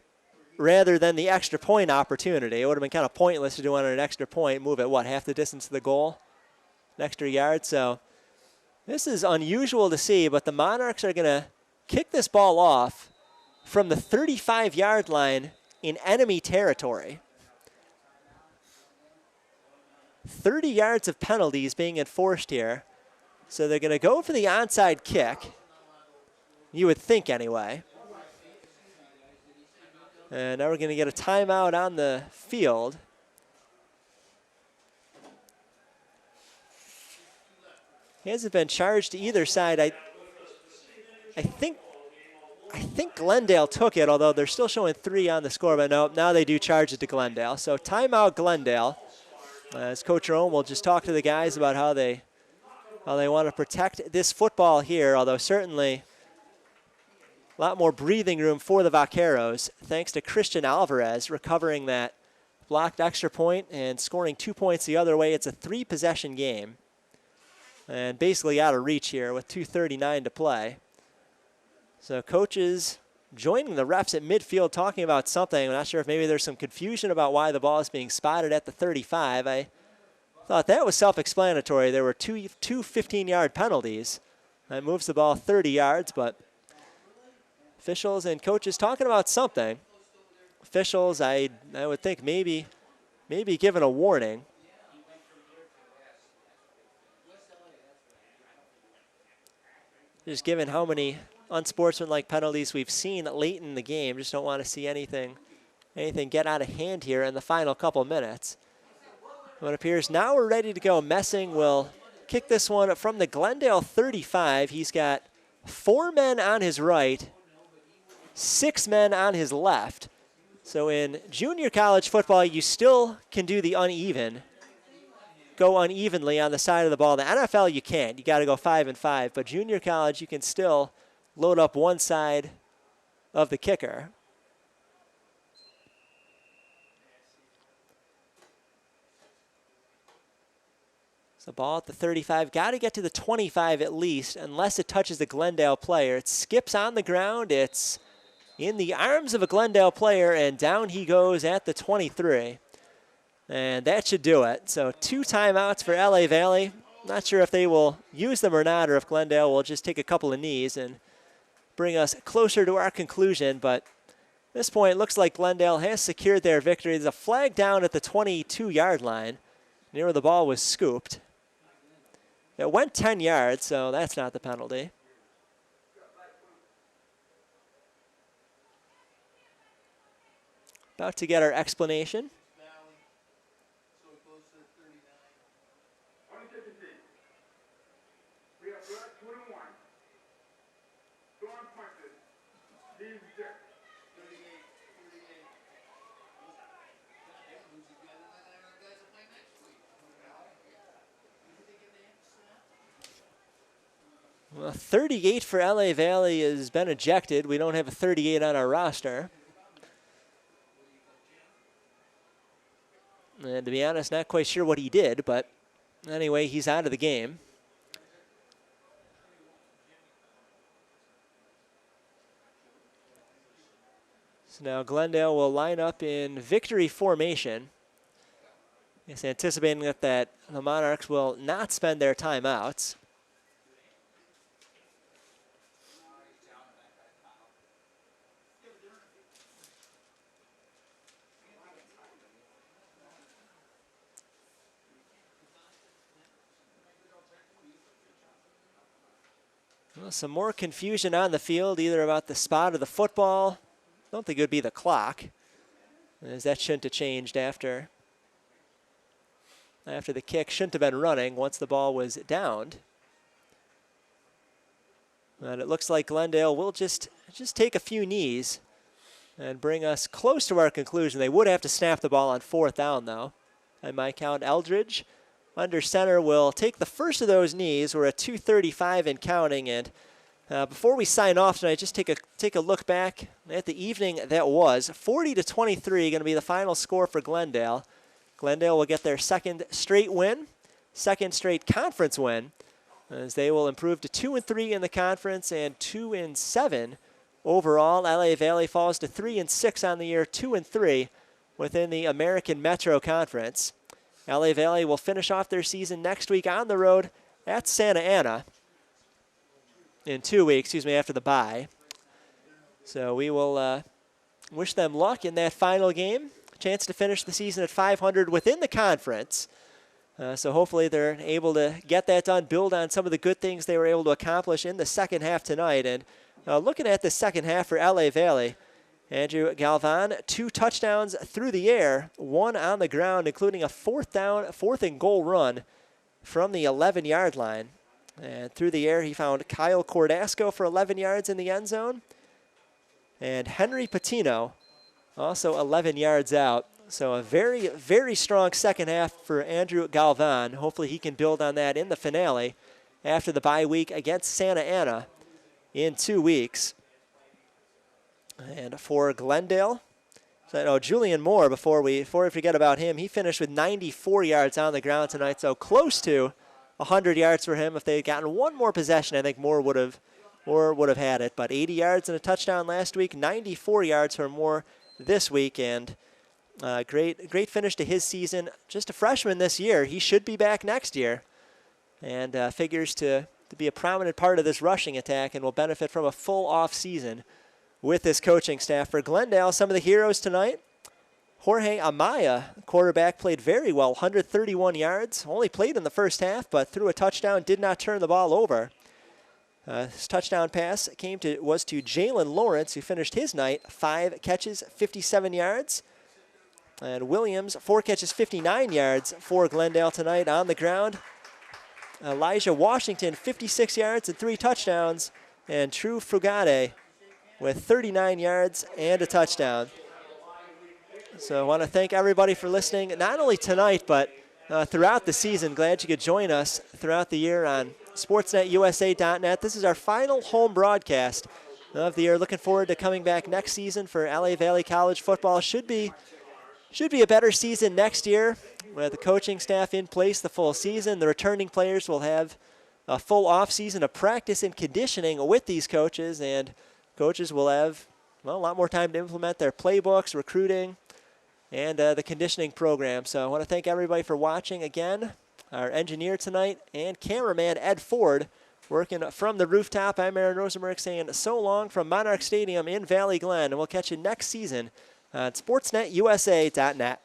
rather than the extra point opportunity. It would have been kind of pointless to do on an extra point, move it, half the distance to the goal? An extra yard. So this is unusual to see, but the Monarchs are going to kick this ball off from the 35-yard line in enemy territory. 30 yards of penalties being enforced here. So they're going to go for the onside kick. You would think anyway. And now we're going to get a timeout on the field. He hasn't been charged to either side. I think Glendale took it, although they're still showing 3 on the score. But no, now they do charge it to Glendale. So timeout Glendale. As Coach Rome will just talk to the guys about how they want to protect this football here, although certainly a lot more breathing room for the Vaqueros, thanks to Christian Alvarez recovering that blocked extra point and scoring 2 points the other way. It's a 3-possession game. And basically out of reach here with 2:39 to play. So coaches joining the refs at midfield talking about something. I'm not sure if maybe there's some confusion about why the ball is being spotted at the 35. I thought that was self-explanatory. There were two 15-yard penalties. That moves the ball 30 yards, but officials and coaches talking about something. Officials, I would think maybe given a warning. Just given how many unsportsmanlike penalties we've seen late in the game, just don't want to see anything get out of hand here in the final couple minutes. It appears now we're ready to go. Messing will kick this one from the Glendale 35. He's got 4 men on his right, 6 men on his left. So in junior college football, you still can do the uneven, go unevenly on the side of the ball. In the NFL, you can't. You got to go 5 and 5. But junior college, you can still load up one side of the kicker. So ball at the 35. Got to get to the 25 at least, unless it touches the Glendale player. It skips on the ground. It's in the arms of a Glendale player, and down he goes at the 23. And that should do it. So 2 timeouts for LA Valley. Not sure if they will use them or not, or if Glendale will just take a couple of knees and bring us closer to our conclusion. But at this point, it looks like Glendale has secured their victory. There's a flag down at the 22-yard line, near where the ball was scooped. It went 10 yards, so that's not the penalty. About to get our explanation. Well, 38 for LA Valley has been ejected. We don't have a 38 on our roster. And to be honest, not quite sure what he did, but anyway, he's out of the game. So now Glendale will line up in victory formation. It's anticipating that the Monarchs will not spend their timeouts. Well, some more confusion on the field, either about the spot of the football. I don't think it would be the clock, as that shouldn't have changed after the kick. Shouldn't have been running once the ball was downed. And it looks like Glendale will just take a few knees and bring us close to our conclusion. They would have to snap the ball on 4th down, though. By my count, Eldridge under center will take the first of those knees. We're at 2:35 and counting. And before we sign off tonight, just take a look back at the evening that was. 40-23 going to be the final score for Glendale. Glendale will get their 2nd straight win, 2nd straight conference win, as they will improve to 2-3 in the conference and 2-7 overall. LA Valley falls to 3-6 on the year, 2-3 within the American Metro Conference. LA Valley will finish off their season next week on the road at Santa Ana in 2 weeks, after the bye. So we will wish them luck in that final game. Chance to finish the season at 500 within the conference. So hopefully they're able to get that done, build on some of the good things they were able to accomplish in the second half tonight. And looking at the second half for LA Valley, Andrew Galvan, 2 touchdowns through the air, 1 on the ground, including a 4th and goal run from the 11-yard line. And through the air, he found Kyle Cordasco for 11 yards in the end zone. And Henry Patino, also 11 yards out So a very, very strong second half for Andrew Galvan. Hopefully he can build on that in the finale after the bye week against Santa Ana in 2 weeks. And for Glendale, so Julian Moore, before we forget about him, he finished with 94 yards on the ground tonight, so close to 100 yards for him. If they had gotten one more possession, I think Moore would have had it. But 80 yards and a touchdown last week, 94 yards for Moore this week, and great finish to his season. Just a freshman this year. He should be back next year, and figures to be a prominent part of this rushing attack and will benefit from a full off season with this coaching staff. For Glendale, some of the heroes tonight. Jorge Amaya, quarterback, played very well, 131 yards. Only played in the first half, but threw a touchdown, did not turn the ball over. His touchdown pass was to Jalen Lawrence, who finished his night 5 catches, 57 yards. And Williams, 4 catches, 59 yards for Glendale tonight on the ground. Elijah Washington, 56 yards and 3 touchdowns. And True Frugade with 39 yards and a touchdown. So I want to thank everybody for listening, not only tonight, but throughout the season. Glad you could join us throughout the year on sportsnetusa.net. This is our final home broadcast of the year. Looking forward to coming back next season for LA Valley College football. Should be a better season next year with the coaching staff in place the full season. The returning players will have a full off season of practice and conditioning with these coaches, and coaches will have a lot more time to implement their playbooks, recruiting, and the conditioning program. So I want to thank everybody for watching again. Our engineer tonight and cameraman Ed Ford working from the rooftop. I'm Aaron Rosenberg saying so long from Monarchs Stadium in Valley Glen, and we'll catch you next season on sportsnetusa.net.